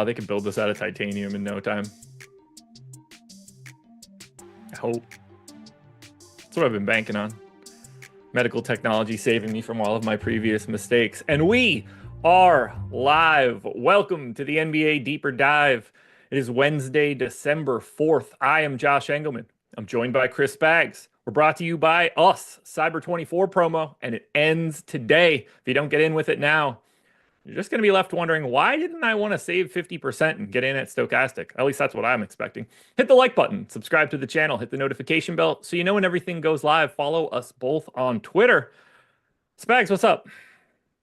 They can build this out of titanium in no time. I hope. That's what I've been banking on. Medical technology saving me from all of my previous mistakes. And we are live. Welcome to the NBA Deeper Dive. It is Wednesday, December 4th. I am Josh Engleman. I'm joined by Chris Spags. We're brought to you by us, Cyber24 promo, and it ends today. If you don't get in with it now, you're just going to be left wondering, why didn't I want to save 50% and get in at Stokastic? At least that's what I'm expecting. Hit the like button, subscribe to the channel, hit the notification bell so you know when everything goes live. Follow us both on Twitter. Spags, what's up?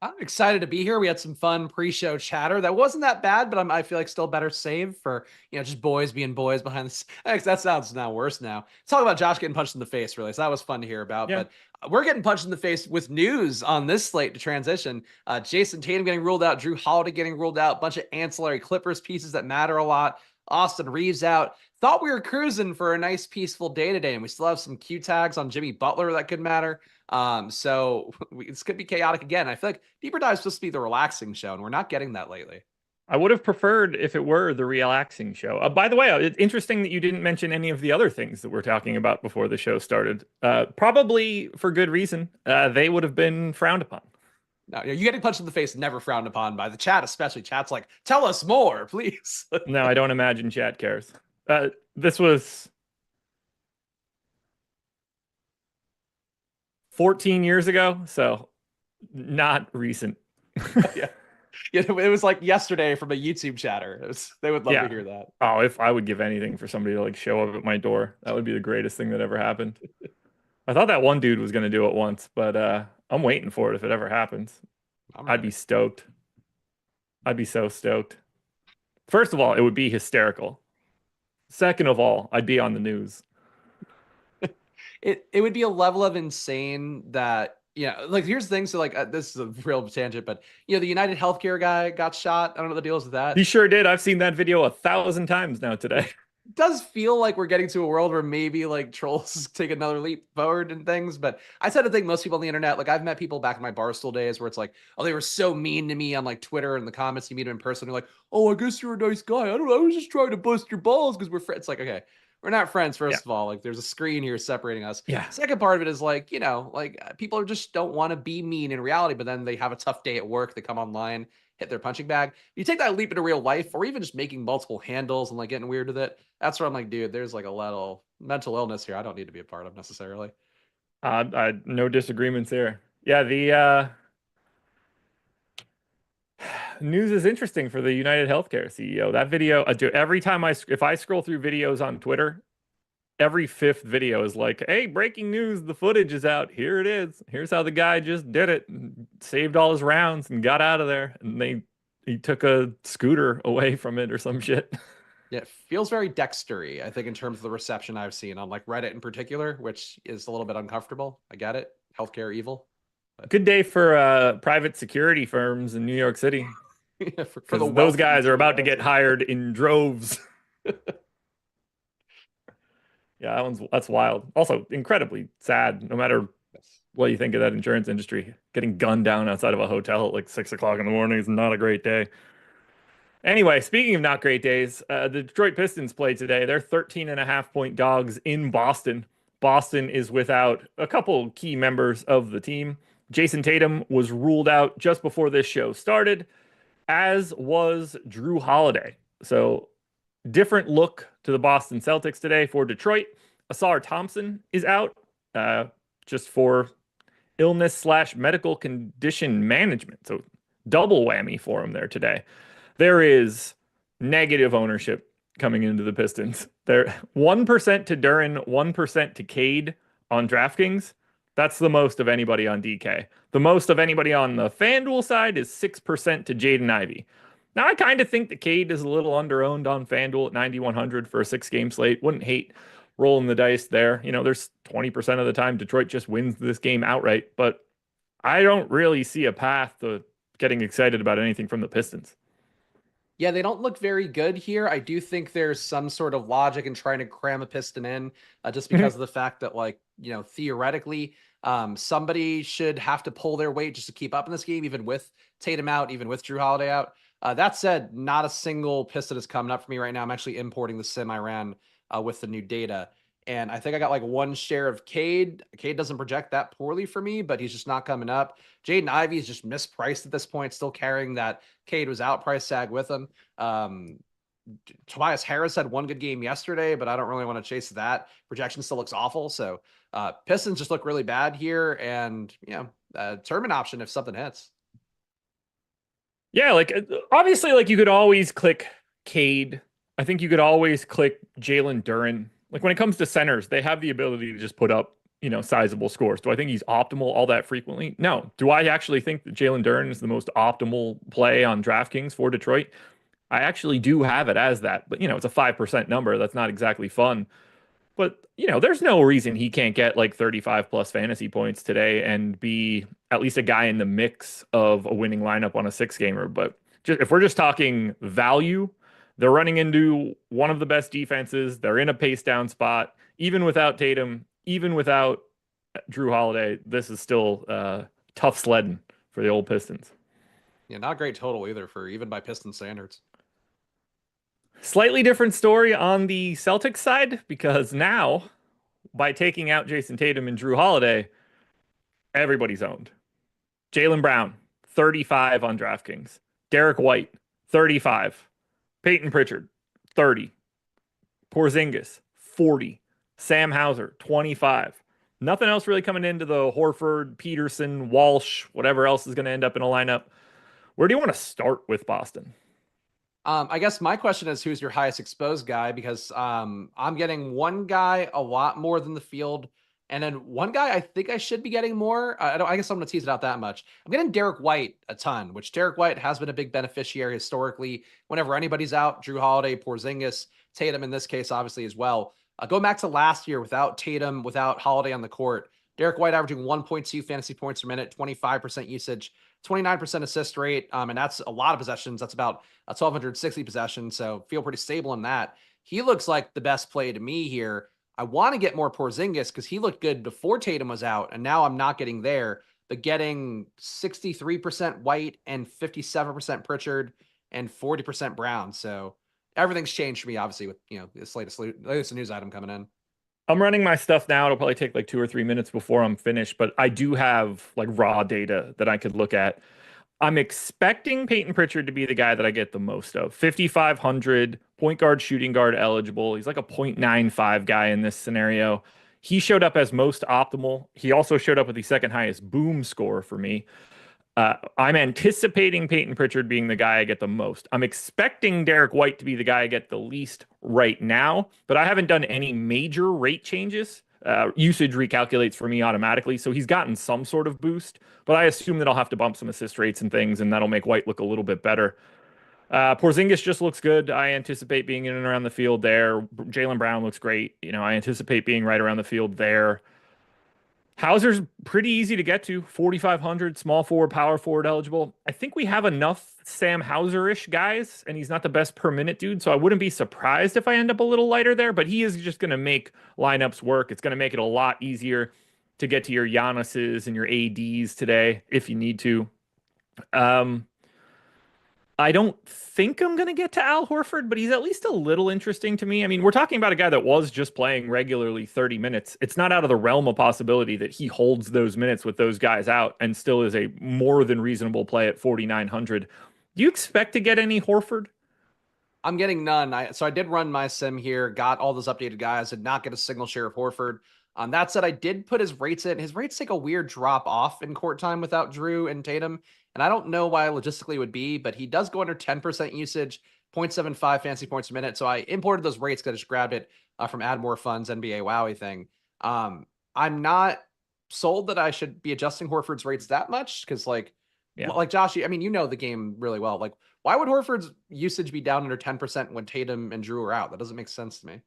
I'm excited to be here. We had some fun pre-show chatter. That wasn't that bad, but I feel like still better save for, just boys being boys behind the... That sounds now worse now. Talk about Josh getting punched in the face, really. So that was fun to hear about. Yeah. But we're getting punched in the face with news on this slate to transition. Jason Tatum getting ruled out, Drew Holiday getting ruled out, a bunch of ancillary Clippers pieces that matter a lot. Austin Reeves out. Thought we were cruising for a nice, peaceful day today, and we still have some Q tags on Jimmy Butler that could matter. So this could be chaotic again. I feel like Deeper Dive is supposed to be the relaxing show, and we're not getting that lately. I would have preferred if it were the relaxing show. By the way, it's interesting that you didn't mention any of the other things that we're talking about before the show started. Probably for good reason. They would have been frowned upon. No, you getting punched in the face, never frowned upon by the chat, especially. Chat's like, tell us more, please. No, I don't imagine chat cares. This was 14 years ago, so not recent. Yeah, it was like yesterday from a YouTube chatter. They would love to hear that. Oh, if I would give anything for somebody to show up at my door, that would be the greatest thing that ever happened. I thought that one dude was going to do it once, but I'm waiting for it if it ever happens. I'd be stoked. I'd be so stoked. First of all, it would be hysterical. Second of all, I'd be on the news. It would be a level of insane that, here's the thing. So this is a real tangent, but the United Healthcare guy got shot. I don't know what the deal is with that. He sure did. I've seen that video 1,000 times now today. It does feel like we're getting to a world where maybe trolls take another leap forward and things. But I tend to think most people on the internet, I've met people back in my Barstool days where it's like, oh, they were so mean to me on Twitter and the comments. You meet them in person. They're like, oh, I guess you're a nice guy. I don't know. I was just trying to bust your balls because we're friends. It's like, okay, we're not friends. First of all, there's a screen here separating us. Yeah. Second part of it is people are just don't want to be mean in reality, but then they have a tough day at work. They come online, hit their punching bag. You take that leap into real life, or even just making multiple handles and getting weird with it. That's where I'm like, dude, there's a little mental illness here I don't need to be a part of necessarily. No disagreements there. Yeah, the news is interesting for the United Healthcare CEO. That video, every time if I scroll through videos on Twitter, every fifth video is like, hey, breaking news, the footage is out. Here it is. Here's how the guy just did it, saved all his rounds and got out of there. And he took a scooter away from it or some shit. Yeah, it feels very Dexter-y, I think, in terms of the reception I've seen on Reddit in particular, which is a little bit uncomfortable. I get it. Healthcare evil. But... Good day for private security firms in New York City. Yeah, for those guys are about to get hired in droves. Yeah, that's wild. Also, incredibly sad. No matter what you think of that insurance industry, getting gunned down outside of a hotel at like 6 o'clock in the morning is not a great day. Anyway, speaking of not great days, the Detroit Pistons played today. They're 13.5 point dogs in Boston. Boston is without a couple key members of the team. Jason Tatum was ruled out just before this show started, as was Drew Holiday. So, different look to the Boston Celtics today for Detroit. Asar Thompson is out just for illness slash medical condition management. So, double whammy for him there today. There is negative ownership coming into the Pistons. They're 1% to Duren, 1% to Cade on DraftKings. That's the most of anybody on DK. The most of anybody on the FanDuel side is 6% to Jaden Ivey. Now, I kind of think the Cade is a little underowned on FanDuel at 9,100 for a 6-game slate. Wouldn't hate rolling the dice there. There's 20% of the time Detroit just wins this game outright, but I don't really see a path to getting excited about anything from the Pistons. Yeah, they don't look very good here. I do think there's some sort of logic in trying to cram a Piston in, just because of the fact that, like, theoretically, somebody should have to pull their weight just to keep up in this game, even with Tatum out, even with Drew Holiday out. That said, not a single Piston is coming up for me right now. I'm actually importing the sim I ran with the new data. And I think I got like one share of Cade. Cade doesn't project that poorly for me, but he's just not coming up. Jaden Ivey is just mispriced at this point, still carrying that Cade was out price tag with him. Tobias Harris had one good game yesterday, but I don't really want to chase that. Projection still looks awful. So Pistons just look really bad here. And, tournament option if something hits. Yeah, like obviously, like you could always click Cade. I think you could always click Jalen Duren. Like when it comes to centers, they have the ability to just put up, sizable scores. Do I think he's optimal all that frequently? No. Do I actually think that Jalen Duren is the most optimal play on DraftKings for Detroit? I actually do have it as that, but it's a 5% number. That's not exactly fun. But, there's no reason he can't get like 35 plus fantasy points today and be at least a guy in the mix of a winning lineup on a 6-gamer. But if we're just talking value, they're running into one of the best defenses. They're in a pace down spot. Even without Tatum, even without Drew Holiday, this is still tough sledding for the old Pistons. Yeah, not great total either for even by Piston standards. Slightly different story on the Celtics side, because now, by taking out Jason Tatum and Drew Holiday, everybody's owned. Jaylen Brown, 35 on DraftKings. Derek White, 35. Peyton Pritchard, 30. Porzingis, 40. Sam Hauser, 25. Nothing else really coming into the Horford, Peterson, Walsh, whatever else is going to end up in a lineup. Where do you want to start with Boston? I guess my question is, who's your highest exposed guy? Because I'm getting one guy a lot more than the field, and then one guy I think I should be getting more. I guess I'm going to tease it out that much. I'm getting Derek White a ton, which Derek White has been a big beneficiary historically. Whenever anybody's out, Drew Holiday, Porzingis, Tatum in this case, obviously as well. Go back to last year without Tatum, without Holiday on the court. Derek White averaging 1.2 fantasy points per minute, 25% usage, 29% assist rate. And that's a lot of possessions. That's about 1,260 possessions. So feel pretty stable in that. He looks like the best play to me here. I want to get more Porzingis because he looked good before Tatum was out. And now I'm not getting there, but getting 63% White and 57% Pritchard and 40% Brown. So everything's changed for me, obviously, with, this latest news item coming in. I'm running my stuff now. It'll probably take like 2 or 3 minutes before I'm finished, but I do have like raw data that I could look at. I'm expecting Peyton Pritchard to be the guy that I get the most of. 5,500, point guard, shooting guard eligible. He's like a 0.95 guy in this scenario. He showed up as most optimal. He also showed up with the second highest boom score for me. I'm anticipating Peyton Pritchard being the guy I get the most. I'm expecting Derek White to be the guy I get the least right now, but I haven't done any major rate changes. Usage recalculates for me automatically, so he's gotten some sort of boost, but I assume that I'll have to bump some assist rates and things, and that'll make White look a little bit better. Porzingis just looks good. I anticipate being in and around the field there. Jaylen Brown looks great. I anticipate being right around the field there. Hauser's pretty easy to get to, 4,500, small forward, power forward eligible. I think we have enough Sam Hauser-ish guys, and he's not the best per minute dude, so I wouldn't be surprised if I end up a little lighter there, but he is just going to make lineups work. It's going to make it a lot easier to get to your Giannis's and your ADs today if you need to. I don't think I'm going to get to Al Horford, but he's at least a little interesting to me. I mean, we're talking about a guy that was just playing regularly 30 minutes. It's not out of the realm of possibility that he holds those minutes with those guys out and still is a more than reasonable play at 4,900. Do you expect to get any Horford? I'm getting none. So I did run my sim here, got all those updated guys, did not get a single share of Horford. That said, I did put his rates in. His rates take a weird drop off in court time without Drew and Tatum. And I don't know why logistically it would be, but he does go under 10% usage, 0.75 fantasy points a minute. So I imported those rates because I just grabbed it from Add More Funds NBA Wowie thing. I'm not sold that I should be adjusting Horford's rates that much because like Josh, I mean, you know the game really well. Like, why would Horford's usage be down under 10% when Tatum and Drew are out? That doesn't make sense to me.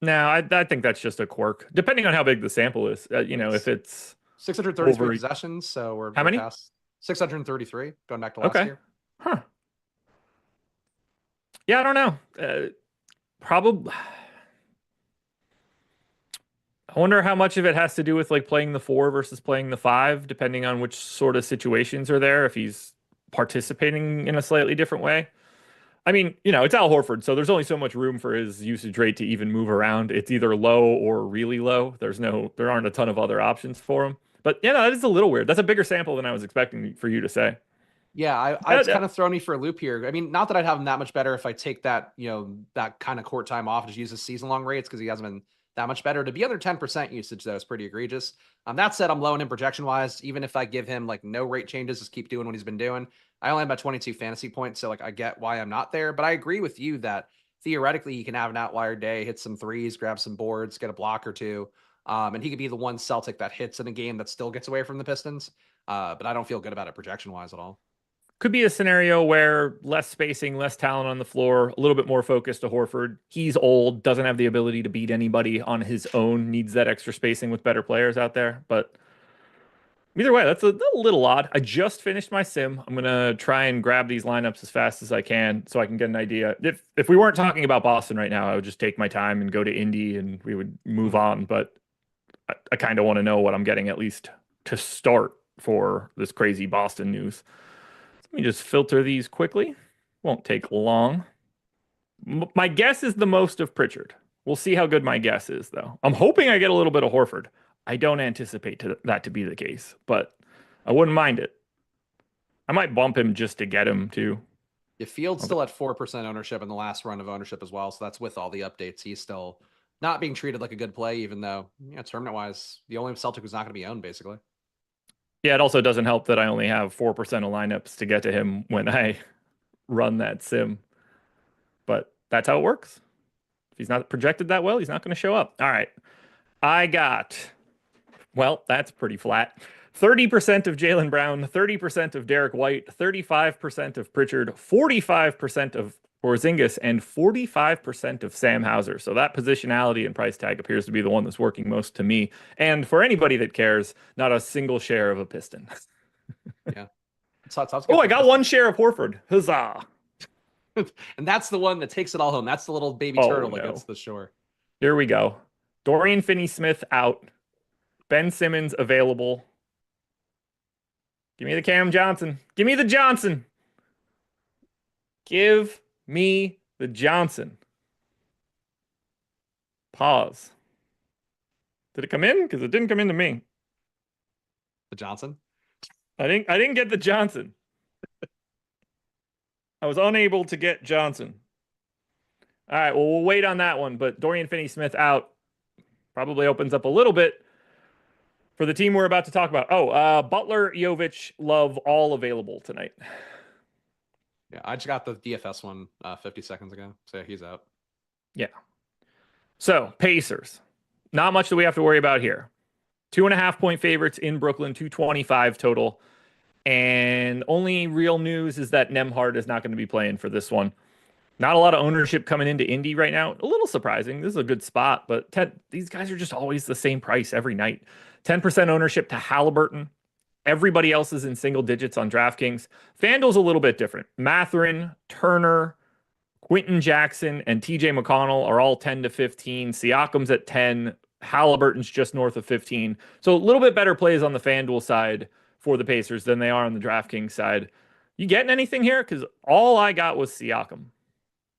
No, I think that's just a quirk, depending on how big the sample is. If it's 633 possessions, so we're how many? Past 633, going back to last year. Huh. Yeah, I don't know. Probably. I wonder how much of it has to do with like playing the 4 versus playing the 5, depending on which sort of situations are there, if he's participating in a slightly different way. I mean, it's Al Horford, so there's only so much room for his usage rate to even move around. It's either low or really low. There aren't a ton of other options for him. But that is a little weird. That's a bigger sample than I was expecting for you to say. Yeah, it's kind of thrown me for a loop here. I mean, not that I'd have him that much better if I take that, that kind of court time off, just use his season-long rates because he hasn't been that much better. To be under 10% usage, though, is pretty egregious. That said, I'm low in him projection-wise. Even if I give him like no rate changes, just keep doing what he's been doing. I only have about 22 fantasy points, so like I get why I'm not there. But I agree with you that theoretically he can have an outlier day, hit some threes, grab some boards, get a block or two. And he could be the one Celtic that hits in a game that still gets away from the Pistons. But I don't feel good about it projection-wise at all. Could be a scenario where less spacing, less talent on the floor, a little bit more focus to Horford. He's old, doesn't have the ability to beat anybody on his own, needs that extra spacing with better players out there. But either way, that's a little odd. I just finished my sim. I'm going to try and grab these lineups as fast as I can so I can get an idea. If we weren't talking about Boston right now, I would just take my time and go to Indy and we would move on. But I kind of want to know what I'm getting at least to start for this crazy Boston news. Let me just filter these quickly. Won't take long. My guess is the most of Pritchard. We'll see how good my guess is, though. I'm hoping I get a little bit of Horford. I don't anticipate that to be the case, but I wouldn't mind it. I might bump him just to get him, too. Yeah, Field's still at 4% ownership in the last run of ownership as well, so that's with all the updates. He's still not being treated like a good play, even though, tournament-wise, the only Celtic who's not going to be owned, basically. Yeah, it also doesn't help that I only have 4% of lineups to get to him when I run that sim. But that's how it works. If he's not projected that well, he's not going to show up. All right. That's pretty flat. 30% of Jaylen Brown, 30% of Derek White, 35% of Pritchard, 45% of Porzingis, and 45% of Sam Hauser. So that positionality and price tag appears to be the one that's working most to me. And for anybody that cares, not a single share of a Piston. Yeah. I got one share of Horford. Huzzah. And that's the one that takes it all home. That's the little baby turtle that gets the shore. Here we go. Dorian Finney-Smith out. Ben Simmons available. Give me the Cam Johnson. Give me the Johnson. Give me the Johnson. Pause. Did it come in? Because it didn't come into me. The Johnson? I didn't get the Johnson. I was unable to get Johnson. All right, well, we'll wait on that one. But Dorian Finney-Smith out probably opens up a little bit for the team we're about to talk about. Butler, Jovic, Love, all available tonight. Yeah, I just got the DFS one 50 seconds ago. So he's out. Yeah. So, Pacers. Not much that we have to worry about here. 2.5-point favorites in Brooklyn, 225 total. And only real news is that Nembhard is not going to be playing for this one. Not a lot of ownership coming into Indy right now. A little surprising. This is a good spot, but these guys are just always the same price every night. 10% ownership to Halliburton. Everybody else is in single digits on DraftKings. FanDuel's a little bit different. Mathurin, Turner, Quentin Jackson, and TJ McConnell are all 10 to 15. Siakam's at 10. Halliburton's just north of 15. So a little bit better plays on the FanDuel side for the Pacers than they are on the DraftKings side. You getting anything here? Because all I got was Siakam.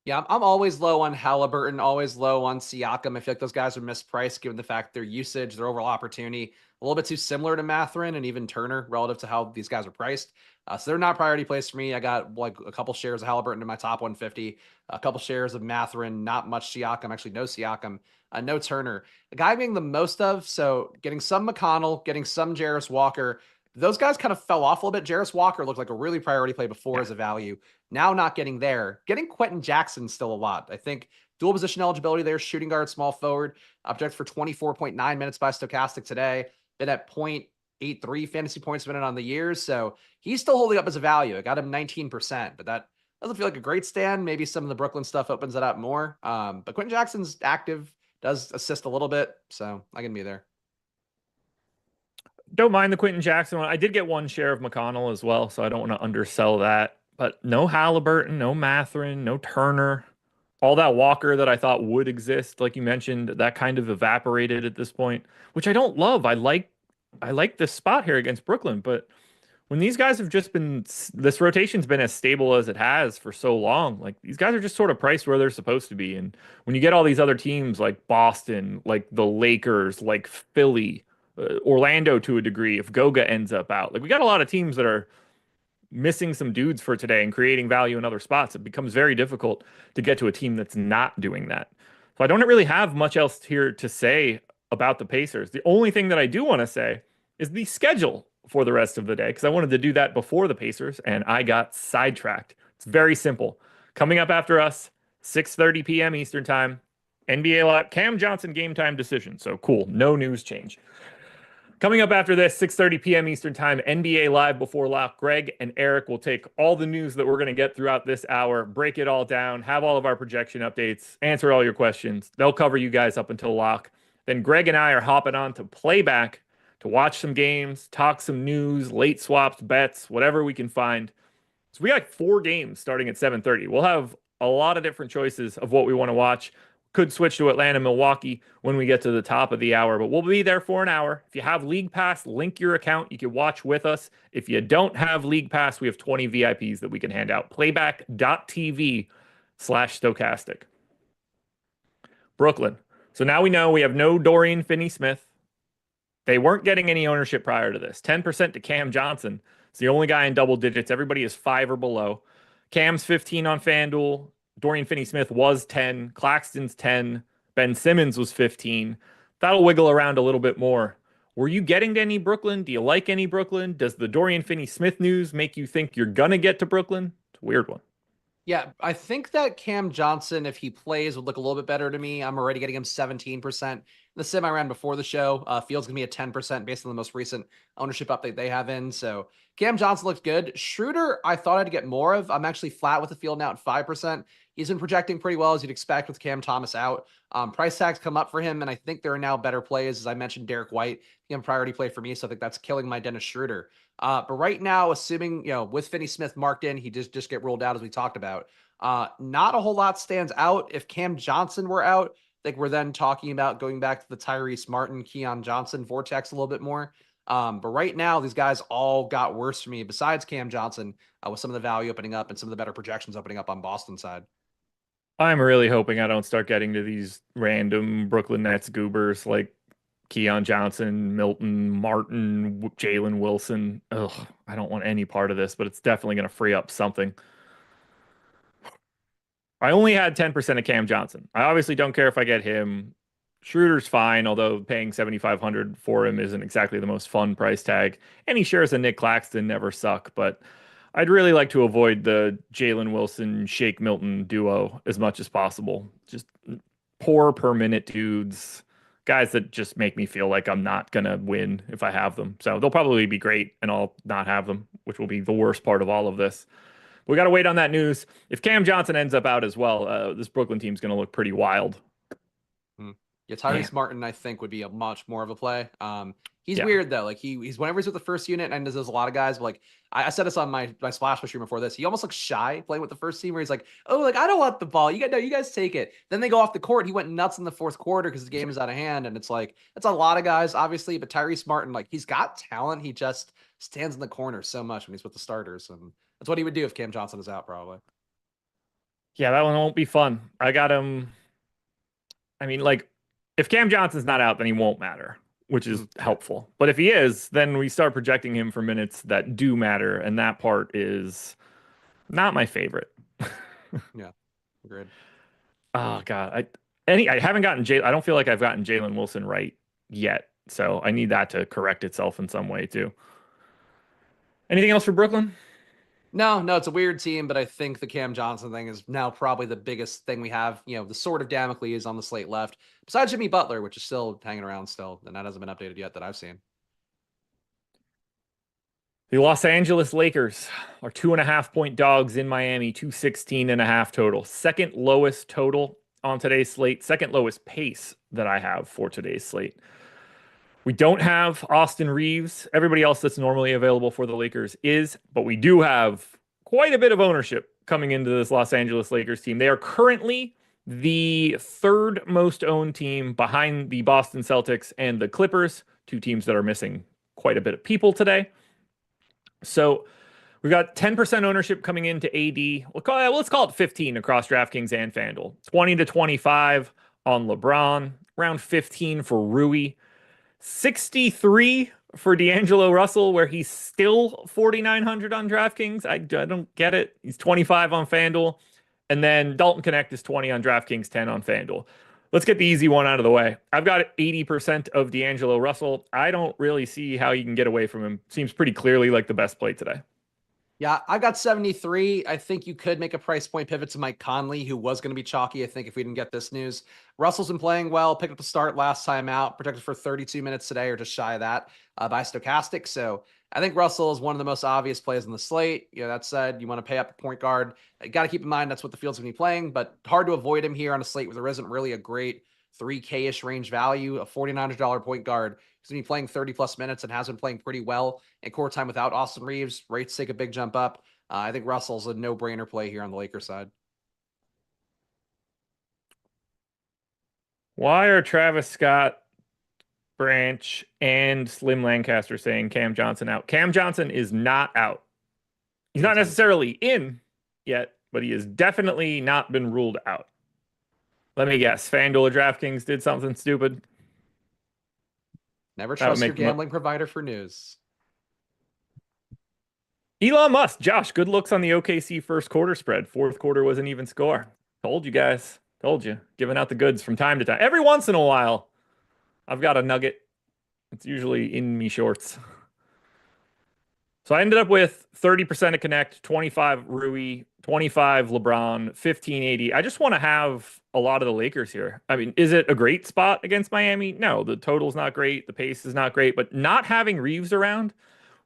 Yeah, I'm always low on Halliburton, always low on Siakam. I feel like those guys are mispriced given the fact their usage, their overall opportunity, a little bit too similar to Mathurin and even Turner relative to how these guys are priced. So they're not priority plays for me. I got like a couple shares of Halliburton in my top 150, a couple shares of Mathurin, not much Siakam, actually no Siakam, no Turner. The guy being the most of, so getting some McConnell, getting some Jarris Walker. Those guys kind of fell off a little bit. Jarris Walker looked like a really priority play before as a value. Now not getting there. Getting Quentin Jackson still a lot. I think dual position eligibility there, shooting guard, small forward, object for 24.9 minutes by Stokastic today. Been at 0.83 fantasy points a minute on the year. So he's still holding up as a value. I got him 19%, but that doesn't feel like a great stand. Maybe some of the Brooklyn stuff opens it up more. But Quentin Jackson's active, does assist a little bit. So I can be there. Don't mind the Quentin Jackson one. I did get one share of McConnell as well, so I don't want to undersell that. But no Halliburton, no Mathurin, no Turner. All that Walker that I thought would exist, like you mentioned, that kind of evaporated at this point, which I don't love. I like this spot here against Brooklyn, but when these guys have just been, this rotation's been as stable as it has for so long, like these guys are just sort of priced where they're supposed to be. And when you get all these other teams like Boston, like the Lakers, like Philly, Orlando to a degree, if Goga ends up out, like we got a lot of teams that are missing some dudes for today and creating value in other spots. It becomes very difficult to get to a team that's not doing that. So I don't really have much else here to say about the Pacers. The only thing that I do want to say is the schedule for the rest of the day, because I wanted to do that before the Pacers and I got sidetracked. It's very simple. Coming up after us, 6:30 p.m. Eastern Time, NBA Live, Cam Johnson game time decision. So cool, no news change. Coming up after this, 6:30 p.m. Eastern Time, NBA Live before lock. Greg and Eric will take all the news that we're going to get throughout this hour, break it all down, have all of our projection updates, answer all your questions. They'll cover you guys up until lock. Then Greg and I are hopping on to playback to watch some games, talk some news, late swaps, bets, whatever we can find. So we got 4 games starting at 7:30. We'll have a lot of different choices of what we want to watch. Could switch to Atlanta, Milwaukee when we get to the top of the hour, but we'll be there for an hour. If you have League Pass, link your account. You can watch with us. If you don't have League Pass, we have 20 VIPs that we can hand out. Playback.tv/Stokastic. Brooklyn. So now we know we have no Dorian Finney-Smith. They weren't getting any ownership prior to this. 10% to Cam Johnson. It's the only guy in double digits. Everybody is 5 or below. Cam's 15 on FanDuel. Dorian Finney-Smith was 10. Claxton's 10. Ben Simmons was 15. That'll wiggle around a little bit more. Were you getting to any Brooklyn? Do you like any Brooklyn? Does the Dorian Finney-Smith news make you think you're going to get to Brooklyn? It's a weird one. Yeah, I think that Cam Johnson, if he plays, would look a little bit better to me. I'm already getting him 17%. The sim I ran before the show feels going to be at 10% based on the most recent ownership update they have in. So Cam Johnson looks good. Schroeder, I thought I'd get more of. I'm actually flat with the field now at 5%. He's been projecting pretty well, as you'd expect with Cam Thomas out. Price tags come up for him, and I think there are now better plays. As I mentioned, Derek White, became a priority play for me, so I think that's killing my Dennis Schroeder. But right now, assuming, with Finney-Smith marked in, he just get ruled out, as we talked about. Not a whole lot stands out. If Cam Johnson were out, I think we're then talking about going back to the Tyrese Martin, Keon Johnson vortex a little bit more. But right now, these guys all got worse for me besides Cam Johnson, with some of the value opening up and some of the better projections opening up on Boston side. I'm really hoping I don't start getting to these random Brooklyn Nets goobers like Keon Johnson, Milton, Martin, Jalen Wilson. Ugh, I don't want any part of this, but it's definitely going to free up something. I only had 10% of Cam Johnson. I obviously don't care if I get him. Schroeder's fine, although paying 7,500 for him isn't exactly the most fun price tag. Any shares of Nick Claxton never suck, but I'd really like to avoid the Jalen Wilson, Shake Milton duo as much as possible. Just poor per minute dudes, guys that just make me feel like I'm not going to win if I have them. So they'll probably be great and I'll not have them, which will be the worst part of all of this. We got to wait on that news. If Cam Johnson ends up out as well, this Brooklyn team's going to look pretty wild. Yeah, Man. Tyrese Martin, I think, would be a much more of a play. He's Yeah. weird though. Like he's whenever he's with the first unit, and there's a lot of guys. But like I said this on my splash stream before this. He almost looks shy playing with the first team, where he's like, "Oh, like I don't want the ball. You guys take it." Then they go off the court. He went nuts in the fourth quarter because the game is out of hand, and it's like it's a lot of guys, obviously. But Tyrese Martin, like he's got talent. He just stands in the corner so much when he's with the starters, and that's what he would do if Cam Johnson is out, probably. Yeah, that one won't be fun. I got him. I mean, like, if Cam Johnson's not out, then he won't matter, which is helpful. But if he is, then we start projecting him for minutes that do matter, and that part is not my favorite. Yeah, agreed. Oh God, I haven't gotten I don't feel like I've gotten Jalen Wilson right yet, so I need that to correct itself in some way too. Anything else for Brooklyn? No, it's a weird team, but I think the Cam Johnson thing is now probably the biggest thing we have. The sword of Damocles on the slate left, besides Jimmy Butler, which is still hanging around still, and that hasn't been updated yet that I've seen. The Los Angeles Lakers are 2.5-point dogs in Miami, 216.5 total. Second lowest total on today's slate, second lowest pace that I have for today's slate. We don't have Austin Reeves. Everybody else that's normally available for the Lakers is, but we do have quite a bit of ownership coming into this Los Angeles Lakers team. They are currently the third most owned team behind the Boston Celtics and the Clippers, two teams that are missing quite a bit of people today. So we've got 10% ownership coming into AD. Let's call it 15 across DraftKings and FanDuel. 20 to 25 on LeBron, around 15 for Rui. 63 for D'Angelo Russell, where he's still 4,900 on DraftKings. I don't get it. He's 25 on FanDuel. And then Dalton Connect is 20 on DraftKings, 10 on FanDuel. Let's get the easy one out of the way. I've got 80% of D'Angelo Russell. I don't really see how you can get away from him. Seems pretty clearly like the best play today. Yeah, I got 73. I think you could make a price point pivot to Mike Conley, who was going to be chalky, I think, if we didn't get this news. Russell's been playing well, picked up a start last time out, protected for 32 minutes today, or just shy of that, by Stokastic. So I think Russell is one of the most obvious plays on the slate. That said, you want to pay up a point guard. You got to keep in mind that's what the field's going to be playing, but hard to avoid him here on a slate where there isn't really a great 3K-ish range value. A $4,900 point guard who's going to be playing 30-plus minutes and has been playing pretty well in court time without Austin Reeves. Rates take a big jump up. I think Russell's a no-brainer play here on the Lakers side. Why are Travis Scott, Branch, and Slim Lancaster saying Cam Johnson out? Cam Johnson is not out. He's not necessarily in yet, but he has definitely not been ruled out. Let me guess. FanDuel or DraftKings did something stupid. Never trust your gambling provider for news. Elon Musk, Josh, good looks on the OKC first quarter spread. Fourth quarter was an even score. Told you guys. Told you. Giving out the goods from time to time. Every once in a while, I've got a nugget. It's usually in me shorts. So I ended up with 30% of Connect, 25 Rui, 25 LeBron, 15 AD. I just want to have a lot of the Lakers here. I mean, is it a great spot against Miami? No, the total's not great. The pace is not great. But not having Reeves around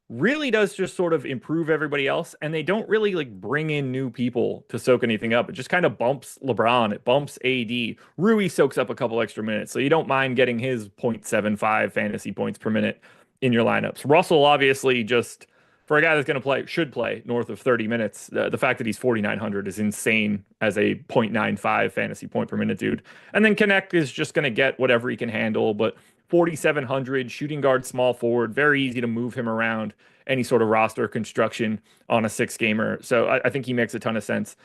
really does just sort of improve everybody else. And they don't really like bring in new people to soak anything up. It just kind of bumps LeBron. It bumps AD. Rui soaks up a couple extra minutes. So you don't mind getting his 0.75 fantasy points per minute in your lineups. Russell, obviously, just for a guy that's going to should play north of 30 minutes, the fact that he's 4,900 is insane as a 0.95 fantasy point per minute dude. And then Connect is just going to get whatever he can handle, but 4,700 shooting guard, small forward, very easy to move him around any sort of roster construction on a 6-gamer. So I think he makes a ton of sense.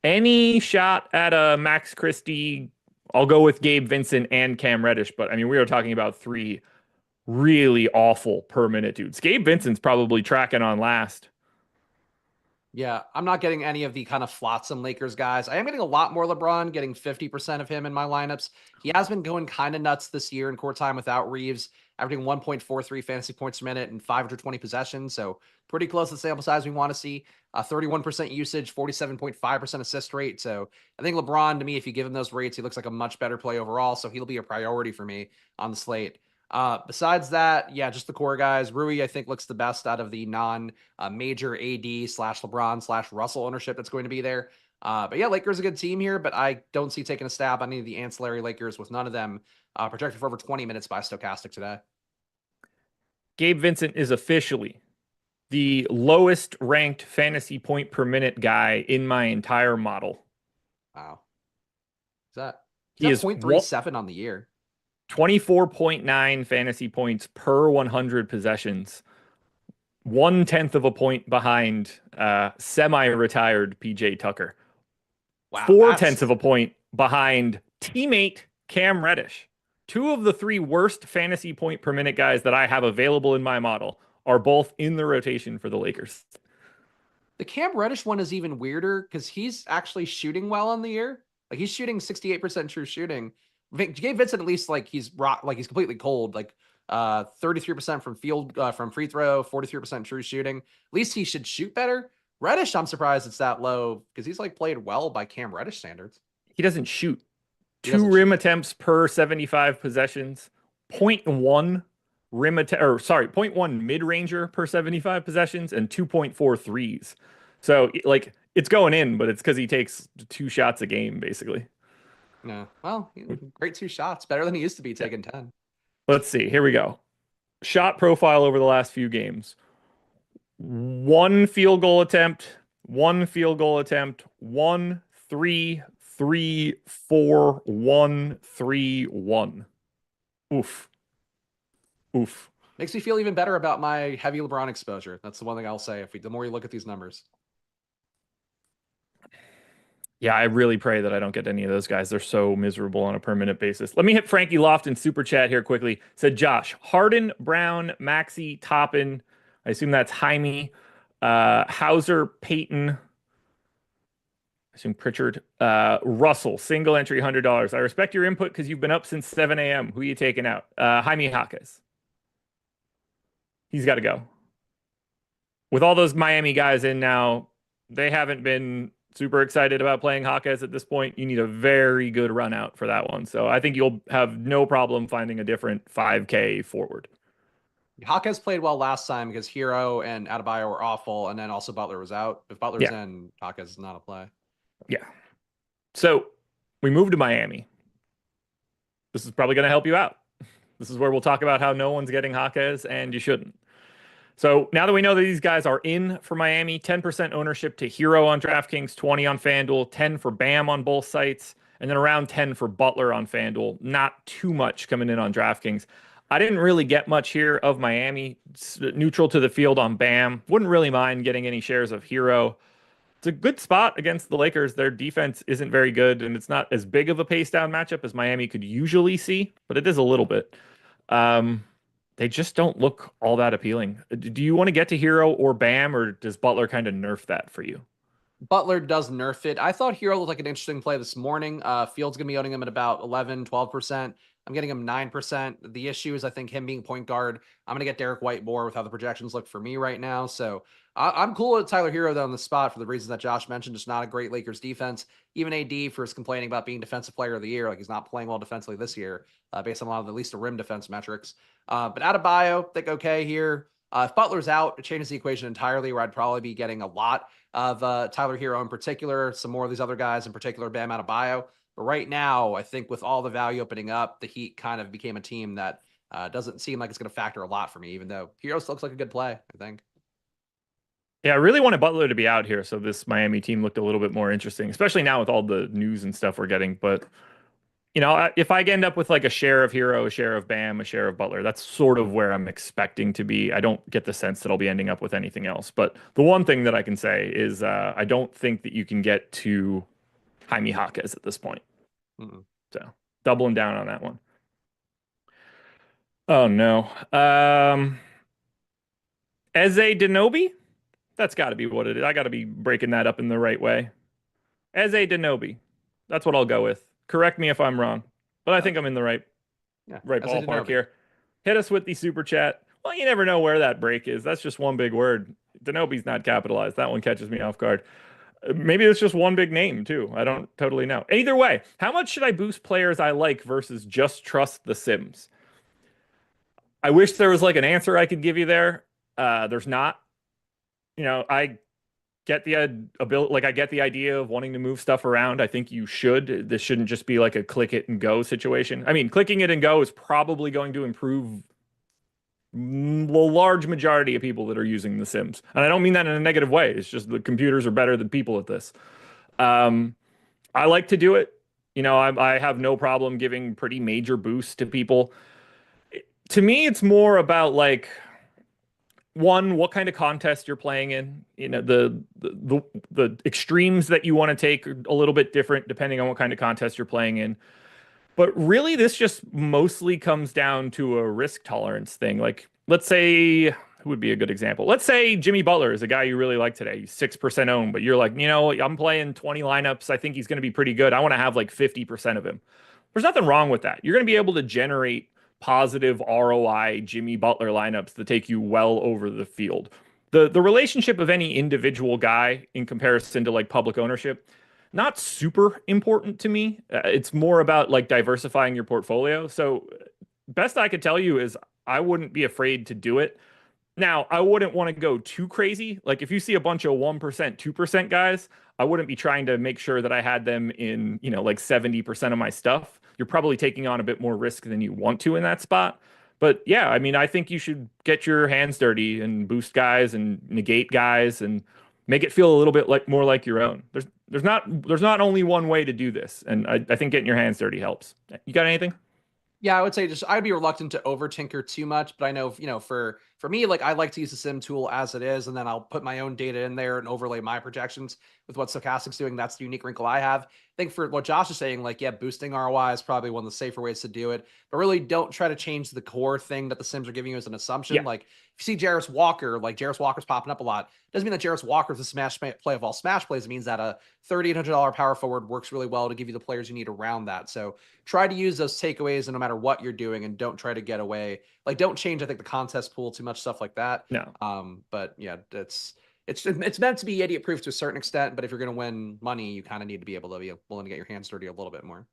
Any shot at a Max Christie? I'll go with Gabe Vincent and Cam Reddish, but I mean, we are talking about 3 really awful per minute dudes. Gabe Vincent's probably tracking on last. Yeah, I'm not getting any of the kind of flotsam Lakers guys. I am getting a lot more LeBron, getting 50% of him in my lineups. He has been going kind of nuts this year in court time without Reeves, averaging 1.43 fantasy points per minute and 520 possessions. So pretty close to the sample size we want to see. 31% usage, 47.5% assist rate. So I think LeBron, to me, if you give him those rates, he looks like a much better play overall. So he'll be a priority for me on the slate. Besides that, yeah, just the core guys. Rui, I think, looks the best out of the non-major AD slash LeBron slash Russell ownership that's going to be there. But yeah, Lakers a good team here, but I don't see taking a stab on any of the ancillary Lakers with none of them projected for over 20 minutes by Stokastic today. Gabe Vincent is officially the lowest ranked fantasy point per minute guy in my entire model. Wow. Is He that is 0.37 on the year? 24.9 fantasy points per 100 possessions. 1/10 of a point behind semi-retired PJ Tucker. Wow, 4/10 of a point behind teammate Cam Reddish. Two of the three worst fantasy point per minute guys that I have available in my model are both in the rotation for the Lakers. the Cam Reddish one is even weirder because he's actually shooting well on the year. Like he's shooting 68% true shooting. Gabe Vincent, at least like he's he's completely cold. Like 33% from from free throw, 43% true shooting. At least he should shoot better. Reddish, I'm surprised it's that low because he's like played well by Cam Reddish standards. He doesn't shoot. He Two doesn't rim shoot. attempts per 75 possessions. 0.1 0.1 mid-ranger per 75 possessions and 2.4 threes. So like it's going in, but it's because he takes 2 shots a game, basically. Yeah. Well, great 2 shots. Better than he used to be taking 10. Let's see. Here we go. Shot profile over the last few games. 1 field goal attempt, 1 field goal attempt, 1, 3, 3, 4, 1, 3, 1. Oof. Oof. Makes me feel even better about my heavy LeBron exposure. That's the one thing I'll say. The more you look at these numbers. Yeah, I really pray that I don't get any of those guys. They're so miserable on a permanent basis. Let me hit Frankie Loft in super chat here quickly. Said Josh, Harden, Brown, Maxey, Toppin. I assume that's Jaime, Hauser, Peyton. I assume Pritchard, Russell, single entry $100. I respect your input because you've been up since 7 a.m. Who are you taking out? Jaime Jaquez. He's got to go. With all those Miami guys in now, they haven't been super excited about playing Jaquez at this point. You need a very good run out for that one. So I think you'll have no problem finding a different 5K forward. Jaquez played well last time because Hero and Adebayo were awful, and then also Butler was out. If Butler's in, Jaquez is not a play. Yeah. So we moved to Miami. This is probably going to help you out. This is where we'll talk about how no one's getting Jaquez and you shouldn't. So now that we know that these guys are in for Miami, 10% ownership to Hero on DraftKings, 20 on FanDuel, 10 for Bam on both sites, and then around 10 for Butler on FanDuel. Not too much coming in on DraftKings. I didn't really get much here of Miami. It's neutral to the field on Bam. Wouldn't really mind getting any shares of Hero. It's a good spot against the Lakers. Their defense isn't very good, and it's not as big of a pace down matchup as Miami could usually see, but it is a little bit. They just don't look all that appealing. Do you want to get to Hero or Bam, or does Butler kind of nerf that for you? Butler does nerf it. I thought Hero looked like an interesting play this morning. Field's going to be owning him at about 11, 12%. I'm getting him 9%. The issue is, I think, him being point guard. I'm going to get Derek White more with how the projections look for me right now. So I'm cool with Tyler Hero, though, on the spot for the reasons that Josh mentioned. Just not a great Lakers defense. Even AD for his complaining about being defensive player of the year. Like he's not playing well defensively this year, based on a lot of at least the rim defense metrics. But Adebayo, think okay here. If Butler's out, it changes the equation entirely, where I'd probably be getting a lot of Tyler Hero in particular, some more of these other guys, in particular Bam Adebayo. But right now, I think with all the value opening up, the Heat kind of became a team that doesn't seem like it's going to factor a lot for me, even though Hero still looks like a good play, I think. Yeah, I really wanted Butler to be out here, so this Miami team looked a little bit more interesting, especially now with all the news and stuff we're getting. But, you know, if I end up with like a share of Hero, a share of Bam, a share of Butler, that's sort of where I'm expecting to be. I don't get the sense that I'll be ending up with anything else. But the one thing that I can say is I don't think that you can get to Jaime Jaquez at this point. So doubling down on that one. Oh, no. Eze Denobi? That's got to be what it is. I got to be breaking that up in the right way. Eze Denobi. That's what I'll go with. Correct me if I'm wrong, but I think I'm in the right ballpark here. Hit us with the super chat. Well, you never know where that break is. That's just one big word. Denobi's not capitalized. That one catches me off guard. Maybe it's just one big name, too. I don't totally know. Either way, how much should I boost players I like versus just trust the Sims? I wish there was like an answer I could give you there. There's not. I get the ability, like I get the idea of wanting to move stuff around. I think you should. This shouldn't just be like a click it and go situation. I mean, clicking it and go is probably going to improve the large majority of people that are using The Sims. And I don't mean that in a negative way. It's just the computers are better than people at this. Um, I like to do it. I have no problem giving pretty major boosts to people. To me, it's more about like one, what kind of contest you're playing in. The extremes that you want to take are a little bit different depending on what kind of contest you're playing in. But really, this just mostly comes down to a risk tolerance thing. Like, let's say, who would be a good example? Let's say Jimmy Butler is a guy you really like today. He's 6% owned, but you're like, I'm playing 20 lineups. I think he's going to be pretty good. I want to have like 50% of him. There's nothing wrong with that. You're going to be able to generate positive ROI Jimmy Butler lineups that take you well over the field. The relationship of any individual guy in comparison to like public ownership, not super important to me. It's more about like diversifying your portfolio. So best I could tell you is I wouldn't be afraid to do it. Now, I wouldn't want to go too crazy. Like if you see a bunch of 1%, 2% guys, I wouldn't be trying to make sure that I had them in, like 70% of my stuff. You're probably taking on a bit more risk than you want to in that spot. But yeah, I mean, I think you should get your hands dirty and boost guys and negate guys and make it feel a little bit like more like your own. There's not only one way to do this, and I think getting your hands dirty helps. You got anything? Yeah, I would say just I'd be reluctant to over tinker too much, but I know, for me, like I like to use the sim tool as it is, and then I'll put my own data in there and overlay my projections with what Stokastic's doing. That's the unique wrinkle I have. I think for what Josh is saying, like, yeah, boosting ROI is probably one of the safer ways to do it, but really don't try to change the core thing that the sims are giving you as an assumption. Yeah. Like if you see Jarris Walker, like Jarris Walker's popping up a lot, doesn't mean that Jarris Walker is a smash play of all smash plays. It means that a $3,800 power forward works really well to give you the players you need around that. So try to use those takeaways, and no matter what you're doing, and don't try to get away. Like, don't change, I think, the contest pool too much, stuff like that. No. But yeah, it's meant to be idiot proof to a certain extent. But if you're going to win money, you kind of need to be able to be willing to get your hands dirty a little bit more.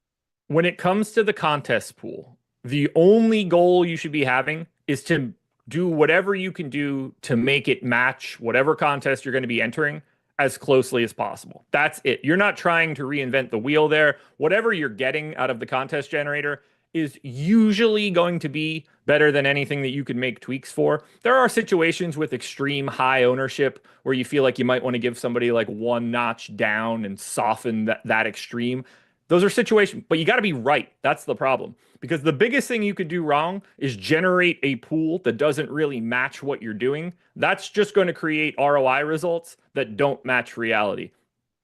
When it comes to the contest pool, the only goal you should be having is to do whatever you can do to make it match whatever contest you're going to be entering as closely as possible. That's it. You're not trying to reinvent the wheel there. Whatever you're getting out of the contest generator is usually going to be better than anything that you could make tweaks for. There are situations with extreme high ownership where you feel like you might want to give somebody like one notch down and soften that extreme. Those are situations, but you got to be right. That's the problem. Because the biggest thing you could do wrong is generate a pool that doesn't really match what you're doing. That's just going to create ROI results that don't match reality.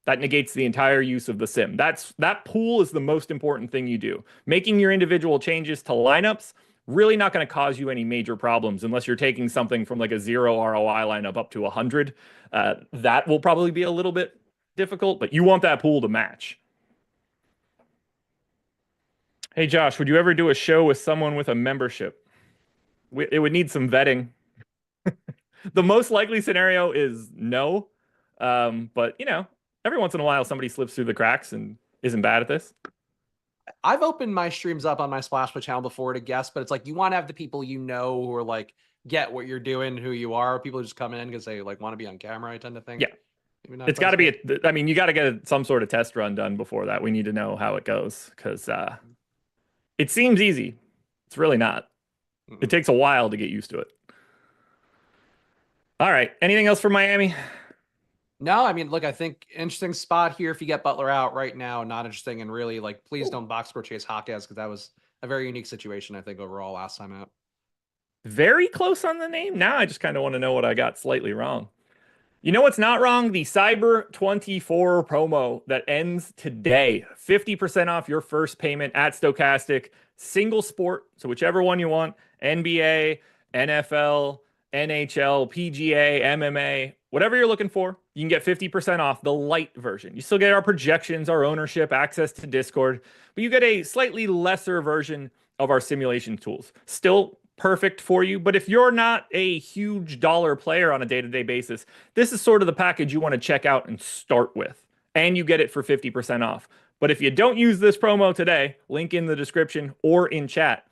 That negates the entire use of the sim. That pool is the most important thing you do. Making your individual changes to lineups, really not going to cause you any major problems unless you're taking something from like a 0 ROI lineup up to 100. That will probably be a little bit difficult, but you want that pool to match. Hey, Josh, would you ever do a show with someone with a membership? It would need some vetting. The most likely scenario is no. But, every once in a while, somebody slips through the cracks and isn't bad at this. I've opened my streams up on my Splash Play channel before to guest, but it's like you want to have the people who are like, get what you're doing, who you are. People who just come in because they like want to be on camera, I tend to think. Yeah. It's got to be, you got to get some sort of test run done before that. We need to know how it goes because it seems easy. It's really not. It takes a while to get used to it. All right. Anything else for Miami? No, I mean, look, I think interesting spot here if you get Butler out right now. Not interesting, and really, like, please don't box score chase Hawkes because that was a very unique situation, I think, overall last time out. Very close on the name. Now I just kind of want to know what I got slightly wrong. You know what's not wrong? The Cyber 24 promo that ends today. 50% off your first payment at Stokastic. Single sport, so whichever one you want. NBA, NFL, NHL, PGA, MMA, whatever you're looking for, you can get 50% off the light version. You still get our projections, our ownership, access to Discord, but you get a slightly lesser version of our simulation tools. Still perfect for you, but if you're not a huge dollar player on a day-to-day basis, this is sort of the package you want to check out and start with, and you get it for 50% off. But if you don't use this promo today, link in the description or in chat,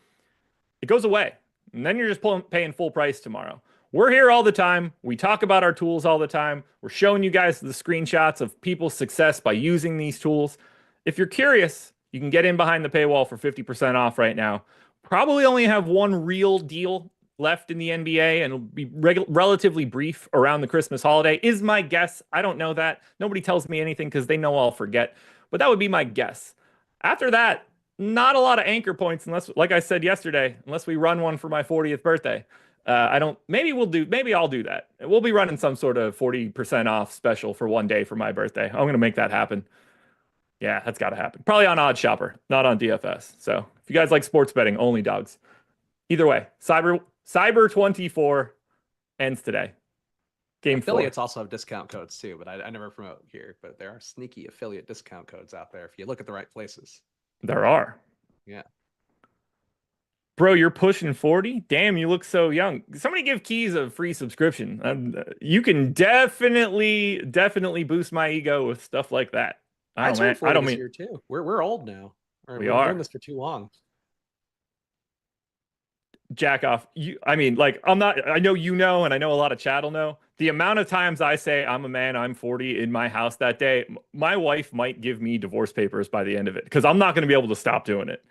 it goes away. and then you're just paying full price tomorrow. We're here all the time. We talk about our tools all the time. We're showing you guys the screenshots of people's success by using these tools. If you're curious, you can get in behind the paywall for 50% off right now. Probably only have one real deal left in the NBA, and it'll be relatively brief around the Christmas holiday, is my guess. I don't know that. Nobody tells me anything because they know I'll forget, but that would be my guess. After that, not a lot of anchor points unless, like I said yesterday, unless we run one for my 40th birthday. I don't, maybe I'll do that. We'll be running some sort of 40% off special for one day for my birthday. I'm going to make that happen. Yeah, that's got to happen. Probably on Odd Shopper, not on DFS. So if you guys like sports betting, only dogs. Either way, Cyber 24 ends today. Game Affiliates 4. also have discount codes too, but I never promote here. But there are sneaky affiliate discount codes out there if you look at the right places. There are. Yeah. Bro, you're pushing 40? Damn, you look so young. Somebody give Keys a free subscription. You can definitely boost my ego with stuff like that. I turned 40 this year too. We're old now. We've been doing this for too long. Jack off. I know you know, and I know a lot of chat will know. The amount of times I say I'm a man, I'm 40 in my house that day, my wife might give me divorce papers by the end of it because I'm not going to be able to stop doing it.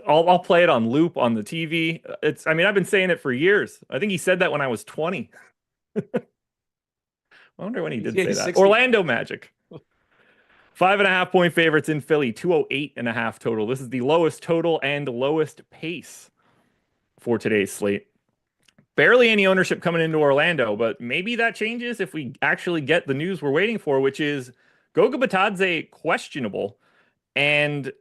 I'll play it on loop on the TV. I've been saying it for years. I think he said that when I was 20. I wonder when he did say that. 60. Orlando Magic. 5.5 point favorites in Philly, 208.5 total. This is the lowest total and lowest pace for today's slate. Barely any ownership coming into Orlando, but maybe that changes if we actually get the news we're waiting for, which is Goga Bitadze questionable, and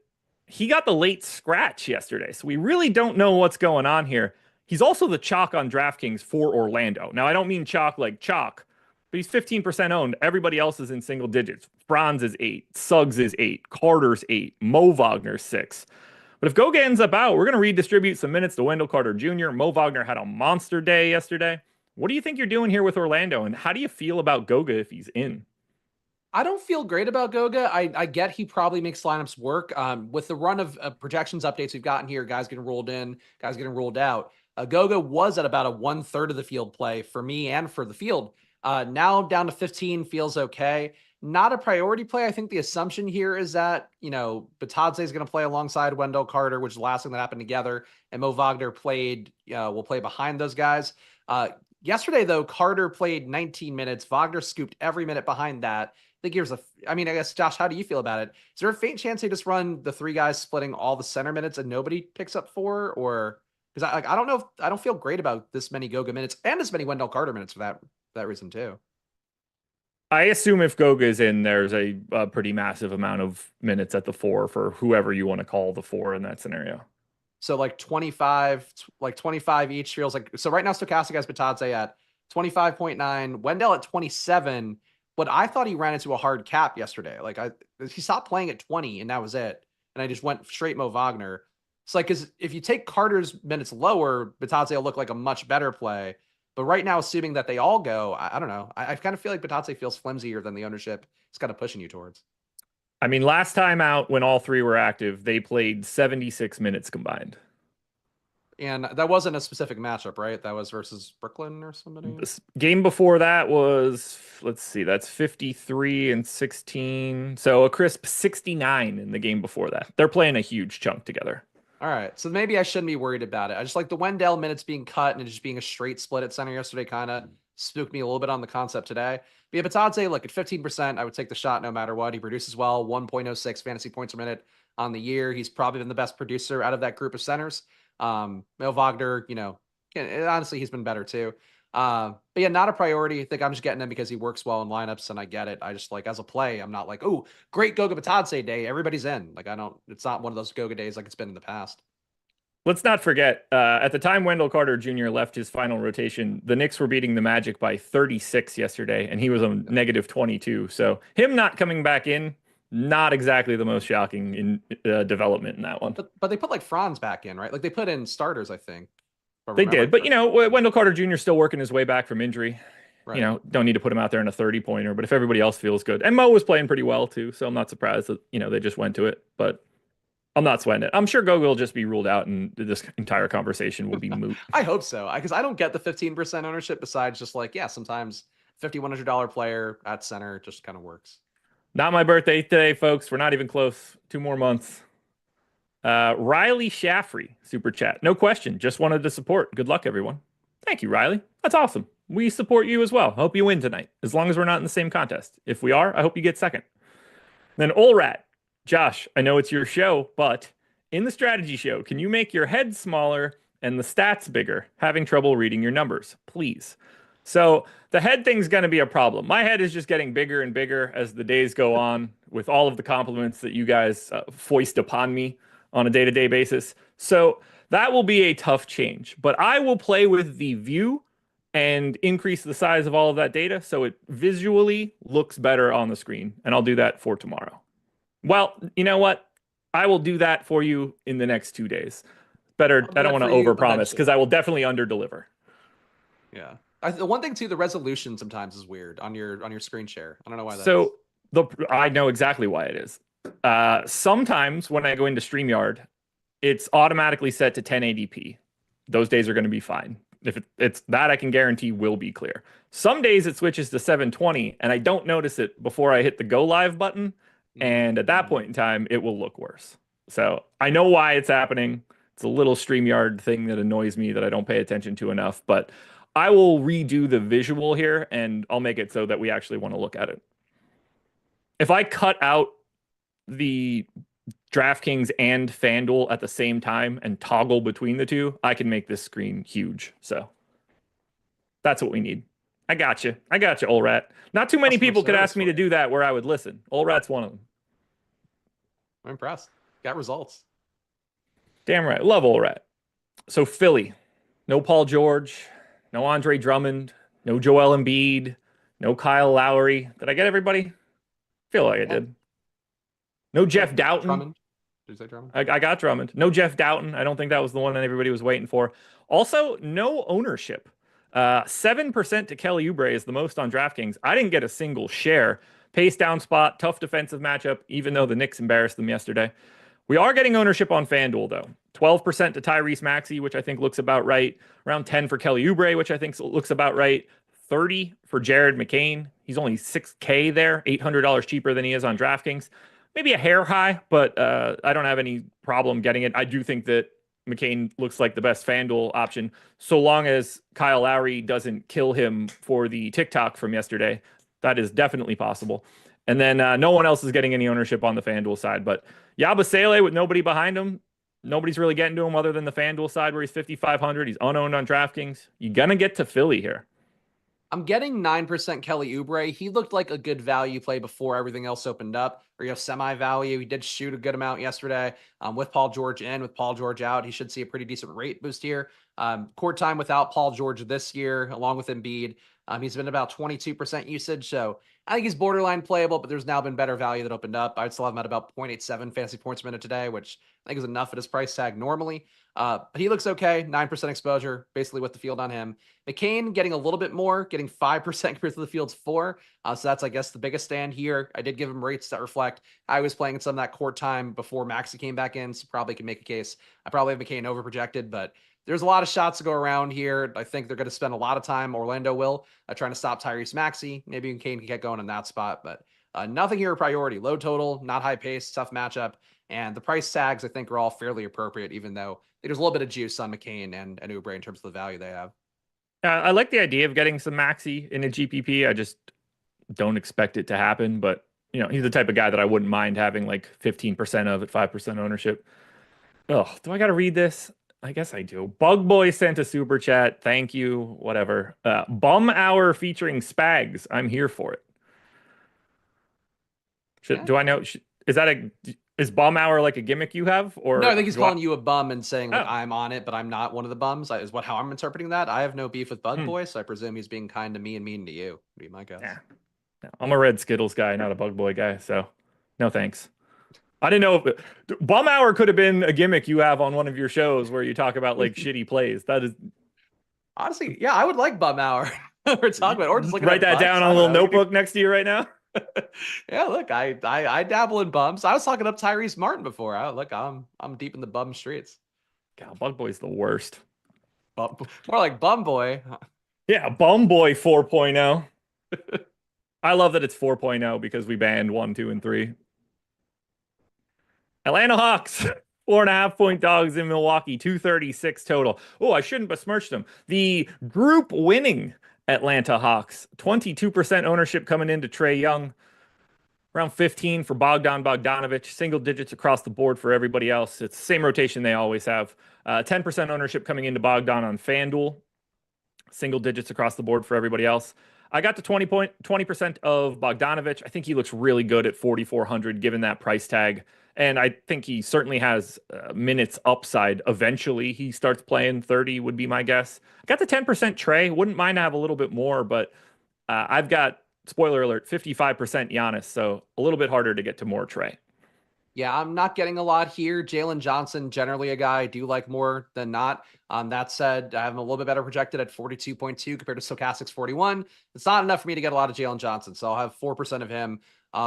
he got the late scratch yesterday, so we really don't know what's going on here. He's also the chalk on DraftKings for Orlando. Now, I don't mean chalk like chalk, but he's 15% owned. Everybody else is in single digits. Franz is 8, Suggs is 8, Carter's 8, Mo Wagner's 6. But if Goga ends up out, we're going to redistribute some minutes to Wendell Carter Jr. Mo Wagner had a monster day yesterday. What do you think you're doing here with Orlando, and how do you feel about Goga if he's in? I don't feel great about Goga. I get he probably makes lineups work. With the run of projections updates we've gotten here, guys getting rolled in, guys getting rolled out. Goga was at about a 1/3 of the field play for me and for the field. Now down to 15 feels okay. Not a priority play. I think the assumption here is that, Bitadze is going to play alongside Wendell Carter, which is the last thing that happened together. And Mo Wagner will play behind those guys. Yesterday, though, Carter played 19 minutes. Wagner scooped every minute behind that. I think I guess, Josh, how do you feel about it? Is there a faint chance they just run the 3 guys splitting all the center minutes and nobody picks up 4? Or because I don't know. I don't feel great about this many Goga minutes and as many Wendell Carter minutes for that reason, too. I assume if Goga is in, there's a pretty massive amount of minutes at the 4 for whoever you want to call the 4 in that scenario. So 25 each feels like. So right now, Stokastic has Bitadze at 25.9, Wendell at 27. But I thought he ran into a hard cap yesterday. He stopped playing at 20 and that was it. And I just went straight Mo Wagner. It's because if you take Carter's minutes lower, Bitadze will look like a much better play. But right now, assuming that they all go, I don't know. I kind of feel like Bitadze feels flimsier than the ownership is kind of pushing you towards. Last time out when all 3 were active, they played 76 minutes combined. And that wasn't a specific matchup, right? That was versus Brooklyn or somebody? This game before that was, let's see, that's 53 and 16. So a crisp 69 in the game before that. They're playing a huge chunk together. All right, so maybe I shouldn't be worried about it. I just like the Wendell minutes being cut and it just being a straight split at center yesterday kind of spooked me a little bit on the concept today. But yeah, Bitadze, look, at 15%, I would take the shot no matter what. He produces well, 1.06 fantasy points per minute on the year. He's probably been the best producer out of that group of centers. Mo Wagner, honestly, he's been better too. But yeah, not a priority. I think I'm just getting him because he works well in lineups and I get it. I just as a play, I'm not like, oh, great Goga Bitadze day. Everybody's in. It's not one of those Goga days like it's been in the past. Let's not forget, at the time Wendell Carter Jr. left his final rotation, the Knicks were beating the Magic by 36 yesterday, and he was on negative 22. So him not coming back in, not exactly the most shocking in development in that one. But they put Franz back in, right? They put in starters, I think. They did, but Wendell Carter Jr. still working his way back from injury. Right. Don't need to put him out there in a 30-pointer, but if everybody else feels good. And Mo was playing pretty well too, so I'm not surprised that, they just went to it. But I'm not sweating it. I'm sure Gogo will just be ruled out and this entire conversation will be moot. I hope so, because I don't get the 15% ownership besides just like, yeah, sometimes $5,100 player at center just kind of works. Not my birthday today, folks. We're not even close. 2 more months. Riley Shaffrey, super chat. No question. Just wanted to support. Good luck, everyone. Thank you, Riley. That's awesome. We support you as well. Hope you win tonight, as long as we're not in the same contest. If we are, I hope you get second. Then Olrat. Josh, I know it's your show, but in the strategy show, can you make your head smaller and the stats bigger? Having trouble reading your numbers, please. So the head thing's going to be a problem. My head is just getting bigger and bigger as the days go on with all of the compliments that you guys foist upon me on a day-to-day basis. So that will be a tough change, but I will play with the view and increase the size of all of that data so it visually looks better on the screen. And I'll do that for tomorrow. Well, you know what? I will do that for you in the next 2 days. Better, I don't want to overpromise because I will definitely underdeliver. Yeah. The one thing too, the resolution sometimes is weird on your screen share. I don't know why that so I know exactly why it is. Sometimes when I go into StreamYard, it's automatically set to 1080p. Those days are going to be fine. If it's that, I can guarantee will be clear. Some days it switches to 720 and I don't notice it before I hit the go live button. And at that point in time, it will look worse. So I know why it's happening. It's a little StreamYard thing that annoys me that I don't pay attention to enough, but I will redo the visual here and I'll make it so that we actually want to look at it. If I cut out the DraftKings and FanDuel at the same time and toggle between the two, I can make this screen huge. So that's what we need. I got you. I got you, Olrat. Not too many people could ask me to do that where I would listen. Olrat's one of them. I'm impressed. Got results. Damn right. Love Olrat. So Philly, no Paul George, no Andre Drummond, no Joel Embiid, no Kyle Lowry. Did I get everybody? Feel like I did. No Jeff Doughton. Drummond. Did you say Drummond? I got Drummond. No Jeff Doughton. I don't think that was the one that everybody was waiting for. Also, no ownership. 7% to Kelly Oubre is the most on DraftKings. I didn't get a single share. Pace down spot, tough defensive matchup, even though the Knicks embarrassed them yesterday. We are getting ownership on FanDuel, though. 12% to Tyrese Maxey, which I think looks about right. Around 10 for Kelly Oubre, which I think looks about right. 30 for Jared McCain. He's only $6K there, $800 cheaper than he is on DraftKings. Maybe a hair high, but I don't have any problem getting it. I do think that McCain looks like the best FanDuel option, so long as Kyle Lowry doesn't kill him for the TikTok from yesterday. That is definitely possible. And then no one else is getting any ownership on the FanDuel side, but Yabusele with nobody behind him, nobody's really getting to him other than the FanDuel side where he's 5,500. He's unowned on DraftKings. You're going to get to Philly here. I'm getting 9% Kelly Oubre. He looked like a good value play before everything else opened up, or you have semi-value. He did shoot a good amount yesterday with Paul George in, with Paul George out. He should see a pretty decent rate boost here. Court time without Paul George this year, along with Embiid. He's been about 22% usage, so I think he's borderline playable, but there's now been better value that opened up. I'd still have him at about 0.87 fantasy points per minute today, which I think is enough at his price tag normally. But he looks okay, 9% exposure, basically with the field on him. McCain getting a little bit more, getting 5% compared to the field's 4. So that's, I guess, the biggest stand here. I did give him rates that reflect I was playing some of that court time before Maxey came back in, so probably can make a case. I probably have McCain overprojected, but there's a lot of shots to go around here. I think they're going to spend a lot of time, Orlando will, trying to stop Tyrese Maxey. Maybe McCain can get going in that spot, but nothing here a priority. Low total, not high pace, tough matchup, and the price tags I think are all fairly appropriate, even though there's a little bit of juice on McCain and Oubre in terms of the value they have. I like the idea of getting some Maxey in a GPP. I just don't expect it to happen, but you know, he's the type of guy that I wouldn't mind having like 15% of at 5% ownership. Oh, do I got to read this? I guess I do. Bug Boy sent a super chat. Thank you. Whatever. Bum Hour featuring Spags. I'm here for it. Do I know? Is Bum Hour like a gimmick you have? Or no, I think he's calling you a bum and saying like I'm on it, but I'm not one of the bums. Is how I'm interpreting that. I have no beef with Bug Boy, so I presume he's being kind to me and mean to you. Would be my guess. Yeah. No, I'm a Red Skittles guy, not a Bug Boy guy. So no thanks. I didn't know if Bum Hour could have been a gimmick you have on one of your shows where you talk about like shitty plays. That is honestly, yeah, I would like Bum Hour. We're talking about, or just like write that down on a little notebook next to you right now. Yeah, look, I dabble in bums. I was talking up Tyrese Martin before. I'm deep in the bum streets. God, Bug Boy's the worst. Bum, more like bum boy. Yeah, Bum Boy 4.0. I love that it's 4.0 because we banned 1, 2, and 3. Atlanta Hawks, 4.5 point dogs in Milwaukee, 236 total. Oh, I shouldn't besmirch them. The group winning Atlanta Hawks, 22% ownership coming into Trae Young, around 15 for Bogdanovich, single digits across the board for everybody else. It's the same rotation they always have. 10% ownership coming into Bogdan on FanDuel, single digits across the board for everybody else. I got to 20% of Bogdanovich. I think he looks really good at 4,400 given that price tag. And I think he certainly has minutes upside. Eventually, he starts playing 30 would be my guess. I got the 10% Trae. Wouldn't mind to have a little bit more, but I've got, spoiler alert, 55% Giannis. So a little bit harder to get to more Trae. Yeah, I'm not getting a lot here. Jalen Johnson, generally a guy I do like more than not. That said, I have him a little bit better projected at 42.2 compared to Stokastic's 41. It's not enough for me to get a lot of Jalen Johnson, so I'll have 4% of him.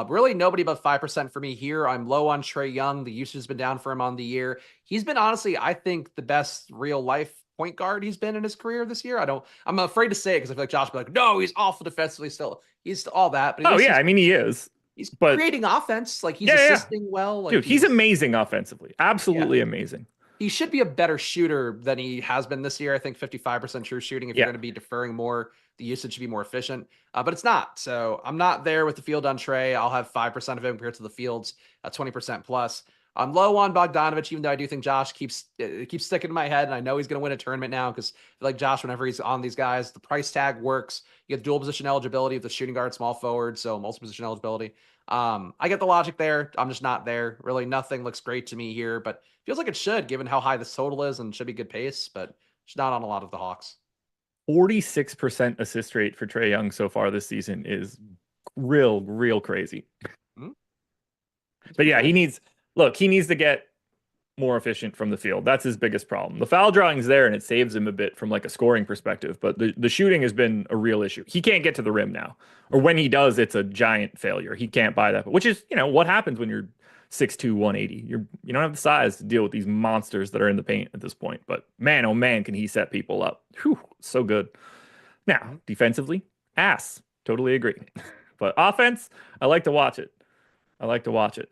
Really, nobody but 5% for me here. I'm low on Trae Young. The usage has been down for him on the year. He's been honestly, I think, the best real life point guard he's been in his career this year. I'm afraid to say it because I feel like Josh will be like, no, he's awful defensively still. He's all that, but Oh, yeah. I mean, he is. he's But creating offense. Like he's yeah, yeah. assisting well. Like Dude, he's amazing offensively. Absolutely yeah. amazing. He should be a better shooter than he has been this year. I think 55% true shooting. If you're Yeah. going to be deferring more, the usage should be more efficient. But it's not. So I'm not there with the field on Trae. I'll have 5% of him compared to the fields, 20% plus. I'm low on Bogdanovich, even though I do think Josh keeps sticking in my head, and I know he's going to win a tournament now because like Josh, whenever he's on these guys, the price tag works. You get dual position eligibility with the shooting guard, small forward, so multiple position eligibility. I get the logic there. I'm just not there. Really, nothing looks great to me here, but feels like it should, given how high this total is, and should be good pace, but it's not on a lot of the Hawks. 46% assist rate for Trae Young so far this season is real crazy. Hmm? But yeah, he needs to get more efficient from the field. That's his biggest problem. The foul drawing's there and it saves him a bit from like a scoring perspective, but the shooting has been a real issue. He can't get to the rim now. Or when he does, it's a giant failure. He can't buy that, which is, what happens when you're 6'2", 180. You don't have the size to deal with these monsters that are in the paint at this point. But man, oh man, can he set people up. Whew, so good. Now, defensively, ass. Totally agree. But offense, I like to watch it.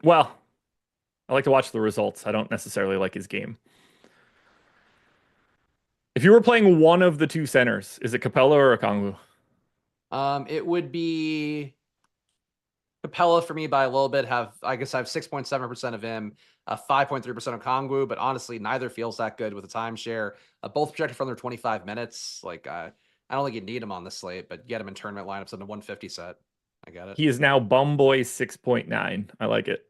Well, I like to watch the results. I don't necessarily like his game. If you were playing one of the two centers, is it Capella or Okongwu? It would be Capella for me by a little bit. I guess I have 6.7% of him, 5.3% of Kongwu, but honestly, neither feels that good with a timeshare. Both projected from their 25 minutes. Like I don't think you need him on this slate, but get him in tournament lineups in the 150 set. I get it. He is now Bumboy 6.9. I like it.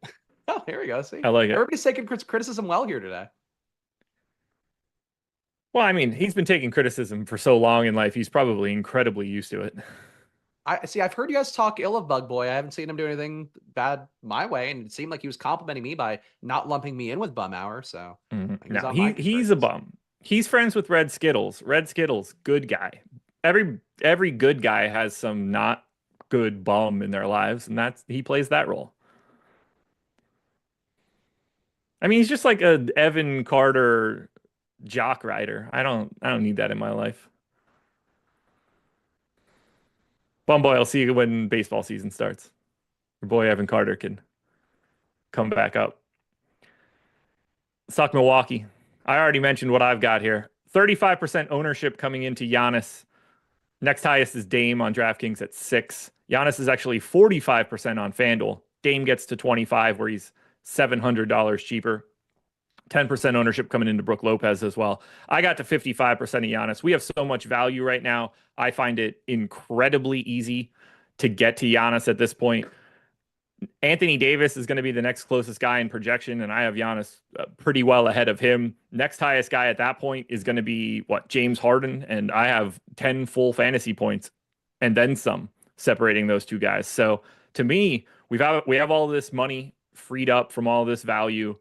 Oh, here we go. See, I like it. Everybody's taking criticism well here today. Well, I mean, he's been taking criticism for so long in life. He's probably incredibly used to it. I see. I've heard you guys talk ill of Bug Boy. I haven't seen him do anything bad my way, and it seemed like he was complimenting me by not lumping me in with Bum Hour. So no, he's a bum. He's friends with Red Skittles. Red Skittles, good guy. Every good guy has some not good bum in their lives, and he plays that role. I mean, he's just like a Evan Carter jock rider. I don't need that in my life. Bumboy, I'll see you when baseball season starts. Your boy Evan Carter can come back up. Let's talk Milwaukee. I already mentioned what I've got here. 35% ownership coming into Giannis. Next highest is Dame on DraftKings at 6. Giannis is actually 45% on FanDuel. Dame gets to 25 where he's $700 cheaper. 10% ownership coming into Brook Lopez as well. I got to 55% of Giannis. We have so much value right now. I find it incredibly easy to get to Giannis at this point. Anthony Davis is going to be the next closest guy in projection, and I have Giannis pretty well ahead of him. Next highest guy at that point is going to be, James Harden, and I have 10 full fantasy points and then some separating those two guys. So to me, we have all this money freed up from all this value,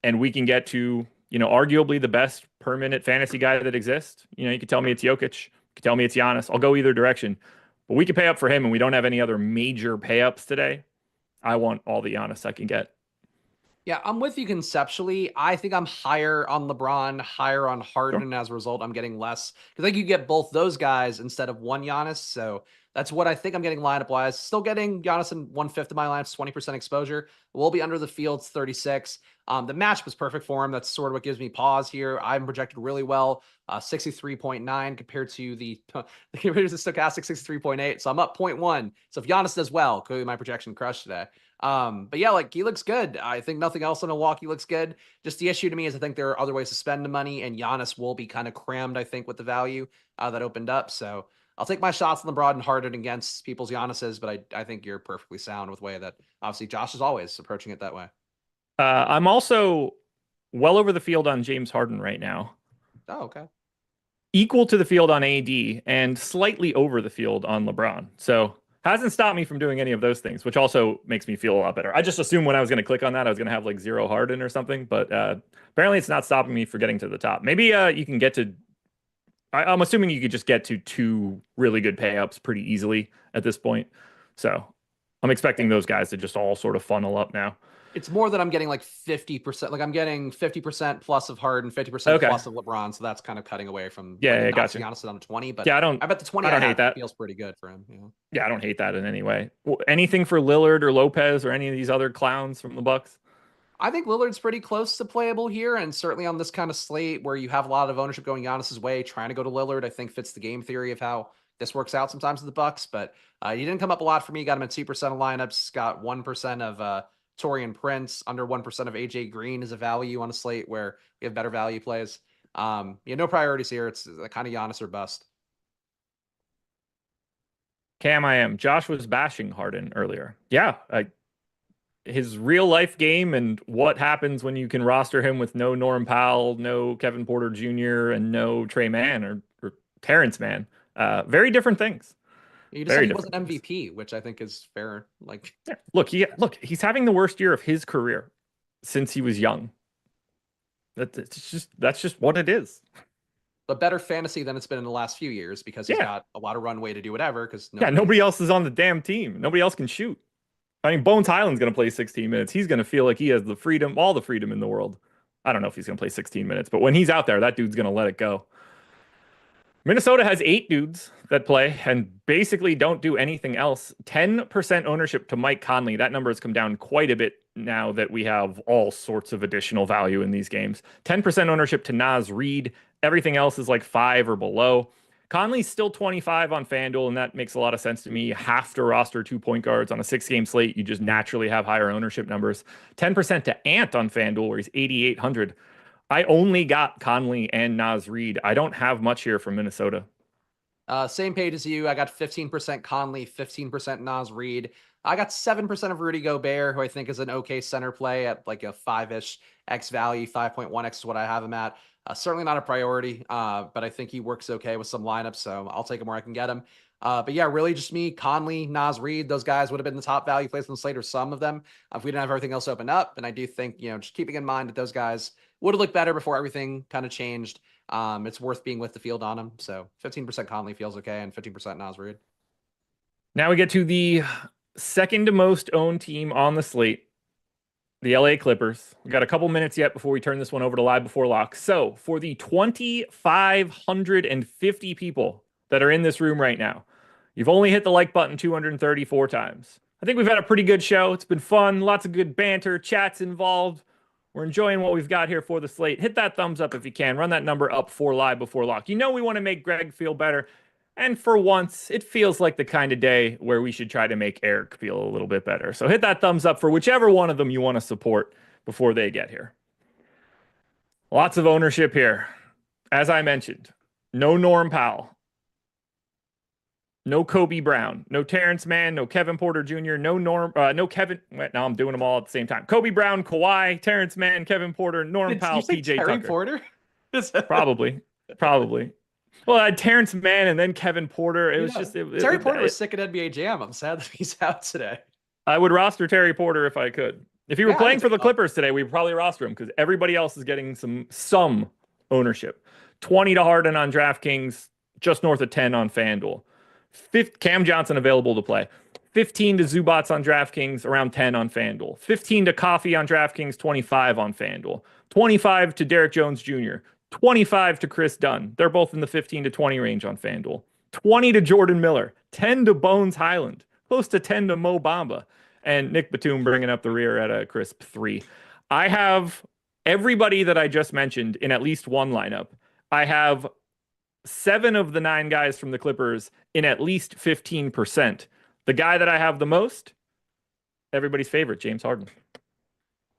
and we can get to, arguably the best per minute fantasy guy that exists. You could tell me it's Jokic. You could tell me it's Giannis. I'll go either direction. But we could pay up for him, and we don't have any other major pay ups today. I want all the Giannis I can get. Yeah, I'm with you conceptually. I think I'm higher on LeBron, higher on Harden, Sure. and as a result, I'm getting less because I think you get both those guys instead of one Giannis. So that's what I think I'm getting lineup wise. Still getting Giannis in 1/5 of my lineups, 20% exposure. We'll be under the field's 36. The match was perfect for him. That's sort of what gives me pause here. I'm projected really well, 63.9 compared to the compared to the Stokastic 63.8. So I'm up 0.1. So if Giannis does well, clearly my projection crushed today. But yeah, like he looks good. I think nothing else in Milwaukee looks good. Just the issue to me is I think there are other ways to spend the money, and Giannis will be kind of crammed, I think, with the value that opened up. So I'll take my shots on LeBron and Harden against people's Giannis's, but I think you're perfectly sound with the way that obviously Josh is always approaching it that way. I'm also well over the field on James Harden right now, Oh, okay. equal to the field on AD, and slightly over the field on LeBron. So hasn't stopped me from doing any of those things, which also makes me feel a lot better. I just assumed when I was going to click on that, I was going to have like 0 Harden or something, but apparently it's not stopping me from getting to the top. Maybe you can get to, I'm assuming you could just get to 2 really good pay-ups pretty easily at this point. So I'm expecting those guys to just all sort of funnel up now. It's more that I'm getting like 50%. Like I'm getting 50% plus of Harden, 50% Okay. plus of LeBron. So that's kind of cutting away from Yeah, gotcha. Giannis down to 20. But Yeah, I bet the 20 I don't hate that. feels pretty good for him. You know? Yeah, I don't hate that in any way. Anything for Lillard or Lopez or any of these other clowns from the Bucks? I think Lillard's pretty close to playable here, and certainly on this kind of slate where you have a lot of ownership going Giannis's way, trying to go to Lillard, I think fits the game theory of how this works out sometimes with the Bucks. But he didn't come up a lot for me. Got him at 2% of lineups. Got 1% of Torian Prince, under 1% of AJ Green is a value on a slate where we have better value plays. No priorities here. It's kind of Giannis or bust. Cam, I am. Josh was bashing Harden earlier. Yeah, his real life game and what happens when you can roster him with no Norm Powell, no Kevin Porter Jr., and no Trey Mann or Terrence Mann. Very different things. You just said he was an MVP, which I think is fair. Like, yeah. Look, he's having the worst year of his career since he was young. That's just what it is. But better fantasy than it's been in the last few years because he's got a lot of runway to do whatever. Because nobody else is on the damn team. Nobody else can shoot. I mean, Bones Highland's going to play 16 minutes. He's going to feel like he has the freedom, all the freedom in the world. I don't know if he's going to play 16 minutes, but when he's out there, that dude's going to let it go. Minnesota has 8 dudes that play and basically don't do anything else. 10% ownership to Mike Conley. That number has come down quite a bit now that we have all sorts of additional value in these games. 10% ownership to Naz Reid. Everything else is like 5 or below. Conley's still 25 on FanDuel, and that makes a lot of sense to me. You have to roster 2 point guards on a 6-game slate. You just naturally have higher ownership numbers. 10% to Ant on FanDuel, where he's 8,800. I only got Conley and Naz Reid. I don't have much here from Minnesota. Same page as you. I got 15% Conley, 15% Naz Reid. I got 7% of Rudy Gobert, who I think is an okay center play at like a 5-ish X value. 5.1X is what I have him at. Certainly not a priority, but I think he works okay with some lineups, so I'll take him where I can get him. But yeah, really just me, Conley, Naz Reid, those guys would have been the top value plays on the slate, or some of them, if we didn't have everything else open up. And I do think, just keeping in mind that those guys would have looked better before everything kind of changed. It's worth being with the field on them. So 15% Conley feels okay, and 15% Naz Reid. Now we get to the second most owned team on the slate, the LA Clippers. We got a couple minutes yet before we turn this one over to Live Before Lock. So for the 2,550 people that are in this room right now, you've only hit the like button 234 times. I think we've had a pretty good show. It's been fun. Lots of good banter, chats involved. We're enjoying what we've got here for the slate. Hit that thumbs up if you can. Run that number up for Live Before Lock. We want to make Greg feel better. And for once, it feels like the kind of day where we should try to make Eric feel a little bit better. So hit that thumbs up for whichever one of them you want to support before they get here. Lots of ownership here. As I mentioned, no Norm Powell, no Kobe Brown, no Terrence Mann, no Kevin Porter Jr., no Kevin. Now I'm doing them all at the same time. Kobe Brown, Kawhi, Terrence Mann, Kevin Porter, Norm Powell, PJ Terry Tucker. Porter? Probably. Well, I had Terrence Mann and then Kevin Porter. It was just Terry Porter was sick at NBA Jam. I'm sad that he's out today. I would roster Terry Porter if I could. If he were playing for the Clippers today, we'd probably roster him because everybody else is getting some ownership. 20 to Harden on DraftKings, just north of 10 on FanDuel. Cam Johnson available to play. 15 to Zubats on DraftKings, around 10 on FanDuel. 15 to Coffee on DraftKings, 25 on FanDuel. 25 to Derek Jones Jr., 25 to Chris Dunn. They're both in the 15 to 20 range on FanDuel. 20 to Jordan Miller, 10 to Bones Highland, close to 10 to Mo Bamba, and Nick Batum bringing up the rear at a crisp 3. I have everybody that I just mentioned in at least one lineup. I have 7 of the 9 guys from the Clippers in at least 15%. The guy that I have the most, everybody's favorite, James Harden.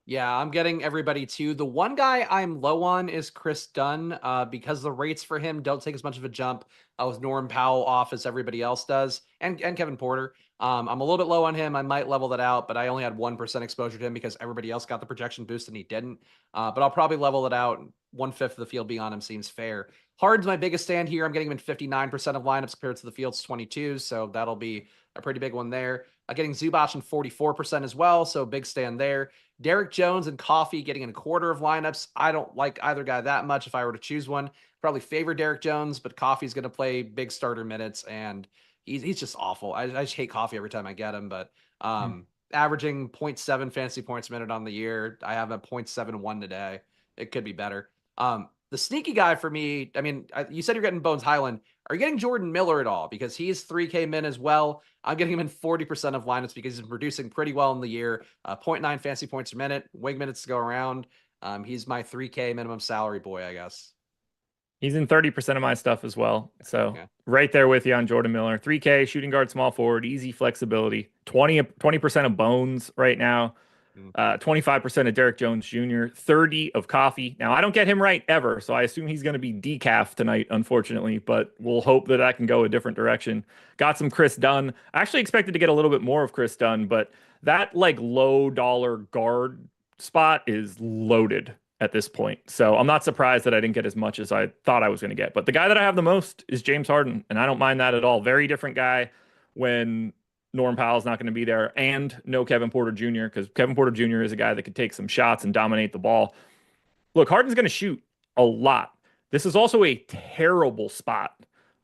Yeah, I'm getting everybody too. The one guy I'm low on is Chris Dunn because the rates for him don't take as much of a jump with Norm Powell off as everybody else does, and Kevin Porter. I'm a little bit low on him. I might level that out, but I only had 1% exposure to him because everybody else got the projection boost and he didn't. But I'll probably level it out. 1/5 of the field being on him seems fair. Harden's my biggest stand here. I'm getting him in 59% of lineups compared to the field's 22, so that'll be a pretty big one there. Getting Zubac in 44% as well, so big stand there. Derek Jones and Coffee getting in a quarter of lineups. I don't like either guy that much. If I were to choose one, probably favor Derek Jones, but Coffee's going to play big starter minutes, and he's just awful. I just hate Coffee every time I get him, but averaging 0.7 fantasy points a minute on the year. I have a 0.71 today. It could be better. The sneaky guy for me, I mean, you said you're getting Bones Highland. Are you getting Jordan Miller at all? Because he's 3K min as well. I'm getting him in 40% of lineups because he's producing pretty well in the year. 0.9 fantasy points a minute, wing minutes to go around. He's my 3K minimum salary boy, I guess. He's in 30% of my stuff as well. So right there with you on Jordan Miller. 3K, shooting guard, small forward, easy flexibility. 20% of Bones right now. 25% of Derek Jones Jr., 30 of Coffee. Now, I don't get him right ever, so I assume he's going to be decaf tonight, unfortunately, but we'll hope that I can go a different direction. Got some Chris Dunn. I actually expected to get a little bit more of Chris Dunn, but that like low dollar guard spot is loaded at this point. So I'm not surprised that I didn't get as much as I thought I was going to get. But the guy that I have the most is James Harden, and I don't mind that at all. Very different guy when Norm Powell's not going to be there, and no Kevin Porter Jr., because Kevin Porter Jr. is a guy that could take some shots and dominate the ball. Look, Harden's going to shoot a lot. This is also a terrible spot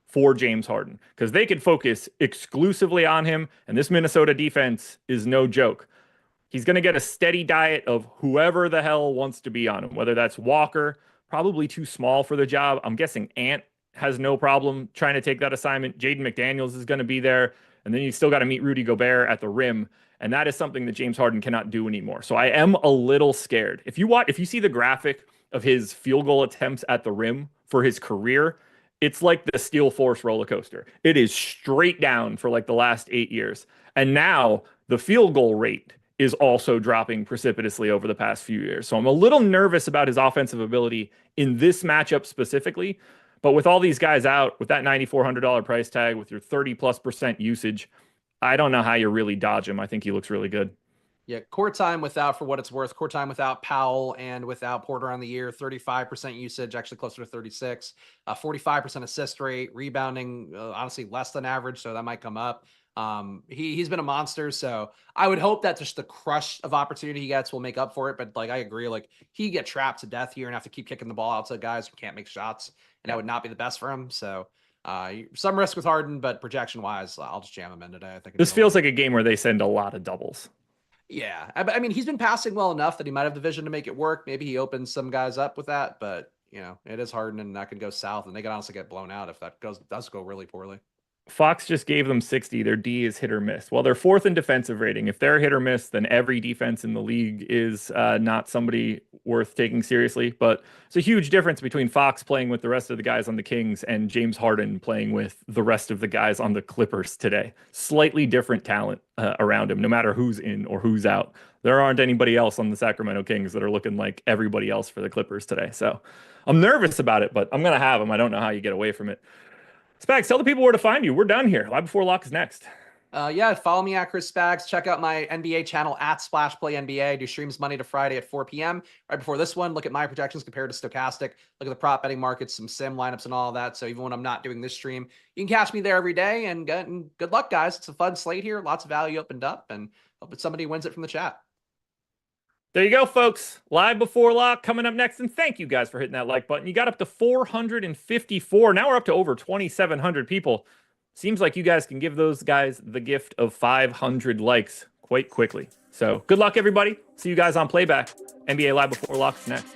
for James Harden because they could focus exclusively on him, and this Minnesota defense is no joke. He's going to get a steady diet of whoever the hell wants to be on him, whether that's Walker, probably too small for the job. I'm guessing Ant has no problem trying to take that assignment. Jaden McDaniels is going to be there. And then you still got to meet Rudy Gobert at the rim. And that is something that James Harden cannot do anymore. So I am a little scared. If you see the graphic of his field goal attempts at the rim for his career, it's like the Steel Force roller coaster. It is straight down for like the last 8 years. And now the field goal rate is also dropping precipitously over the past few years. So I'm a little nervous about his offensive ability in this matchup specifically. But with all these guys out, with that $9,400 price tag, with your 30+% usage, I don't know how you really dodge him. I think he looks really good. Yeah, court time without, for what it's worth, court time without Powell and without Porter on the year, 35% usage, actually closer to 36, 45% assist rate, rebounding, honestly less than average, so that might come up. He's been a monster, so I would hope that just the crush of opportunity he gets will make up for it. But like I agree, like he get trapped to death here and have to keep kicking the ball out to guys who can't make shots, and that would not be the best for him. So some risk with Harden, but projection wise, I'll just jam him in today. I think this feels like a game where they send a lot of doubles. Yeah, I mean he's been passing well enough that he might have the vision to make it work. Maybe he opens some guys up with that, but you know it is Harden, and that could go south, and they could honestly get blown out if that does go really poorly. Fox just gave them 60. Their D is hit or miss. Well, they're 4th in defensive rating. If they're hit or miss, then every defense in the league is not somebody worth taking seriously. But it's a huge difference between Fox playing with the rest of the guys on the Kings and James Harden playing with the rest of the guys on the Clippers today. Slightly different talent around him, no matter who's in or who's out. There aren't anybody else on the Sacramento Kings that are looking like everybody else for the Clippers today. So I'm nervous about it, but I'm going to have him. I don't know how you get away from it. Spags, tell the people where to find you. We're done here. Live Before Lock is next. Yeah, follow me at Chris Spags. Check out my NBA channel at Splash Play NBA. I do streams Monday to Friday at 4 p.m. Right before this one, look at my projections compared to Stokastic. Look at the prop betting markets, some sim lineups and all of that. So even when I'm not doing this stream, you can catch me there every day. And good luck, guys. It's a fun slate here. Lots of value opened up, and hope that somebody wins it from the chat. There you go, folks. Live Before Lock coming up next. And thank you guys for hitting that like button. You got up to 454. Now we're up to over 2,700 people. seems like you guys can give those guys the gift of 500 likes quite quickly. So good luck, everybody. See you guys on Playback. NBA Live Before Locks next.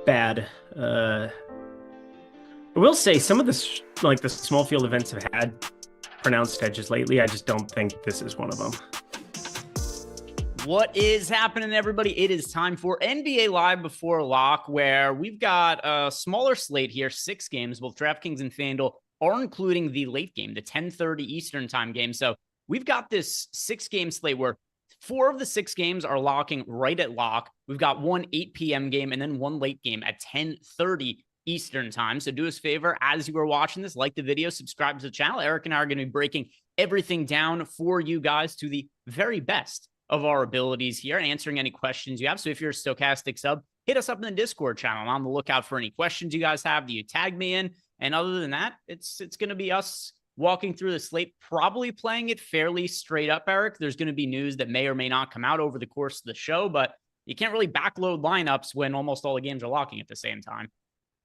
Bad. I will say some of the like the small field events have had pronounced edges lately. I just don't think this is one of them. What is happening, everybody? It is time for NBA Live Before Lock, where we've got a smaller slate here, 6 games. Both DraftKings and FanDuel are including the late game, the 10:30 Eastern time game. So we've got this 6-game slate where 4 of the 6 games are locking right at lock. We've got one 8 p.m. game and then one late game at 10:30 Eastern time. So do us a favor as you are watching this, like the video, subscribe to the channel. Eric and I are going to be breaking everything down for you guys to the very best of our abilities here and answering any questions you have. So if you're a Stokastic sub, hit us up in the Discord channel. I'm on the lookout for any questions you guys have that you tag me in. And other than that, it's going to be us walking through the slate, probably playing it fairly straight up, Eric. There's going to be news that may or may not come out over the course of the show, but you can't really backload lineups when almost all the games are locking at the same time.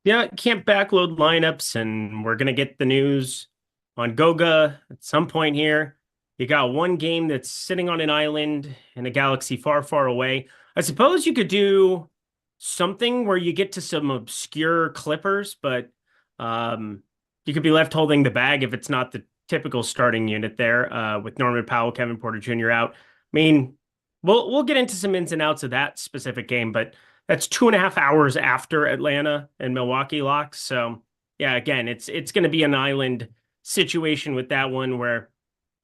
Yeah, can't backload lineups, and we're going to get the news on Goga at some point here. You got one game that's sitting on an island in a galaxy far, far away. I suppose you could do something where you get to some obscure Clippers, but you could be left holding the bag if it's not the typical starting unit there with Norman Powell, Kevin Porter Jr. out. I mean, we'll get into some ins and outs of that specific game, but that's 2.5 hours after Atlanta and Milwaukee locks. So yeah, again, it's going to be an island situation with that one where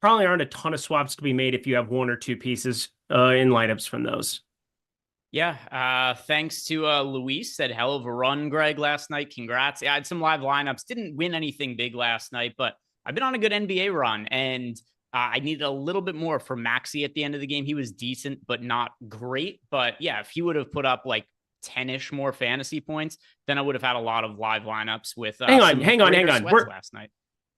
probably aren't a ton of swaps to be made if you have one or two pieces in lineups from those. Yeah. Thanks to Luis. Said hell of a run, Greg, last night. Congrats. Yeah, I had some live lineups. Didn't win anything big last night, but I've been on a good NBA run, and I needed a little bit more from Maxey at the end of the game. He was decent, but not great. But yeah, if he would have put up like 10-ish more fantasy points, then I would have had a lot of live lineups with hang on. Last night.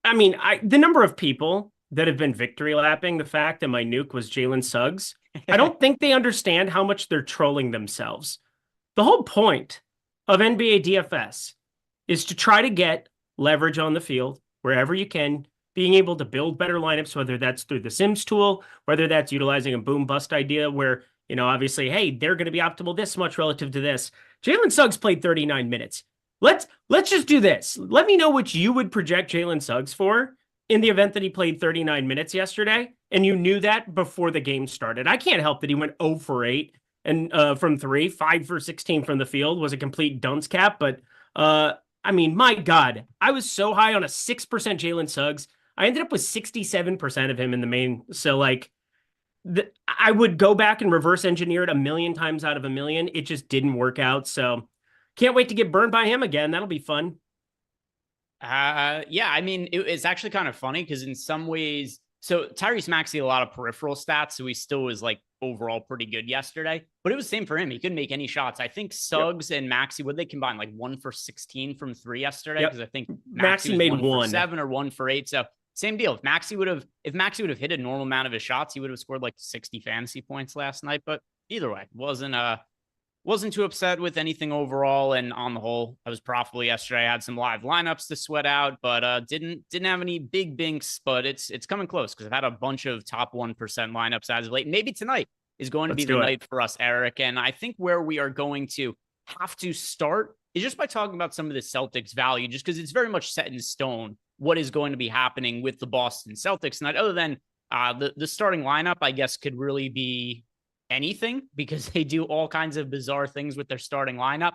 I mean, the number of people that have been victory lapping the fact that my nuke was Jalen Suggs, I don't think they understand how much they're trolling themselves. The whole point of NBA DFS is to try to get leverage on the field wherever you can, being able to build better lineups, whether that's through the Sims tool, whether that's utilizing a boom bust idea where, obviously, hey, they're going to be optimal this much relative to this. Jalen Suggs played 39 minutes. Let's just do this. Let me know what you would project Jalen Suggs for in the event that he played 39 minutes yesterday, and you knew that before the game started. I can't help that he went 0 for 8 and from 3, 5 for 16 from the field, was a complete dunce cap. But I mean, my God, I was so high on a 6% Jalen Suggs. I ended up with 67% of him in the main. So like, I would go back and reverse engineer it 1,000,000 times out of 1,000,000. It just didn't work out. So can't wait to get burned by him again. That'll be fun. Yeah, I mean, it's actually kind of funny because in some ways, so Tyrese Maxey a lot of peripheral stats, so he still was like overall pretty good yesterday. But it was the same for him. He couldn't make any shots. I think Suggs and Maxey, would they combine like 1 for 16 from 3 yesterday? Because I think Maxey made 1 1 for 7 or 1 for 8. So same deal. If Maxey would have hit a normal amount of his shots, he would have scored like 60 fantasy points last night. But either way, wasn't too upset with anything overall, and on the whole, I was profitable yesterday. I had some live lineups to sweat out, but didn't have any big binks. But it's coming close because I've had a bunch of top 1% lineups as of late. Maybe tonight is going to be the night for us, Eric. And I think where we are going to have to start is just by talking about some of the Celtics value, just because it's very much set in stone what is going to be happening with the Boston Celtics tonight. Other than the starting lineup, I guess could really be anything because they do all kinds of bizarre things with their starting lineup.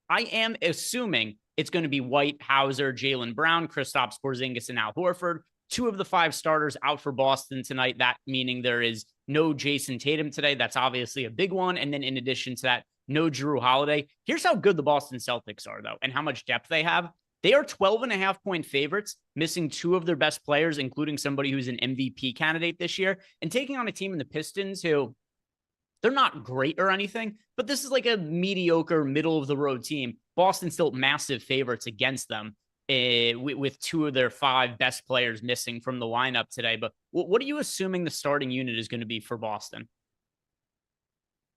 I am assuming it's going to be White, Hauser, Jaylen Brown, Kristaps Porzingis, and Al Horford. 2 of the 5 starters out for Boston tonight. That meaning there is no Jason Tatum today. That's obviously a big one. And then in addition to that, no Jrue Holiday. Here's how good the Boston Celtics are, though, and how much depth they have. They are 12.5-point favorites, missing 2 of their best players, including somebody who's an MVP candidate this year, and taking on a team in the Pistons who, they're not great or anything, but this is like a mediocre, middle-of-the-road team. Boston still massive favorites against them with 2 of their 5 best players missing from the lineup today. But what are you assuming the starting unit is going to be for Boston?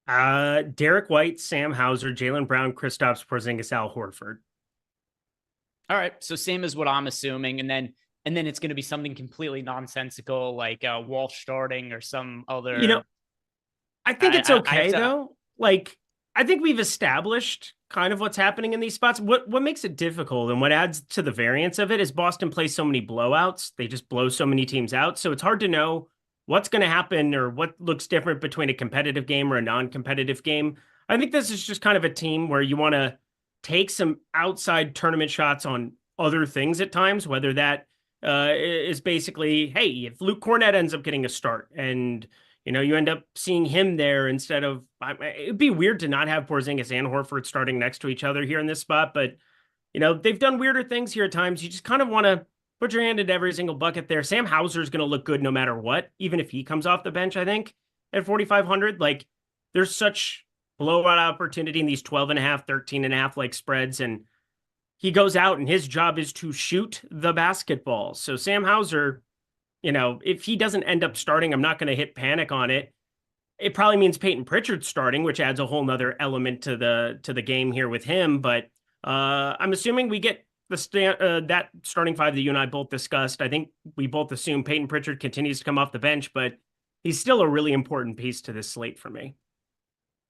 Derek White, Sam Hauser, Jaylen Brown, Kristaps Porzingis, Al Horford. All right, so same as what I'm assuming, and then it's going to be something completely nonsensical like Walsh starting or some other. I think it's okay, though. Like, I think we've established kind of what's happening in these spots. What makes it difficult and what adds to the variance of it is Boston plays so many blowouts. They just blow so many teams out. So it's hard to know what's going to happen or what looks different between a competitive game or a non-competitive game. I think this is just kind of a team where you want to take some outside tournament shots on other things at times, whether that is basically, hey, if Luke Cornett ends up getting a start and you end up seeing him there instead of, it'd be weird to not have Porzingis and Horford starting next to each other here in this spot, but they've done weirder things here at times. You just kind of want to put your hand into every single bucket there. Sam Hauser is going to look good no matter what, even if he comes off the bench, I think, at 4,500. Like, there's such blowout opportunity in these 12.5, 13.5 like spreads, and he goes out and his job is to shoot the basketball. So Sam Hauser, if he doesn't end up starting, I'm not going to hit panic on it. It probably means Peyton Pritchard starting, which adds a whole nother element to the game here with him. But I'm assuming we get that starting 5 that you and I both discussed. I think we both assume Peyton Pritchard continues to come off the bench, but he's still a really important piece to this slate for me.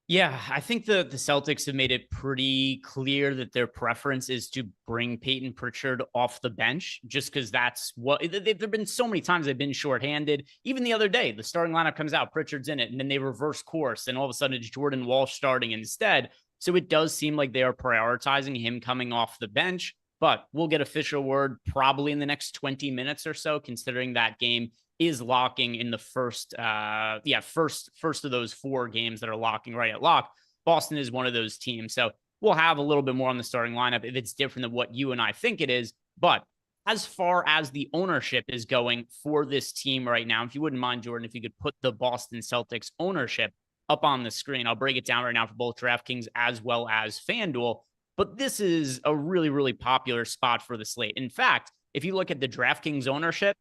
Yeah, I think the Celtics have made it pretty clear that their preference is to bring Peyton Pritchard off the bench, just because that's what there've been so many times they've been shorthanded. Even the other day, the starting lineup comes out, Pritchard's in it, and then they reverse course, and all of a sudden it's Jordan Walsh starting instead. So it does seem like they are prioritizing him coming off the bench, but we'll get official word probably in the next 20 minutes or so, considering that game is locking in the first of those 4 games that are locking right at lock. Boston is one of those teams. So we'll have a little bit more on the starting lineup if it's different than what you and I think it is. But as far as the ownership is going for this team right now, if you wouldn't mind, Jordan, if you could put the Boston Celtics ownership up on the screen. I'll break it down right now for both DraftKings as well as FanDuel. But this is a really, really popular spot for the slate. In fact, if you look at the DraftKings ownership,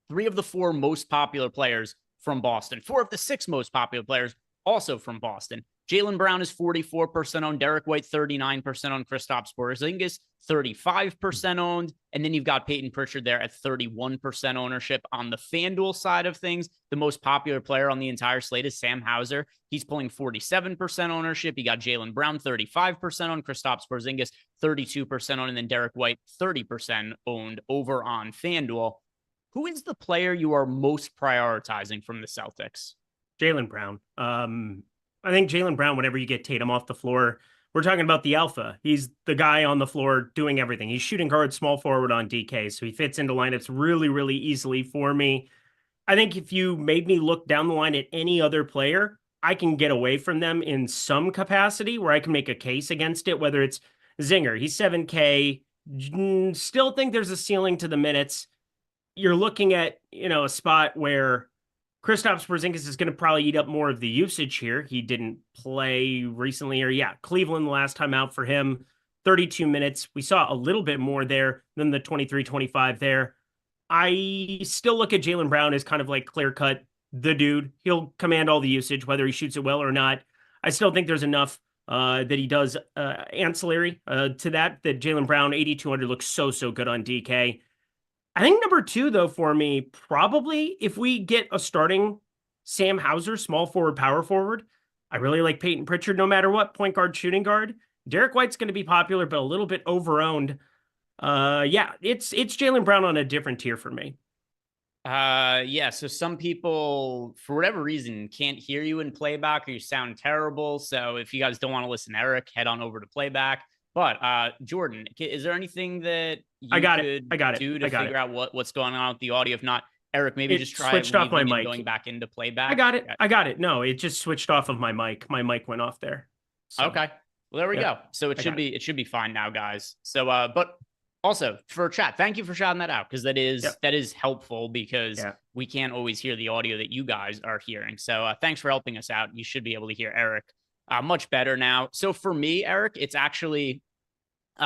3 of the 4 most popular players from Boston, 4 of the 6 most popular players also from Boston. Jaylen Brown is 44% owned. Derek White, 39% owned. Kristaps Porzingis, 35% owned. And then you've got Peyton Pritchard there at 31% ownership. On the FanDuel side of things, the most popular player on the entire slate is Sam Hauser. He's pulling 47% ownership. You got Jaylen Brown, 35% owned. Kristaps Porzingis, 32% owned. And then Derek White, 30% owned over on FanDuel. Who is the player you are most prioritizing from the Celtics? Jaylen Brown. I think Jaylen Brown, whenever you get Tatum off the floor, we're talking about the alpha. He's the guy on the floor doing everything. He's shooting guard, small forward on DK, so he fits into lineups really, really easily for me. I think if you made me look down the line at any other player, I can get away from them in some capacity where I can make a case against it, whether it's Zinger. He's 7K. Still think there's a ceiling to the minutes. You're looking at, a spot where Kristaps Porzingis is going to probably eat up more of the usage here. He didn't play recently, Cleveland the last time out for him, 32 minutes. We saw a little bit more there than the 23-25 there. I still look at Jaylen Brown as kind of like clear-cut, the dude. He'll command all the usage, whether he shoots it well or not. I still think there's enough that he does ancillary to that Jaylen Brown, 8,200 looks so good on DK. I think number 2, though, for me, probably if we get a starting Sam Hauser, small forward, power forward, I really like Peyton Pritchard no matter what, point guard, shooting guard. Derek White's going to be popular, but a little bit over-owned. It's Jaylen Brown on a different tier for me. So some people, for whatever reason, can't hear you in playback or you sound terrible. So if you guys don't want to listen to Eric, head on over to playback. But Jordan, is there anything that you could do to figure out what's going on with the audio? If not, Eric, maybe just try switched off my mic, going back into playback. I got it. No, it just switched off of my mic. My mic went off there. So, okay. Well, there we go. So it should be fine now, guys. So, but also for chat, thank you for shouting that out, because that is helpful, because we can't always hear the audio that you guys are hearing. So thanks for helping us out. You should be able to hear Eric much better now. So for me, Eric, it's actually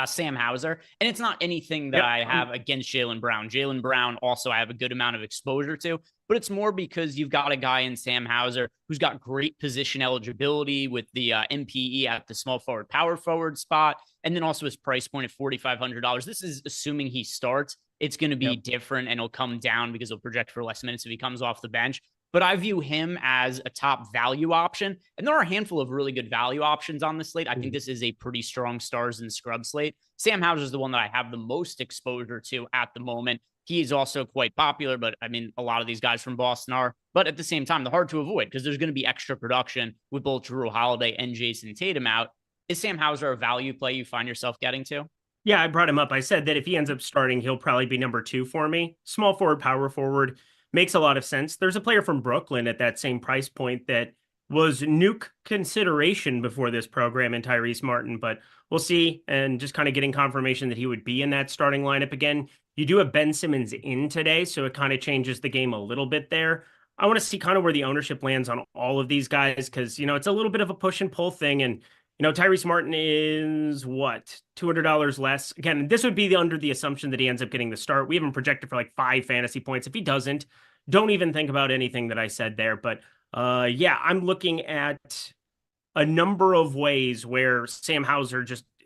Sam Hauser, and it's not anything that I have against Jaylen Brown. Jaylen Brown also I have a good amount of exposure to, but it's more because you've got a guy in Sam Hauser who's got great position eligibility with the MPE at the small forward, power forward spot, and then also his price point at $4,500. This is assuming he starts. It's going to be different, and he'll come down because he'll project for less minutes if he comes off the bench. But I view him as a top value option. And there are a handful of really good value options on the slate. I think this is a pretty strong stars and scrub slate. Sam Hauser is the one that I have the most exposure to at the moment. He is also quite popular, but I mean, a lot of these guys from Boston are. But at the same time, they're hard to avoid because there's going to be extra production with both Jrue Holiday and Jason Tatum out. Is Sam Hauser a value play you find yourself getting to? Yeah, I brought him up. I said that if he ends up starting, he'll probably be number 2 for me. Small forward, power forward. Makes a lot of sense. There's a player from Brooklyn at that same price point that was nuke consideration before this program in Tyrese Martin, but we'll see. And just kind of getting confirmation that he would be in that starting lineup again. You do have Ben Simmons in today, so it kind of changes the game a little bit there. I want to see kind of where the ownership lands on all of these guys, because, it's a little bit of a push and pull thing. And, Tyrese Martin is what, $200 less. Again, this would be under the assumption that he ends up getting the start. We have him projected for like 5 fantasy points. If he doesn't, don't even think about anything that I said there. But I'm looking at a number of ways where Sam Hauser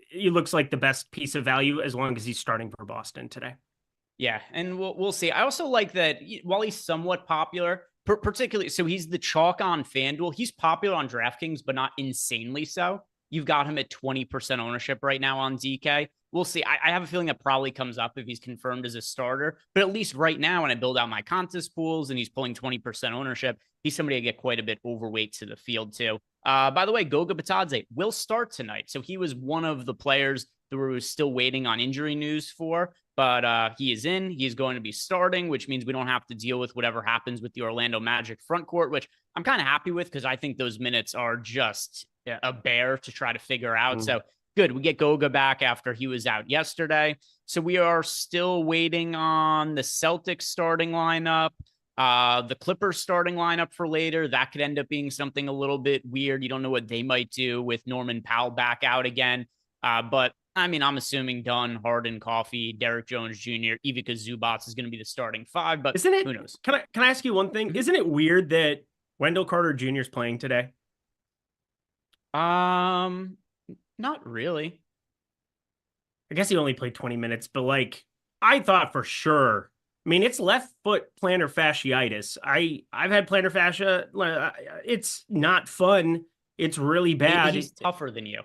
he looks like the best piece of value as long as he's starting for Boston today. Yeah, and we'll see. I also like that while he's somewhat popular, particularly, so he's the chalk on FanDuel. He's popular on DraftKings, but not insanely so. You've got him at 20% ownership right now on DK. We'll see. I have a feeling that probably comes up if he's confirmed as a starter. But at least right now, when I build out my contest pools and he's pulling 20% ownership, he's somebody I get quite a bit overweight to the field too. By the way, Goga Bitadze will start tonight. So he was one of the players that we're still waiting on injury news for. But he is in. He is going to be starting, which means we don't have to deal with whatever happens with the Orlando Magic front court, which I'm kind of happy with because I think those minutes are just a bear to try to figure out. So good. We get Goga back after he was out yesterday. So we are still waiting on the Celtics starting lineup. The Clippers starting lineup for later. That could end up being something a little bit weird. You don't know what they might do with Norman Powell back out again. But I mean, I'm assuming Dunn, Harden, Coffey, Derek Jones Jr., Ivica Zubats is going to be the starting five, but isn't it, who knows? Can I ask you one thing? Isn't it weird that Wendell Carter Jr. is playing today? Not really. I guess he only played 20 minutes, but like I thought for sure. I mean, it's left foot plantar fasciitis. I've had plantar fascia. It's not fun. It's really bad. Maybe he's tougher than you.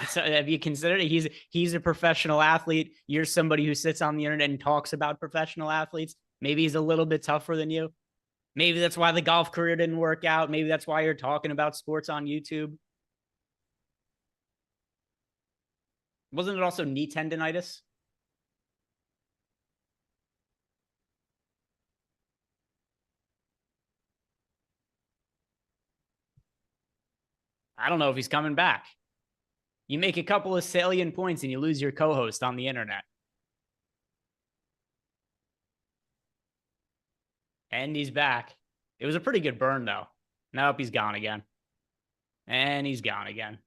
So have you considered it? He's a professional athlete. You're somebody who sits on the internet and talks about professional athletes. Maybe he's a little bit tougher than you. Maybe that's why the golf career didn't work out. Maybe that's why you're talking about sports on YouTube. Wasn't it also knee tendonitis? I don't know if he's coming back. You make a couple of salient points and you lose your co-host on the internet. And he's back. It was a pretty good burn, though. Nope, he's gone again. And he's gone again.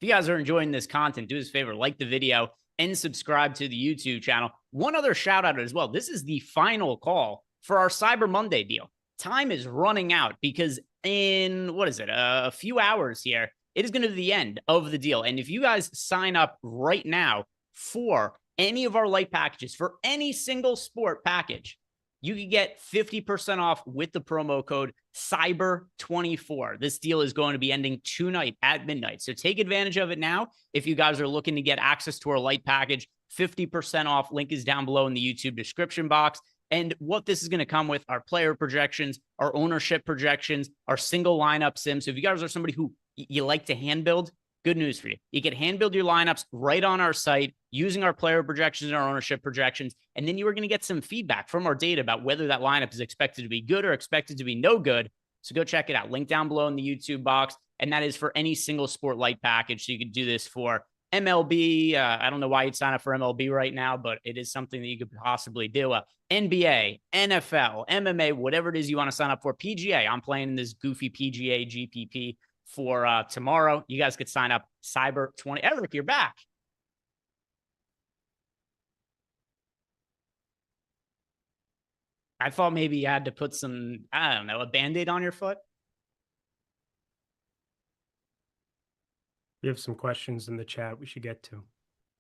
If you guys are enjoying this content, do us a favor, like the video and subscribe to the YouTube channel. One other shout out as well. This is the final call for our Cyber Monday deal. Time is running out because in, a few hours here, it is going to be the end of the deal. And if you guys sign up right now for any of our light packages, for any single sport package, you can get 50% off with the promo code CYBER24. This deal is going to be ending tonight at midnight. So take advantage of it now. If you guys are looking to get access to our light package, 50% off. Link is down below in the YouTube description box. And what this is going to come with are player projections, our ownership projections, our single lineup sim. So if you guys are somebody who you like to hand build, good news for you. You can hand build your lineups right on our site using our player projections and our ownership projections. And then you are going to get some feedback from our data about whether that lineup is expected to be good or expected to be no good. So go check it out. Link down below in the YouTube box. And that is for any single sport light package. So you can do this for MLB. I don't know why you'd sign up for MLB right now, but it is something that you could possibly do. NBA, NFL, MMA, whatever it is you want to sign up for. PGA. I'm playing in this goofy PGA GPP for tomorrow. You guys could sign up Cyber20. Eric, you're back. I thought maybe you had to put some, I don't know, a Band-Aid on your foot. We have some questions in the chat we should get to.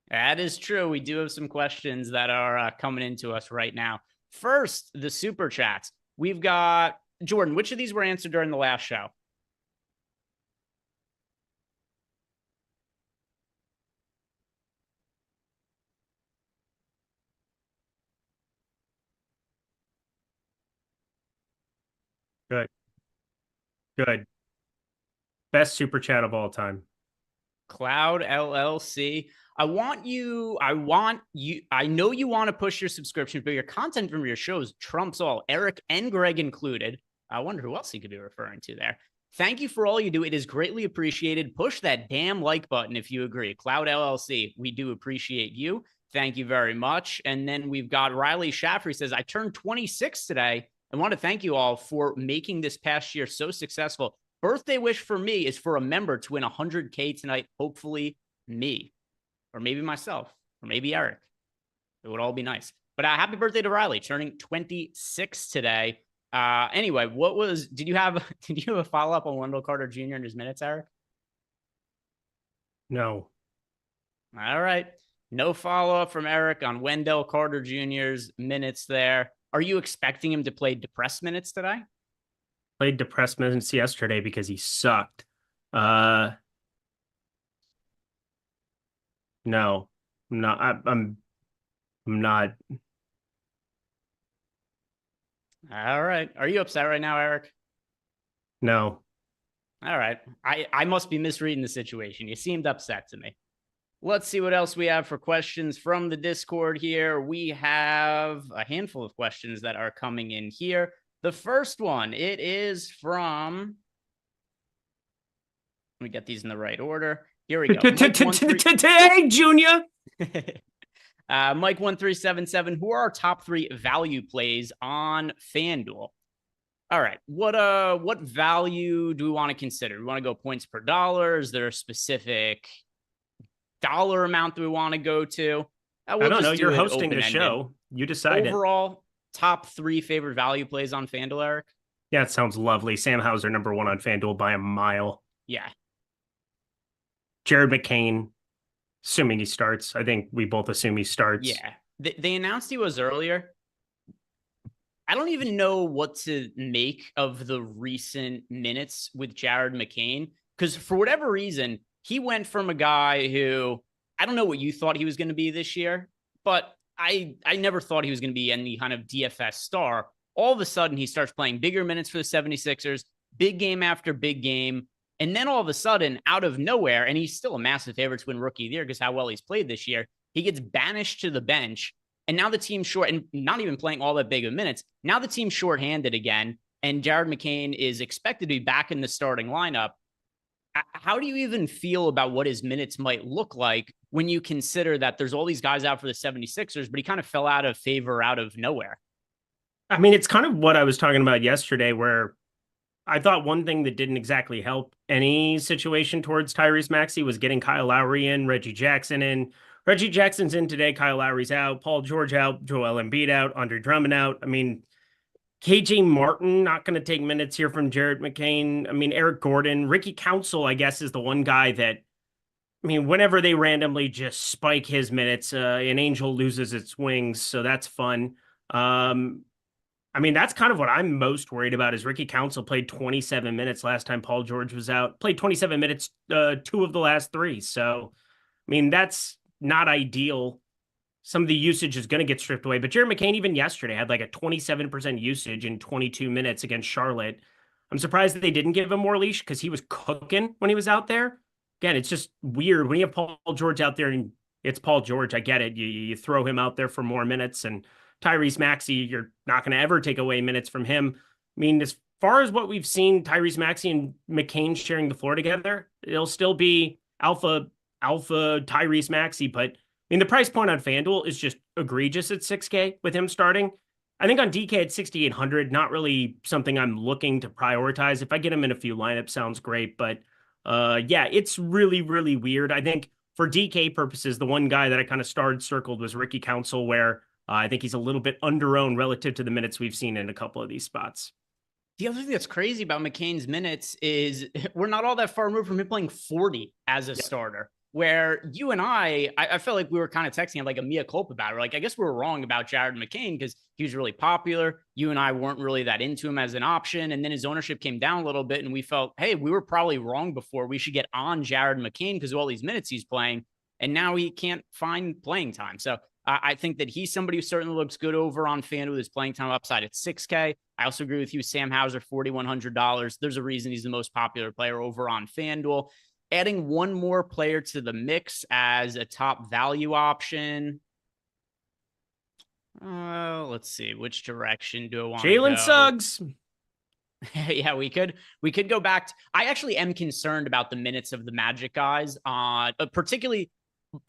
That is true. We do have some questions that are coming into us right now. First, the super chats. We've got Jordan. Which of these were answered during the last show? Good. Best super chat of all time. Cloud LLC. I know you want to push your subscription, but your content from your shows trumps all. Eric and Greg included. I wonder who else he could be referring to there. Thank you for all you do. It is greatly appreciated. Push that damn like button if you agree. Cloud LLC, we do appreciate you. Thank you very much. And then we've got Riley Shaffrey says, I turned 26 today. I want to thank you all for making this past year so successful. Birthday wish for me is for a member to win 100K tonight. Hopefully me, or maybe myself, or maybe Eric. It would all be nice. But happy birthday to Riley, turning 26 today. Anyway, did you have a follow-up on Wendell Carter Jr. and his minutes, Eric? No. All right. No follow-up from Eric on Wendell Carter Jr.'s minutes there. Are you expecting him to play depressed minutes today? Played depressed minutes yesterday because he sucked. No, I'm not. I'm not. All right. Are you upset right now, Eric? No. All right. I must be misreading the situation. You seemed upset to me. Let's see what else we have for questions from the Discord here. We have a handful of questions that are coming in here. The first one, it is from... Let me get these in the right order. Here we go. Today, Junior. Mike1377, who are our top 3 value plays on FanDuel? All right. What value do we want to consider? Do we want to go points per dollar? Is there a specific dollar amount that we want to go to? I don't know. You're hosting the show. You decide. Overall, top 3 favorite value plays on FanDuel, Eric? Yeah, it sounds lovely. Sam Hauser, number 1 on FanDuel by a mile. Yeah. Jared McCain, assuming he starts. I think we both assume he starts. Yeah. They announced he was earlier. I don't even know what to make of the recent minutes with Jared McCain, because for whatever reason, he went from a guy who, I don't know what you thought he was going to be this year, but I never thought he was going to be any kind of DFS star. All of a sudden, he starts playing bigger minutes for the 76ers, big game after big game. And then all of a sudden, out of nowhere, and he's still a massive favorite to win Rookie of the Year because how well he's played this year, he gets banished to the bench. And now the team's short, and not even playing all that big of minutes. Now the team's shorthanded again, and Jared McCain is expected to be back in the starting lineup. How do you even feel about what his minutes might look like when you consider that there's all these guys out for the 76ers, but he kind of fell out of favor out of nowhere? I mean, it's kind of what I was talking about yesterday, where I thought one thing that didn't exactly help any situation towards Tyrese Maxey was getting Kyle Lowry in, Reggie Jackson in. Reggie Jackson's in today. Kyle Lowry's out. Paul George out. Joel Embiid out. Andre Drummond out. I mean, KJ Martin not going to take minutes here from Jared McCain. I mean, Eric Gordon. Ricky Council, I guess, is the one guy that, I mean, whenever they randomly just spike his minutes, an angel loses its wings, so that's fun. I mean, that's kind of what I'm most worried about is Ricky Council played 27 minutes last time Paul George was out. Played 27 minutes 2 of the last 3. So, I mean, that's not ideal. Some of the usage is going to get stripped away. But Jared McCain, even yesterday, had like a 27% usage in 22 minutes against Charlotte. I'm surprised that they didn't give him more leash because he was cooking when he was out there. Again, it's just weird. When you have Paul George out there and it's Paul George, I get it. You throw him out there for more minutes. And Tyrese Maxey, you're not going to ever take away minutes from him. I mean, as far as what we've seen, Tyrese Maxey and McCain sharing the floor together, it'll still be alpha Tyrese Maxey, but I mean, the price point on FanDuel is just egregious at 6K with him starting. I think on DK at 6,800, not really something I'm looking to prioritize. If I get him in a few lineups, sounds great, but yeah, it's really, really weird. I think for DK purposes, the one guy that I kind of circled was Ricky Council, where I think he's a little bit under-owned relative to the minutes we've seen in a couple of these spots. The other thing that's crazy about McCain's minutes is we're not all that far removed from him playing 40 as a starter. Where you and I felt like we were kind of texting like a mea culpa about it. We're like, I guess we were wrong about Jared McCain because he was really popular. You and I weren't really that into him as an option. And then his ownership came down a little bit and we felt, hey, we were probably wrong before. We should get on Jared McCain because of all these minutes he's playing. And now he can't find playing time. So I think that he's somebody who certainly looks good over on FanDuel with his playing time upside at 6K. I also agree with you, Sam Hauser, $4,100. There's a reason he's the most popular player over on FanDuel. Adding one more player to the mix as a top value option. Let's see. Which direction do I want to go? Jalen Suggs. Yeah, we could go back. I actually am concerned about the minutes of the Magic guys, particularly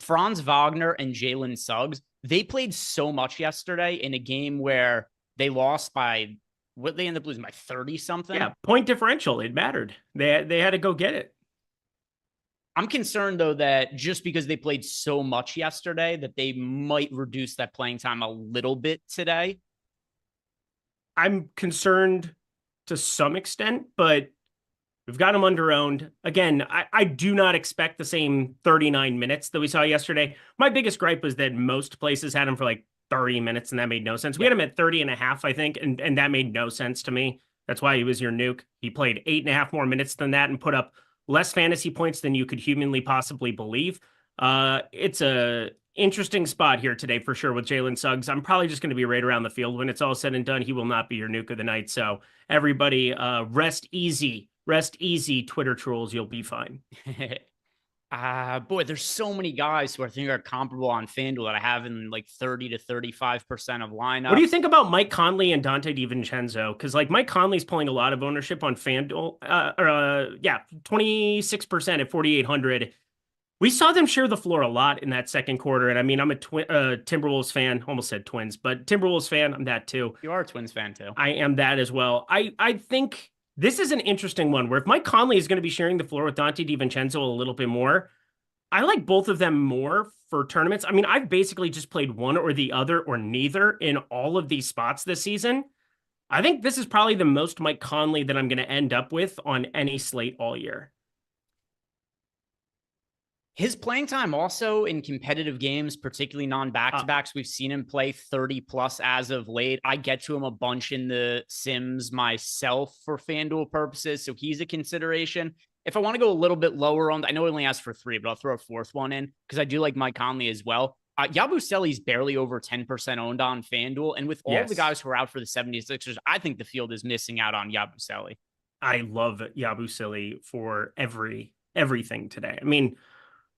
Franz Wagner and Jalen Suggs. They played so much yesterday in a game where they lost by, what they ended up losing by 30 something. Yeah, point differential. It mattered. They had to go get it. I'm concerned, though, that just because they played so much yesterday, that they might reduce that playing time a little bit today. I'm concerned to some extent, but we've got them under-owned. Again, I do not expect the same 39 minutes that we saw yesterday. My biggest gripe was that most places had him for like 30 minutes, and that made no sense. We had him at 30 and a half, I think, and that made no sense to me. That's why he was your nuke. He played 8.5 more minutes than that and put up less fantasy points than you could humanly possibly believe. It's a interesting spot here today for sure with Jalen Suggs. I'm probably just going to be right around the field when it's all said and done. He will not be your nuke of the night. So everybody rest easy Rest easy, Twitter trolls. You'll be fine. Boy, there's so many guys who I think are comparable on FanDuel that I have in like 30 to 35% of lineups. What do you think about Mike Conley and Dante DiVincenzo? Because like Mike Conley's pulling a lot of ownership on FanDuel. 26% at 4,800. We saw them share the floor a lot in that second quarter. And I mean, I'm a Timberwolves fan. Almost said Twins, but Timberwolves fan. I'm that too. You are a Twins fan too. I am that as well. I think this is an interesting one where if Mike Conley is going to be sharing the floor with Dante DiVincenzo a little bit more, I like both of them more for tournaments. I mean, I've basically just played one or the other or neither in all of these spots this season. I think this is probably the most Mike Conley that I'm going to end up with on any slate all year. His playing time also in competitive games, particularly non-back-to-backs, we've seen him play 30 plus as of late. I get to him a bunch in the Sims myself for FanDuel purposes, so he's a consideration. If I want to go a little bit lower on, I know he only asked for 3, but I'll throw a 4th one in because I do like Mike Conley as well. Yabusele's barely over 10% owned on FanDuel, and with all of the guys who are out for the 76ers, I think the field is missing out on Yabusele. I love Yabusele for everything today. I mean,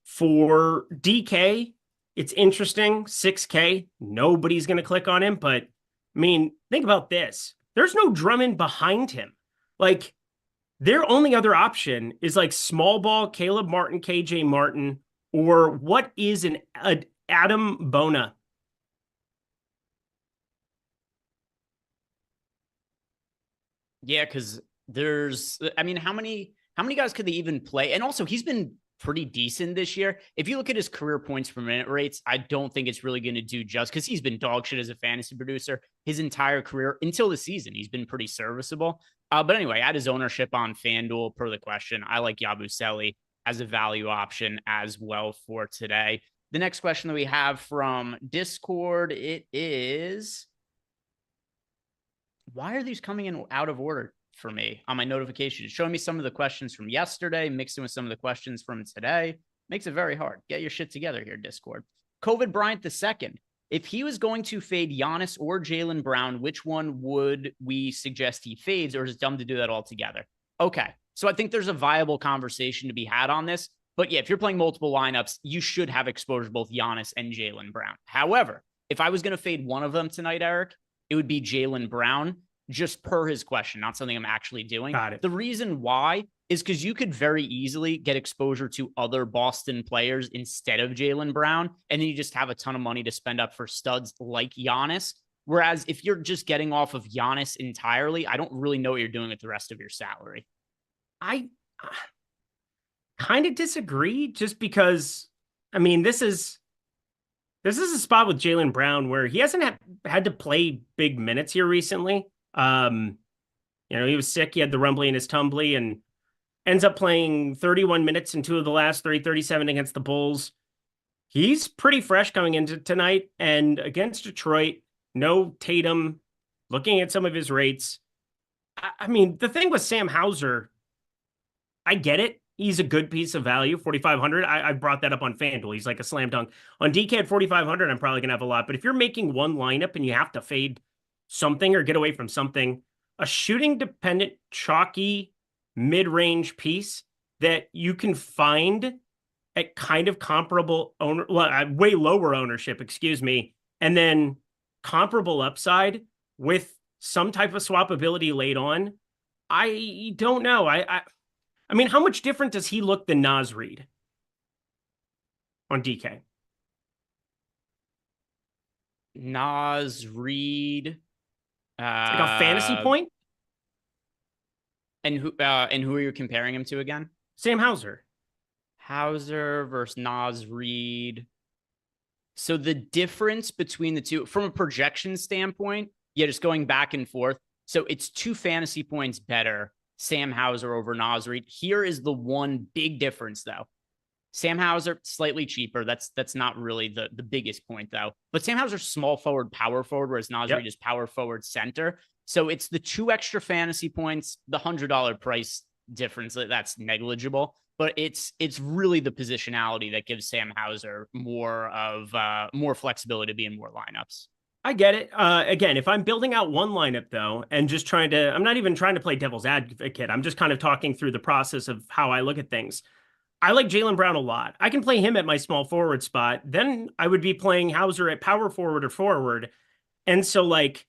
for DK, it's interesting. 6K, nobody's going to click on him. But, I mean, think about this. There's no Drummond behind him. Like, their only other option is like small ball, Caleb Martin, KJ Martin, or what is an Adam Bona. Yeah, because there's, I mean, how many guys could they even play? And also, he's been pretty decent this year. If you look at his career points per minute rates, I don't think it's really going to do just because he's been dog shit as a fantasy producer his entire career until the season. He's been pretty serviceable. But anyway, at his ownership on FanDuel, per the question, I like Yabusele as a value option as well for today. The next question that we have from Discord, it is, why are these coming in out of order for me on my notification? It's showing me some of the questions from yesterday, mixing with some of the questions from today. Makes it very hard. Get your shit together here, Discord. COVID Bryant II. If he was going to fade Giannis or Jaylen Brown, which one would we suggest he fades, or is it dumb to do that altogether? Okay, so I think there's a viable conversation to be had on this. But yeah, if you're playing multiple lineups, you should have exposure to both Giannis and Jaylen Brown. However, if I was going to fade one of them tonight, Eric, it would be Jaylen Brown, just per his question, not something I'm actually doing. Got it. The reason why is because you could very easily get exposure to other Boston players instead of Jaylen Brown, and then you just have a ton of money to spend up for studs like Giannis. Whereas if you're just getting off of Giannis entirely, I don't really know what you're doing with the rest of your salary. I kind of disagree just because, I mean, this is a spot with Jaylen Brown where he hasn't had to play big minutes here recently. He was sick. He had the rumbly in his tumbly and ends up playing 31 minutes in 2 of the last 37 against the Bulls. He's pretty fresh coming into tonight, and against Detroit, no Tatum. Looking at some of his rates, I mean, the thing with Sam Hauser, I get it. He's a good piece of value, 4,500. I brought that up on FanDuel. He's like a slam dunk. On DK at 4,500, I'm probably going to have a lot. But if you're making one lineup and you have to fade something or get away from something, a shooting-dependent, chalky, mid-range piece that you can find at kind of comparable way lower ownership, and then comparable upside with some type of swappability late on. I don't know. I mean, how much different does he look than Naz Reid on DK? Naz Reid, like a fantasy point. And who are you comparing him to again? Sam Hauser. Hauser versus Naz Reid. So the difference between the two, from a projection standpoint, just going back and forth. So it's 2 fantasy points better, Sam Hauser over Naz Reid. Here is the one big difference, though. Sam Hauser, slightly cheaper. That's not really the biggest point, though. But Sam Hauser's small forward, power forward, whereas Naz Reid is power forward center. So it's the 2 extra fantasy points, the $100 price difference. That's negligible. But it's really the positionality that gives Sam Hauser more flexibility to be in more lineups. I get it. Again, if I'm building out one lineup though, and just I'm not even trying to play devil's advocate. I'm just kind of talking through the process of how I look at things. I like Jaylen Brown a lot. I can play him at my small forward spot. Then I would be playing Hauser at power forward or forward. And so like,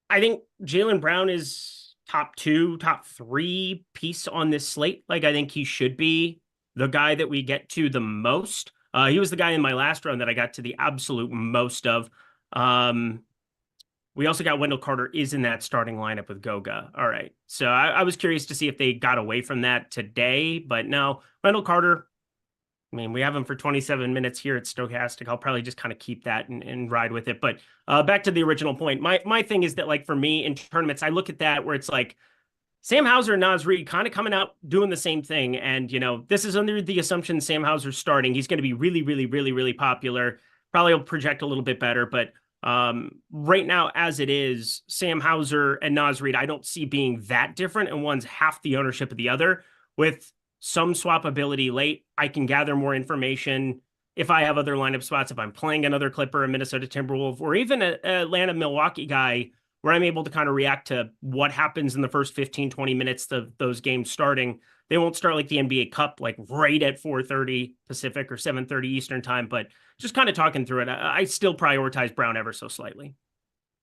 I think Jaylen Brown is top 2, top 3 piece on this slate. Like, I think he should be the guy that we get to the most. He was the guy in my last round that I got to the absolute most of. We also got Wendell Carter is in that starting lineup with Goga. All right. So I was curious to see if they got away from that today, but no, Wendell Carter, I mean, we have him for 27 minutes here at Stokastic. I'll probably just kind of keep that and ride with it. But back to the original point, my thing is that, like, for me in tournaments, I look at that where it's like Sam Hauser and Naz Reid kind of coming out doing the same thing. And, you know, this is under the assumption Sam Hauser's starting. He's going to be really, really, really, really popular. Probably will project a little bit better. But right now, as it is, Sam Hauser and Naz Reid, I don't see being that different. And one's half the ownership of the other. With some swappability late, I can gather more information if I have other lineup spots, if I'm playing another Clipper, a Minnesota Timberwolf, or even an Atlanta Milwaukee guy, where I'm able to kind of react to what happens in the first 15, 20 minutes of those games starting. They won't start like the NBA Cup, like right at 4:30 Pacific or 7:30 Eastern time, but just kind of talking through it, I still prioritize Brown ever so slightly.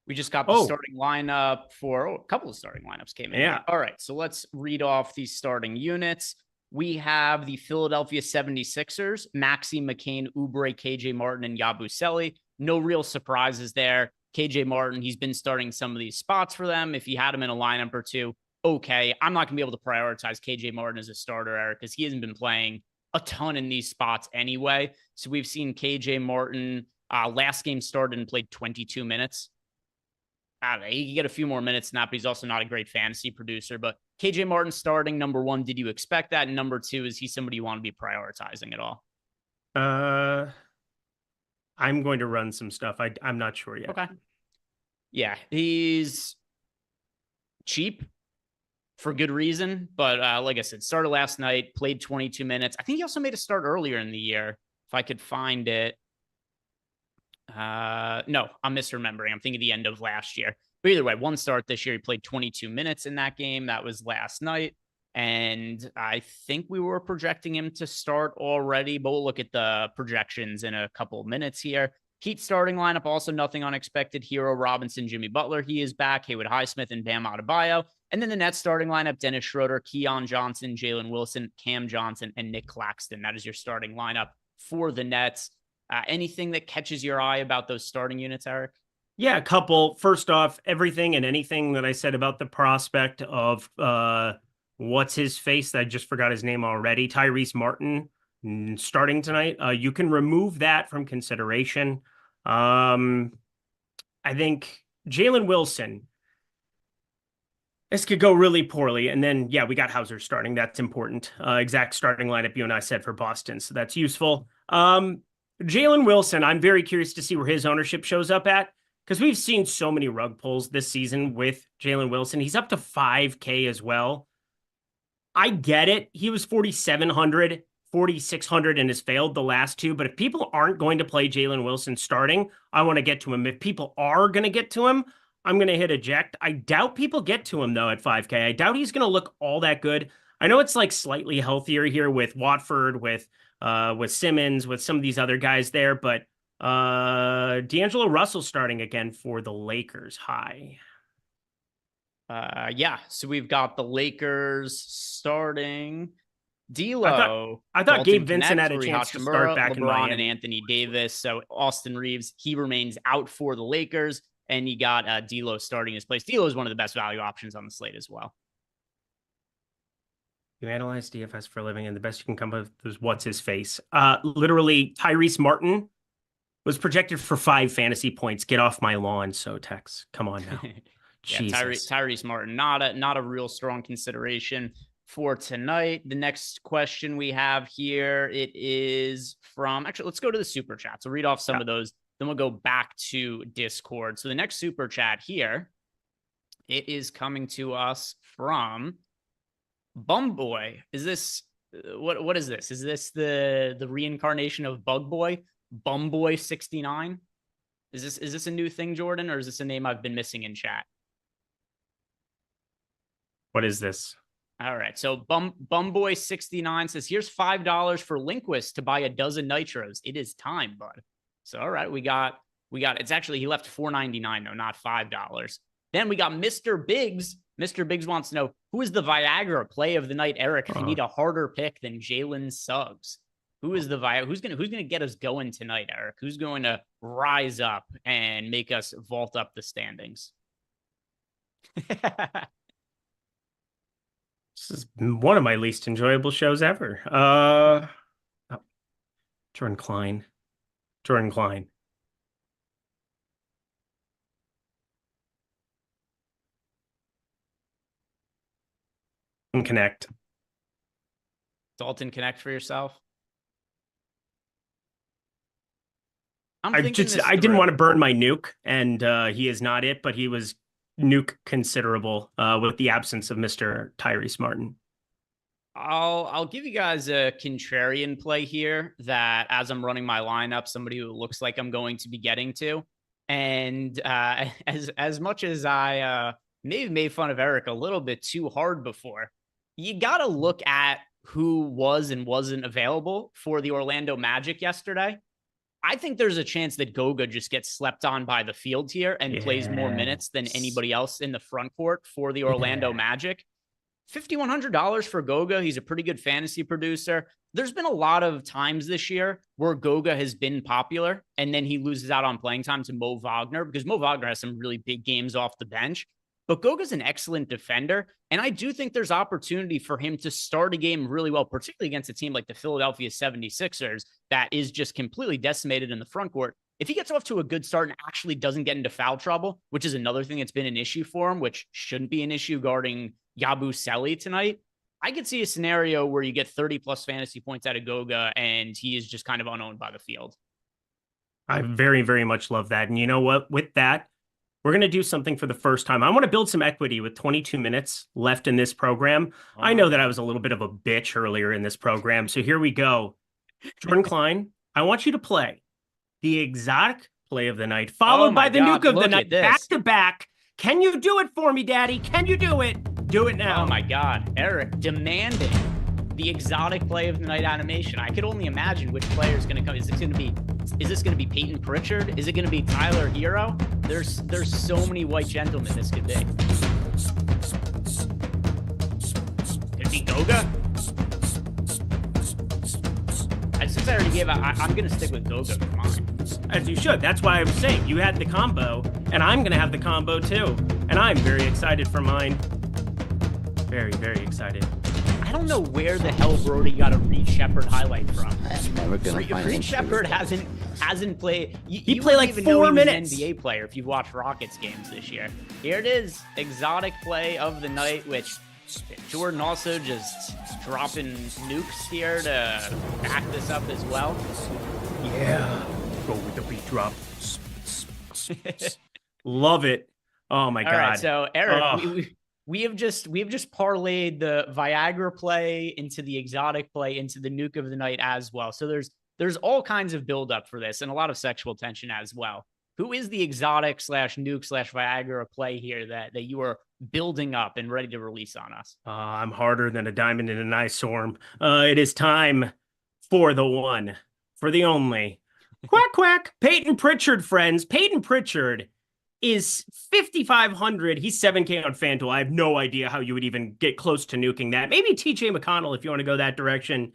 We just got the starting lineup for a couple of starting lineups came in. Yeah. All right. So let's read off these starting units. We have the Philadelphia 76ers, Maxey, McCain, Oubre, KJ Martin, and Yabusele. No real surprises there. KJ Martin, he's been starting some of these spots for them. If you had him in a lineup or two, okay. I'm not going to be able to prioritize KJ Martin as a starter, Eric, because he hasn't been playing a ton in these spots anyway. So we've seen KJ Martin last game started and played 22 minutes. I don't know, he can get a few more minutes than that, but he's also not a great fantasy producer. But KJ Martin starting, number one, did you expect that? And number two, is he somebody you want to be prioritizing at all? I'm going to run some stuff. I'm not sure yet. Okay. Yeah, he's cheap for good reason. But like I said, started last night, played 22 minutes. I think he also made a start earlier in the year, if I could find it. No, I'm misremembering. I'm thinking the end of last year. But either way, one start this year. He played 22 minutes in that game. That was last night. And I think we were projecting him to start already, but we'll look at the projections in a couple of minutes here. Heat starting lineup, also nothing unexpected. Hero Robinson, Jimmy Butler, he is back. Haywood Highsmith and Bam Adebayo. And then the Nets starting lineup, Dennis Schroeder, Keon Johnson, Jalen Wilson, Cam Johnson, and Nick Claxton. That is your starting lineup for the Nets. Anything that catches your eye about those starting units, Eric? Yeah, a couple. First off, everything and anything that I said about the prospect of what's his face? I just forgot his name already. Tyrese Martin starting tonight. You can remove that from consideration. I think Jalen Wilson. This could go really poorly. And then, yeah, we got Hauser starting. That's important. Exact starting lineup you and I said for Boston. So that's useful. Jalen Wilson, I'm very curious to see where his ownership shows up at, because we've seen so many rug pulls this season with Jalen Wilson. He's up to 5K as well. I get it. He was 4,700, 4,600 and has failed the last two. But if people aren't going to play Jalen Wilson starting, I want to get to him. If people are going to get to him, I'm going to hit eject. I doubt people get to him, though, at 5K. I doubt he's going to look all that good. I know it's like slightly healthier here with Watford, with Simmons, with some of these other guys there, but D'Angelo Russell starting again for the Lakers. High. Yeah, so we've got the Lakers starting. D'Lo. I thought Gabe Vincent had a chance to start back LeBron in Miami. and Anthony Davis. So Austin Reeves, he remains out for the Lakers, and you got D'Lo starting his place. D'Lo is one of the best value options on the slate as well. You analyze DFS for a living, and the best you can come up with is what's his face. Literally, Tyrese Martin was projected for 5 fantasy points. Get off my lawn, Sotex. Come on now. Yeah, Tyrese Martin, not a real strong consideration for tonight. The next question we have here, it is from, actually, let's go to the super chats. We'll read off some of those, then we'll go back to Discord. So the next super chat here, it is coming to us from Bumboy. Is this what is this? Is this the reincarnation of Bug Boy? Bumboy 69? Is this a new thing, Jordan, or is this a name I've been missing in chat? What is this? All right. So Bumboy69 says, here's $5 for Lindquist to buy a dozen nitros. It is time, bud. So, all right, we got, it's actually, he left $4.99 though, not $5. Then we got Mr. Biggs. Mr. Biggs wants to know, who is the Viagra play of the night, Eric? If you need a harder pick than Jalen Suggs, who is the who's gonna get us going tonight, Eric? Who's going to rise up and make us vault up the standings? This is one of my least enjoyable shows ever. Jordan Klein. Connect. Dalton Connect for yourself. I didn't want to burn my nuke, and he is not it, but he was nuke considerable with the absence of Mr. Tyrese Martin. I'll give you guys a contrarian play here that, as I'm running my lineup, somebody who looks like I'm going to be getting to. And as much as I maybe made fun of Eric a little bit too hard before, you got to look at who was and wasn't available for the Orlando Magic yesterday. I think there's a chance that Goga just gets slept on by the field here and plays more minutes than anybody else in the front court for the Orlando Magic. $5,100 for Goga. He's a pretty good fantasy producer. There's been a lot of times this year where Goga has been popular and then he loses out on playing time to Mo Wagner because Mo Wagner has some really big games off the bench. But Goga's an excellent defender, and I do think there's opportunity for him to start a game really well, particularly against a team like the Philadelphia 76ers that is just completely decimated in the front court. If he gets off to a good start and actually doesn't get into foul trouble, which is another thing that's been an issue for him, which shouldn't be an issue guarding Yabusele tonight, I could see a scenario where you get 30-plus fantasy points out of Goga, and he is just kind of unowned by the field. I very, very much love that. And you know what? With that, we're going to do something for the first time. I want to build some equity with 22 minutes left in this program. I know that I was a little bit of a bitch earlier in this program. So here we go. Jordan Klein, I want you to play the exotic play of the night, followed by the nuke of the night, back to back. Can you do it for me, Daddy? Can you do it? Do it now. Oh my God. Eric demanding the exotic play of the night animation. I could only imagine which player is going to come. Is this going to be Peyton Pritchard? Is it going to be Tyler Hero? There's so many white gentlemen this could be. Could it be Goga? Since I already gave out, I'm going to stick with Goga for mine. As you should. That's why I was saying you had the combo, and I'm going to have the combo too. And I'm very excited for mine. Very, very excited. I don't know where the hell Brody got a Reed Shepherd highlight from. I'm never gonna find Reed Shepherd hasn't played. He played like 4 minutes. An NBA player if you've watched Rockets games this year. Here it is, exotic play of the night, which Jordan also just dropping nukes here to back this up as well. Yeah, go with the beat drop. Love it. Oh my God. All right, so Eric, we have just parlayed the Viagra play into the exotic play into the nuke of the night as well. So there's all kinds of buildup for this and a lot of sexual tension as well. Who is the exotic / nuke / Viagra play here that you are building up and ready to release on us? I'm harder than a diamond in an ice storm. It is time for the one, for the only. Quack, quack. Peyton Pritchard, friends. Peyton Pritchard is 5,500. He's 7K on FanDuel. I have no idea how you would even get close to nuking that. Maybe TJ McConnell if you want to go that direction.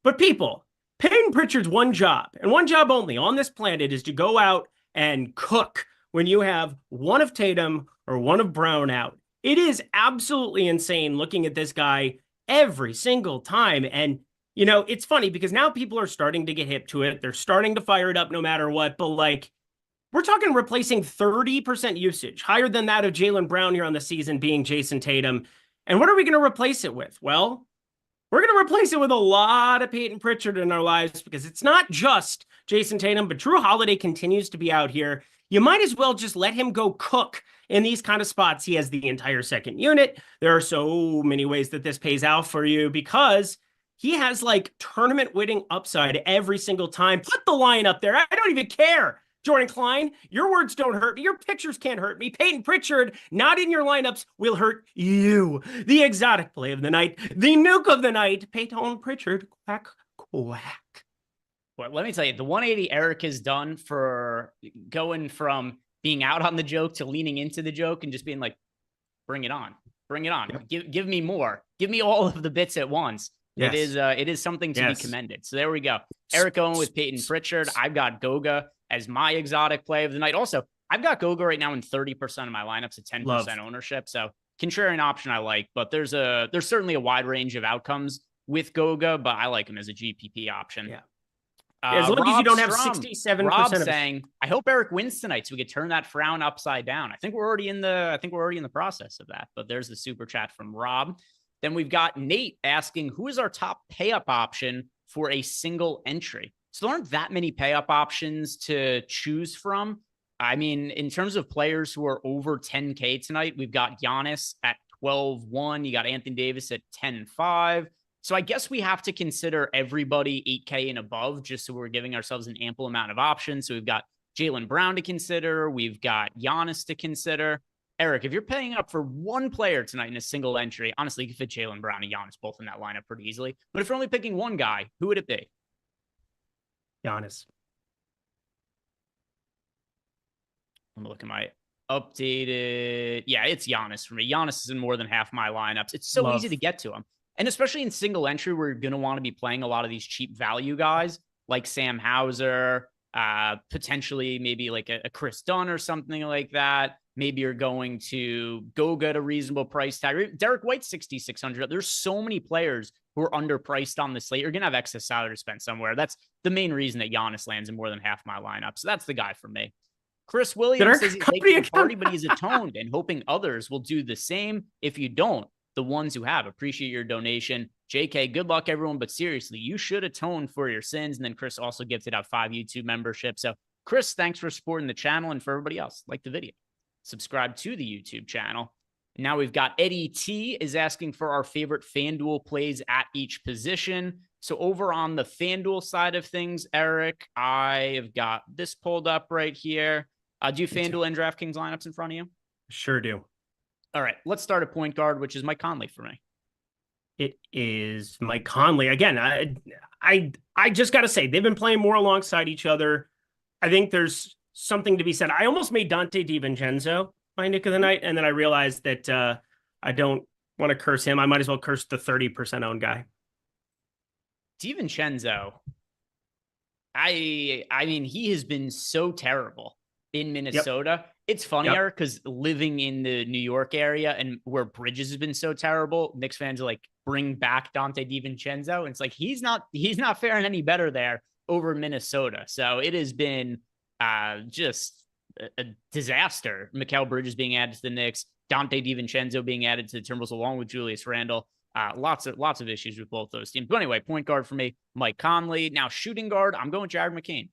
But people, Peyton Pritchard's one job, and one job only on this planet, is to go out and cook when you have one of Tatum or one of Brown out. It is absolutely insane looking at this guy every single time. And, you know, it's funny because now people are starting to get hip to it. They're starting to fire it up no matter what. But, like, we're talking replacing 30% usage, higher than that of Jaylen Brown here on the season being Jason Tatum. And what are we going to replace it with? Well, we're going to replace it with a lot of Peyton Pritchard in our lives because it's not just Jason Tatum, but Drew Holiday continues to be out here. You might as well just let him go cook in these kind of spots. He has the entire second unit. There are so many ways that this pays out for you because he has like tournament winning upside every single time. Put the line up there. I don't even care. Jordan Klein, your words don't hurt me. Your pictures can't hurt me. Peyton Pritchard, not in your lineups, will hurt you. The exotic play of the night, the nuke of the night, Peyton Pritchard, quack, quack. Well, let me tell you, the 180 Eric has done for going from being out on the joke to leaning into the joke and just being like, bring it on. Bring it on. Yep. Give me more. Give me all of the bits at once. Yes. It is something to be commended. So there we go. Eric going with Peyton Pritchard. I've got Goga as my exotic play of the night. Also, I've got Goga right now in 30% of my lineups at 10% ownership. So contrarian option I like, but there's certainly a wide range of outcomes with Goga, but I like him as a GPP option. Yeah. As long as you don't have 67%. Rob saying, I hope Eric wins tonight so we could turn that frown upside down. I think we're already in the process of that, but there's the super chat from Rob. Then we've got Nate asking, who is our top pay-up option for a single entry? So there aren't that many pay-up options to choose from. I mean, in terms of players who are over 10K tonight, we've got Giannis at 12-1. You got Anthony Davis at 10-5. So I guess we have to consider everybody 8K and above, just so we're giving ourselves an ample amount of options. So we've got Jaylen Brown to consider. We've got Giannis to consider. Eric, if you're paying up for one player tonight in a single entry, honestly, you could fit Jaylen Brown and Giannis both in that lineup pretty easily. But if you're only picking one guy, who would it be? Giannis. I'm going to look at my updated. Yeah, it's Giannis for me. Giannis is in more than half my lineups. It's so easy to get to him. And especially in single entry, where you're going to want to be playing a lot of these cheap value guys like Sam Hauser, potentially maybe like a Chris Dunn or something like that. Maybe you're going to go get a reasonable price tag. Derek White, 6,600. There's so many players who are underpriced on the slate. You're going to have excess salary to spend somewhere. That's the main reason that Giannis lands in more than half my lineup. So that's the guy for me. Chris Williams says he's late to the party, but he's atoned and hoping others will do the same. If you don't, the ones who have, appreciate your donation. JK, good luck, everyone. But seriously, you should atone for your sins. And then Chris also gifted out 5 YouTube memberships. So Chris, thanks for supporting the channel. And for everybody else, like the video, subscribe to the YouTube channel. Now we've got Eddie T is asking for our favorite FanDuel plays at each position. So over on the FanDuel side of things, Eric, I have got this pulled up right here. Do you FanDuel and DraftKings lineups in front of you? Sure do. All right, let's start at point guard, which is Mike Conley for me. It is Mike Conley. Again, I just got to say, they've been playing more alongside each other. I think there's something to be said. I almost made Dante DiVincenzo my nick of the night, and then I realized that I don't want to curse him. I might as well curse the 30% owned guy. DiVincenzo, I mean, he has been so terrible in Minnesota. Yep. It's funnier because living in the New York area and where Bridges has been so terrible, Knicks fans are like, bring back Dante DiVincenzo. And it's like, he's not faring any better there over in Minnesota. So it has been just a disaster. Mikal Bridges being added to the Knicks, Dante DiVincenzo being added to the Timberwolves along with Julius Randle. Lots of issues with both those teams. But anyway, point guard for me, Mike Conley. Now shooting guard, I'm going Jared McCain.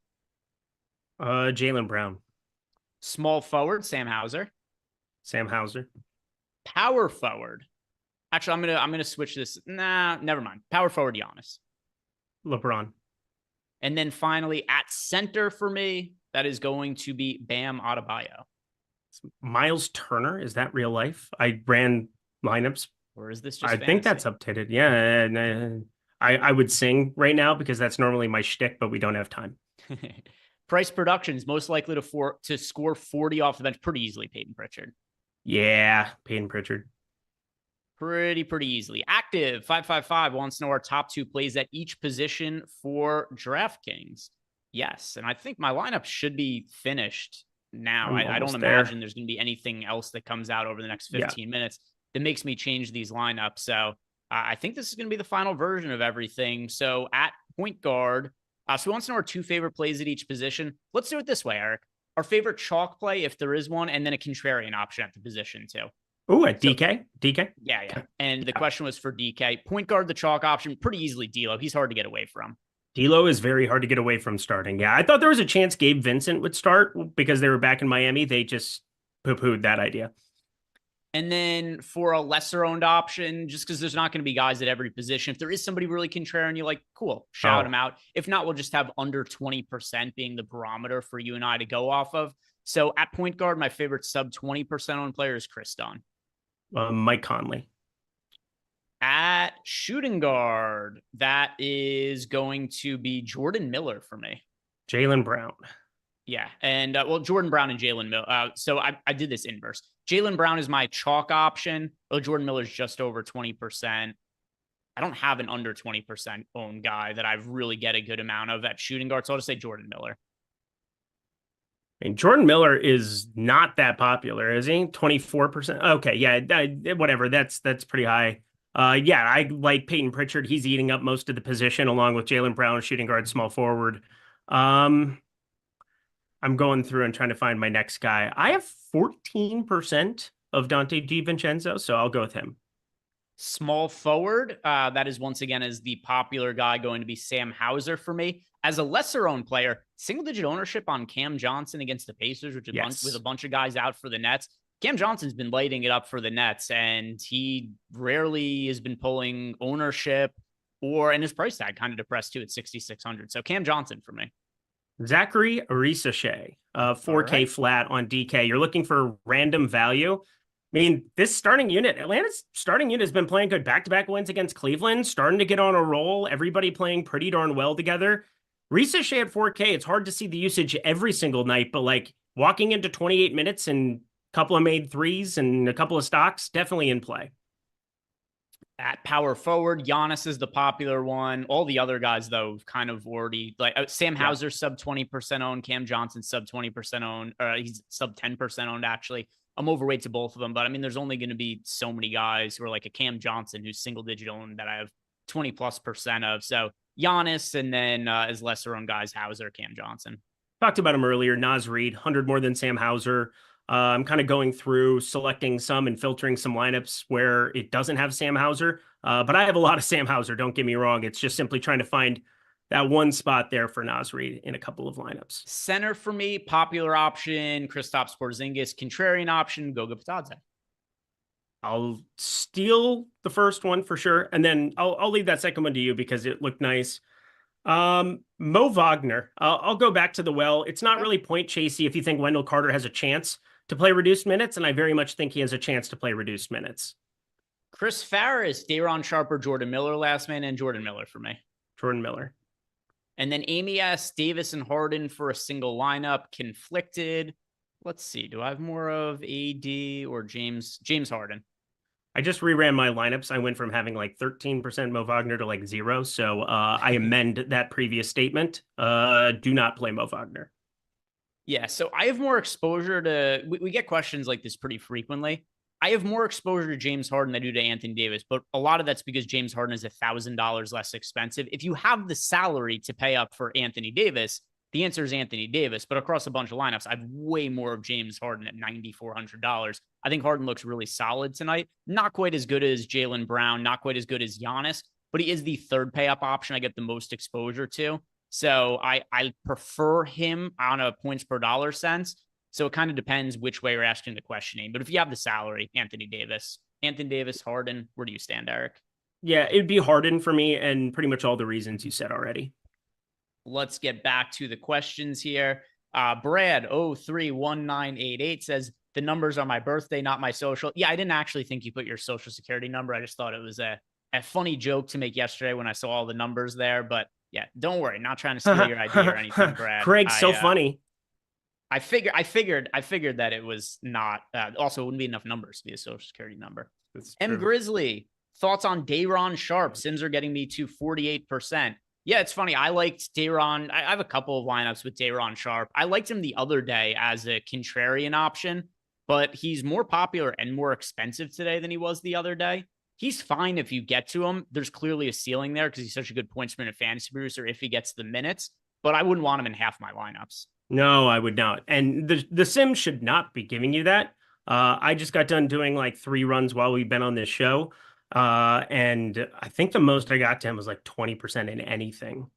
Jaylen Brown. Small forward, Sam Hauser. Sam Hauser. Power forward. Actually, I'm gonna switch this. Nah, never mind. Power forward, Giannis. LeBron. And then finally at center for me, that is going to be Bam Adebayo. Miles Turner. Is that real life? I ran lineups. Or is this just fantasy? Think that's updated. Yeah. And, I would sing right now because that's normally my shtick, but we don't have time. Price production is most likely to score 40 off the bench pretty easily, Peyton Pritchard. Yeah, Peyton Pritchard. Pretty easily. Active 555 wants to know our top 2 plays at each position for DraftKings. Yes, and I think my lineup should be finished now. I don't imagine there's going to be anything else that comes out over the next 15 minutes that makes me change these lineups. So I think this is going to be the final version of everything. So at point guard, so he wants to know our 2 favorite plays at each position. Let's do it this way, Eric. Our favorite chalk play, if there is one, and then a contrarian option at the position too. Oh, at DK? DK? Yeah. And the question was for DK. Point guard, the chalk option, pretty easily D'Lo. He's hard to get away from. D'Lo is very hard to get away from starting. Yeah, I thought there was a chance Gabe Vincent would start because they were back in Miami. They just poo-pooed that idea. And then for a lesser owned option, just because there's not going to be guys at every position, if there is somebody really contrarian, you're like, cool, shout him out. If not, we'll just have under 20% being the barometer for you and I to go off of. So at point guard, my favorite sub 20% owned player is Chris Dunn. Mike Conley. At shooting guard, that is going to be Jordan Miller for me. Jaylen Brown. Yeah. And Jordan Brown and Jaylen Miller. So I did this inverse. Jaylen Brown is my chalk option. Jordan Miller's just over 20%. I don't have an under 20% owned guy that I really get a good amount of at shooting guard. So I'll just say Jordan Miller. And Jordan Miller is not that popular, is he? 24%. Okay. Yeah. Whatever. That's pretty high. Yeah, I like Peyton Pritchard. He's eating up most of the position along with Jaylen Brown, shooting guard, small forward. I'm going through and trying to find my next guy. I have 14% of Dante DiVincenzo, so I'll go with him. Small forward, that is once again is the popular guy going to be Sam Hauser for me. As a lesser owned player, single-digit ownership on Cam Johnson against the Pacers, which is with a bunch of guys out for the Nets. Cam Johnson's been lighting it up for the Nets, and he rarely has been pulling ownership and his price tag kind of depressed too at 6,600. So Cam Johnson for me. Zachary Arisashe, 4K flat on DK. You're looking for random value. I mean, this starting unit, Atlanta's starting unit has been playing good back-to-back wins against Cleveland, starting to get on a roll. Everybody playing pretty darn well together. Arisashe at 4K, it's hard to see the usage every single night, but like walking into 28 minutes and a couple of made threes and a couple of stocks, definitely in play. At power forward, Giannis is the popular one. All the other guys, though, kind of already like Sam Hauser, sub 20% owned. Cam Johnson, sub 20% owned. He's sub 10% owned, actually. I'm overweight to both of them, but I mean, there's only going to be so many guys who are like a Cam Johnson who's single digit owned that I have 20+% of. So Giannis, and then as lesser owned guys, Hauser, Cam Johnson. Talked about him earlier. Naz Reid, 100 more than Sam Hauser. I'm kind of going through selecting some and filtering some lineups where it doesn't have Sam Hauser. But I have a lot of Sam Hauser. Don't get me wrong. It's just simply trying to find that one spot there for Naz Reid in a couple of lineups. Center for me, popular option, Kristaps Porzingis. Contrarian option, Goga Bitadze. I'll steal the first one for sure. And then I'll leave that second one to you because it looked nice. Mo Wagner. I'll go back to the well. It's not really point chasey if you think Wendell Carter has a chance to play reduced minutes, and I very much think he has a chance to play reduced minutes. Chris Farris, Day'Ron Sharper, Jordan Miller last man, and Jordan Miller for me. Jordan Miller. And then Amy S. Davis and Harden for a single lineup, conflicted. Let's see. Do I have more of AD or James Harden? I just reran my lineups. I went from having like 13% Mo Wagner to like 0. So I amend that previous statement. Do not play Mo Wagner. Yeah, so I have more exposure to, we get questions like this pretty frequently. I have more exposure to James Harden than I do to Anthony Davis, but a lot of that's because James Harden is $1,000 less expensive. If you have the salary to pay up for Anthony Davis, the answer is Anthony Davis, but across a bunch of lineups, I have way more of James Harden at $9,400. I think Harden looks really solid tonight. Not quite as good as Jaylen Brown, not quite as good as Giannis, but he is the third pay up option I get the most exposure to. So I prefer him on a points per dollar sense. So it kind of depends which way you're asking the questioning. But if you have the salary, Anthony Davis, Harden, where do you stand, Eric? Yeah, it'd be Harden for me, and pretty much all the reasons you said already. Let's get back to the questions here. Brad 031988 says, the numbers are my birthday, not my social. Yeah, I didn't actually think you put your social security number. I just thought it was a funny joke to make yesterday when I saw all the numbers there. But yeah, don't worry. Not trying to steal your idea or anything, Brad. Craig's so funny. I figured that it was not, also it wouldn't be enough numbers to be a social security number. M Grizzly, thoughts on Day'Ron Sharp? Sims are getting me to 48%. Yeah, it's funny. I liked Day'Ron. I have a couple of lineups with Day'Ron Sharp. I liked him the other day as a contrarian option, but he's more popular and more expensive today than he was the other day. He's fine if you get to him. There's clearly a ceiling there because he's such a good points per minute fantasy producer if he gets the minutes, but I wouldn't want him in half my lineups. No, I would not. And the Sims should not be giving you that. I just got done doing like 3 runs while we've been on this show. And I think the most I got to him was like 20% in anything.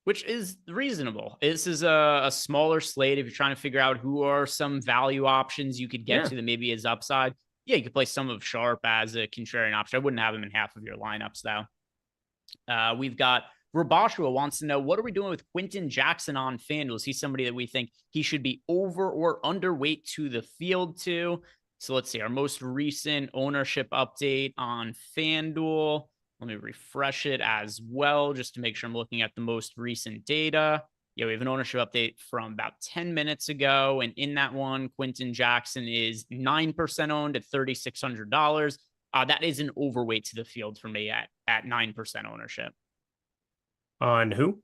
Which is reasonable. This is a smaller slate if you're trying to figure out who are some value options you could get to that maybe is upside. Yeah, you could play some of Sharp as a contrarian option. I wouldn't have him in half of your lineups, though. We've got Rabashua wants to know, what are we doing with Quentin Jackson on FanDuel? Is he somebody that we think he should be over or underweight to the field to? So let's see, our most recent ownership update on FanDuel. Let me refresh it as well, just to make sure I'm looking at the most recent data. Yeah, we have an ownership update from about 10 minutes ago. And in that one, Quentin Jackson is 9% owned at $3,600. That is an overweight to the field for me at 9% ownership. On who?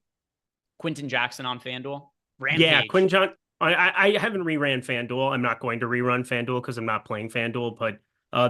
Quentin Jackson on FanDuel. Rampage. Yeah, Quentin John. I haven't reran FanDuel. I'm not going to rerun FanDuel because I'm not playing FanDuel, but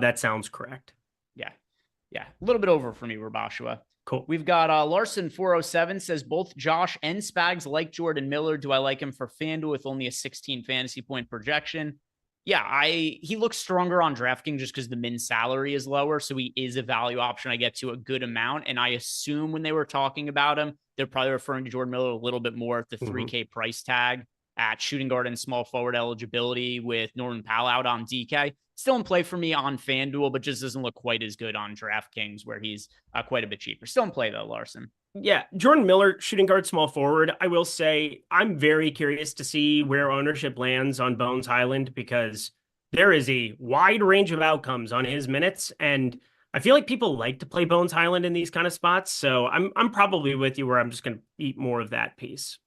that sounds correct. Yeah. A little bit over for me, Rabashua. Cool. We've got Larson407 says, both Josh and Spags like Jordan Miller. Do I like him for FanDuel with only a 16 fantasy point projection? Yeah, he looks stronger on DraftKings just because the min salary is lower. So he is a value option. I get to a good amount. And I assume when they were talking about him, they're probably referring to Jordan Miller a little bit more at the 3K price tag at shooting guard and small forward eligibility with Norman Powell out on DK. Still in play for me on FanDuel, but just doesn't look quite as good on DraftKings where he's quite a bit cheaper. Still in play though, Larson. Yeah, Jordan Miller, shooting guard, small forward. I will say I'm very curious to see where ownership lands on Bones Highland because there is a wide range of outcomes on his minutes, and I feel like people like to play Bones Highland in these kind of spots. So I'm probably with you where I'm just going to eat more of that piece.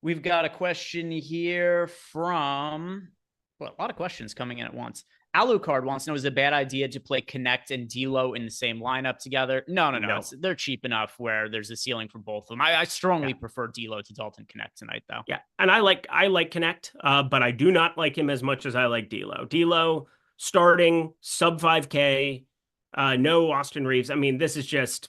We've got a question here from a lot of questions coming in at once. Alucard wants to know, is it a bad idea to play Connect and D'Lo in the same lineup together? No. They're cheap enough where there's a ceiling for both of them. I strongly prefer D'Lo to Dalton Connect tonight, though. Yeah, and I like Connect, but I do not like him as much as I like D'Lo. D'Lo starting sub 5K, no Austin Reeves. I mean, this is just,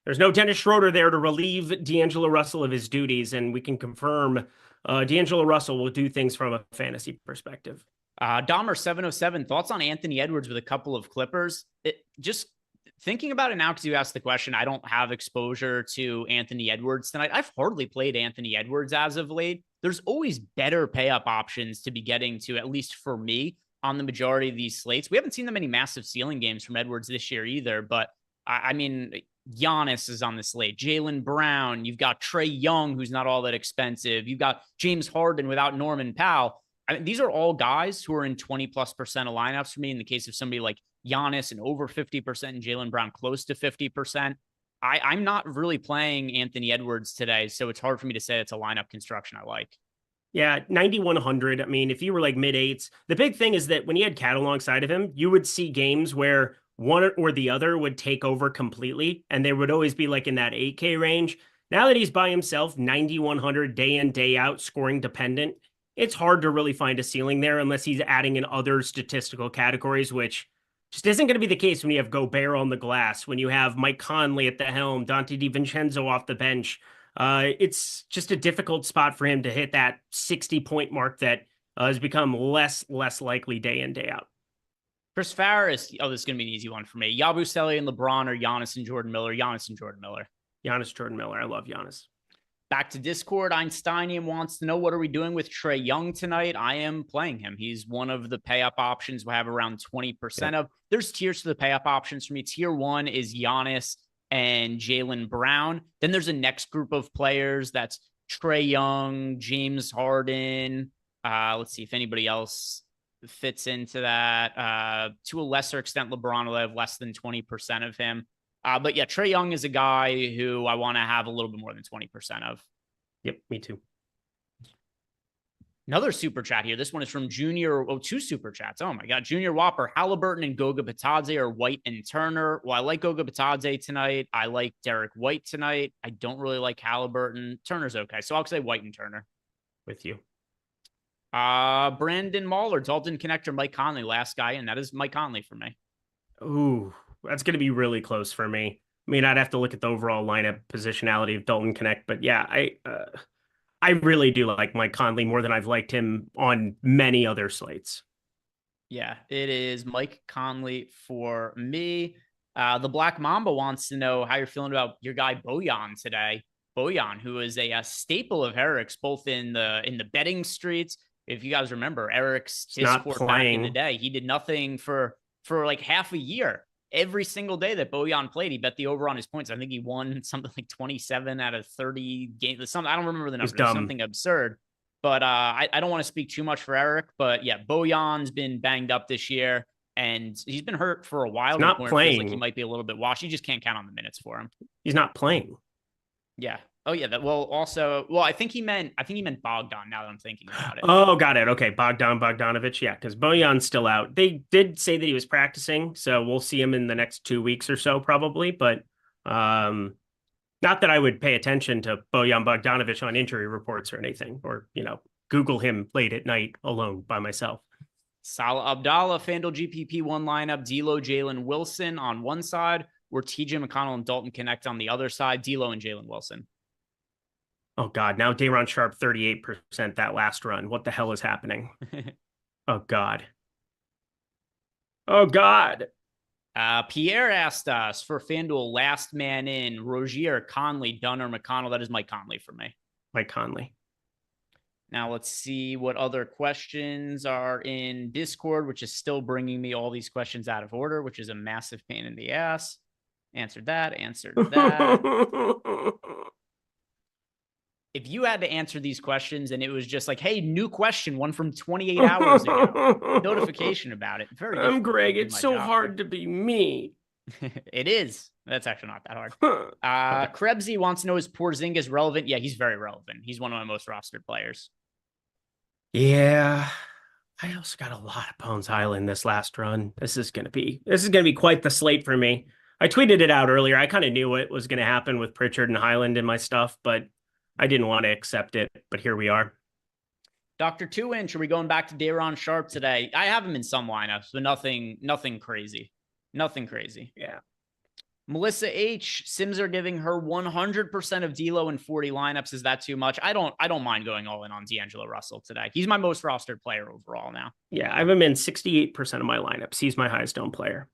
there's no Dennis Schroeder there to relieve D'Angelo Russell of his duties, and we can confirm D'Angelo Russell will do things from a fantasy perspective. Dahmer707, thoughts on Anthony Edwards with a couple of Clippers? Just thinking about it now, because you asked the question, I don't have exposure to Anthony Edwards tonight. I've hardly played Anthony Edwards as of late. There's always better pay up options to be getting to, at least for me, on the majority of these slates. We haven't seen that many massive ceiling games from Edwards this year either, but I mean, Giannis is on the slate, Jaylen Brown, you've got Trae Young, who's not all that expensive. You've got James Harden without Norman Powell. I mean, these are all guys who are in 20+% of lineups for me. In the case of somebody like Giannis and over 50% and Jaylen Brown close to 50%. I'm not really playing Anthony Edwards today, so it's hard for me to say it's a lineup construction I like. Yeah, 9,100. I mean, if you were like mid eights, the big thing is that when you had Cat alongside of him, you would see games where one or the other would take over completely, and they would always be like in that 8K range. Now that he's by himself, 9,100 day in, day out, scoring dependent, it's hard to really find a ceiling there unless he's adding in other statistical categories, which just isn't going to be the case when you have Gobert on the glass, when you have Mike Conley at the helm, Dante DiVincenzo off the bench. It's just a difficult spot for him to hit that 60-point mark that has become less likely day in, day out. Chris Farris, this is going to be an easy one for me. Yabusele and LeBron or Giannis and Jordan Miller? Giannis and Jordan Miller. Giannis, Jordan Miller. I love Giannis. Back to Discord, Einsteinium wants to know, what are we doing with Trae Young tonight? I am playing him. He's one of the pay-up options we have around 20% of. There's tiers to the pay-up options for me. Tier 1 is Giannis and Jaylen Brown. Then there's a next group of players that's Trae Young, James Harden. Let's see if anybody else fits into that. To a lesser extent, LeBron will have less than 20% of him. But yeah, Trae Young is a guy who I want to have a little bit more than 20% of. Yep, me too. Another super chat here. This one is from Junior. Oh, 2 super chats. Oh my God. Junior Whopper, Halliburton and Goga Bitadze or White and Turner. Well, I like Goga Bitadze tonight. I like Derek White tonight. I don't really like Halliburton. Turner's okay. So I'll say White and Turner. With you. Brandon Mahler, Dalton Connector, Mike Conley, last guy. And that is Mike Conley for me. Ooh. That's going to be really close for me. I mean, I'd have to look at the overall lineup positionality of Dalton Connect, but yeah, I really do like Mike Conley more than I've liked him on many other slates. Yeah, it is Mike Conley for me. The Black Mamba wants to know how you're feeling about your guy Bojan today. Bojan, who is a staple of Herrick's, both in the betting streets If you guys remember Eric's not Discord back in the playing. day, he did nothing for like half a year. Every single day that Bojan played, he bet the over on his points. I think he won something like 27 out of 30 games. Something, I don't remember the number. Something absurd. But I don't want to speak too much for Eric. But yeah, Bojan's been banged up this year, and he's been hurt for a while. He's not playing. Like he might be a little bit washed. You just can't count on the minutes for him. He's not playing. Yeah. Oh yeah. I think he meant Bogdan. Now that I'm thinking about it. Oh, got it. Okay, Bogdanovich. Yeah, because Bojan's still out. They did say that he was practicing, so we'll see him in the next 2 weeks or so, probably. But not that I would pay attention to Bojan Bogdanovich on injury reports or anything, or Google him late at night alone by myself. Salah Abdallah, FanDuel GPP one lineup, D'Lo, Jalen Wilson on one side, or TJ McConnell and Dalton Connect on the other side, D'Lo and Jalen Wilson. Oh, God. Now Day'Ron Sharp, 38% that last run. What the hell is happening? Oh, God. Oh, God. Pierre asked us for FanDuel last man in, Rozier, Conley, Dunn, or McConnell. That is Mike Conley for me. Mike Conley. Now let's see what other questions are in Discord, which is still bringing me all these questions out of order, which is a massive pain in the ass. Answered that. If you had to answer these questions and it was just like, hey, new question, one from 28 hours ago, notification about it. I'm Greg. It's so hard to be me. It is. That's actually not that hard. Krebsy wants to know, is Porzingis relevant? Yeah, he's very relevant. He's one of my most rostered players. Yeah. I also got a lot of Bones Highland this last run. This is gonna be quite the slate for me. I tweeted it out earlier. I kind of knew what was gonna happen with Pritchard and Highland in my stuff, but I didn't want to accept it. But here we are. Dr. 2-Inch, are we going back to Day'Ron Sharp today? I have him in some lineups, but nothing crazy. Nothing crazy. Yeah. Melissa H, Sims are giving her 100% of D'Lo in 40 lineups. Is that too much? I don't mind going all in on D'Angelo Russell today. He's my most rostered player overall now. Yeah, I have him in 68% of my lineups. He's my highest owned player.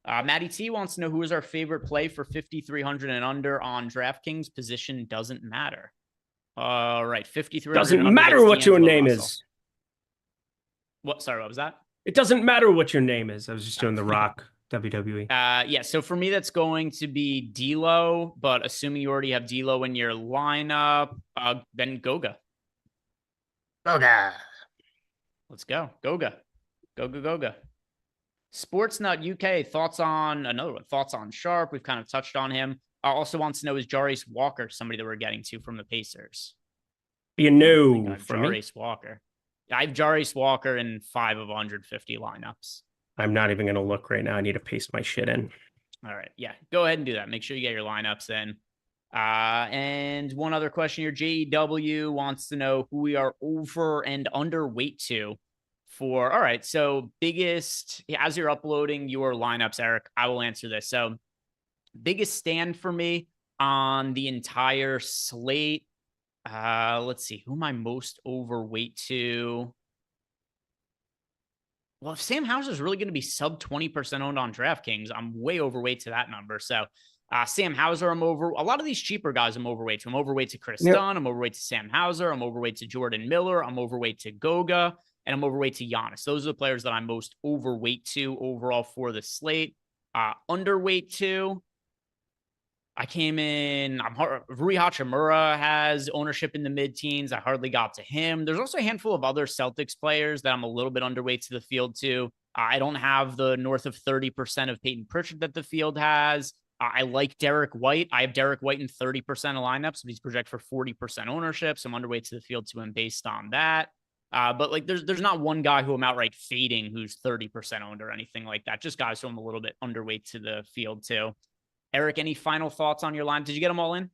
Maddie T wants to know, who is our favorite play for 5,300 and under on DraftKings. Position doesn't matter. All right, 5,300. Doesn't matter what your name is. What? Sorry, what was that? It doesn't matter what your name is. I was just doing the Rock WWE. Yeah. So for me, that's going to be D'Lo. But assuming you already have D'Lo in your lineup, then Goga. Let's go. Goga. Goga. Sportsnut UK, thoughts on another one. Thoughts on Sharp. We've kind of touched on him. Also wants to know, is Jarice Walker somebody that we're getting to from the Pacers? For Jarice Walker. I have Jarice Walker in 5 of 150 lineups. I'm not even going to look right now. I need to paste my shit in. All right. Yeah, go ahead and do that. Make sure you get your lineups in. And one other question here. JEW wants to know who we are over and underweight to for. All right. So biggest, as you're uploading your lineups, Eric, I will answer this. So biggest stand for me on the entire slate. Let's see. Who am I most overweight to? Well, if Sam Hauser is really going to be sub 20% owned on DraftKings, I'm way overweight to that number. So Sam Hauser, I'm over. A lot of these cheaper guys I'm overweight to. I'm overweight to Chris Dunn. I'm overweight to Sam Hauser. I'm overweight to Jordan Miller. I'm overweight to Goga. And I'm overweight to Giannis. Those are the players that I'm most overweight to overall for the slate. Underweight to, I came in, Rui Hachimura has ownership in the mid-teens. I hardly got to him. There's also a handful of other Celtics players that I'm a little bit underweight to the field to. I don't have the north of 30% of Peyton Pritchard that the field has. I like Derek White. I have Derek White in 30% of lineups. He's projected for 40% ownership. So I'm underweight to the field to him based on that. But like, there's not one guy who I'm outright fading who's 30% owned or anything like that. Just guys who I'm a little bit underweight to the field too. Eric, any final thoughts on your line? Did you get them all in?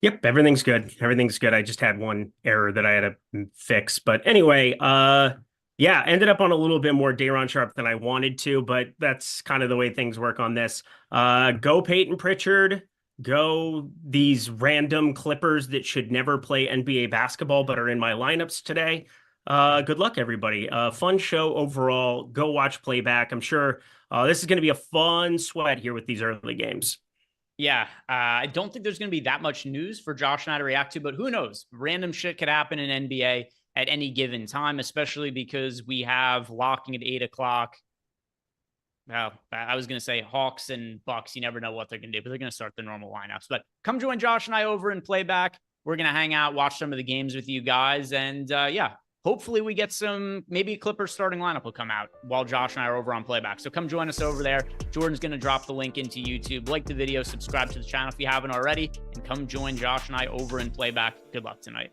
Yep, everything's good. Everything's good. I just had one error that I had to fix. But anyway, yeah, ended up on a little bit more Day'Ron Sharp than I wanted to, but that's kind of the way things work on this. Go Peyton Pritchard. Go these random Clippers that should never play NBA basketball but are in my lineups today. Good luck, everybody. Fun show overall. Go watch playback. I'm sure this is going to be a fun sweat here with these early games. Yeah, I don't think there's going to be that much news for Josh and I to react to, but who knows? Random shit could happen in NBA. at any given time, especially because we have locking at 8 o'clock. Well, I was going to say Hawks and Bucks. You never know what they're going to do, but they're going to start the normal lineups. But come join Josh and I over in playback. We're going to hang out, watch some of the games with you guys. And yeah, hopefully we get some, maybe Clippers starting lineup will come out while Josh and I are over on playback. So come join us over there. Jordan's going to drop the link into YouTube. Like the video, subscribe to the channel if you haven't already, and come join Josh and I over in playback. Good luck tonight.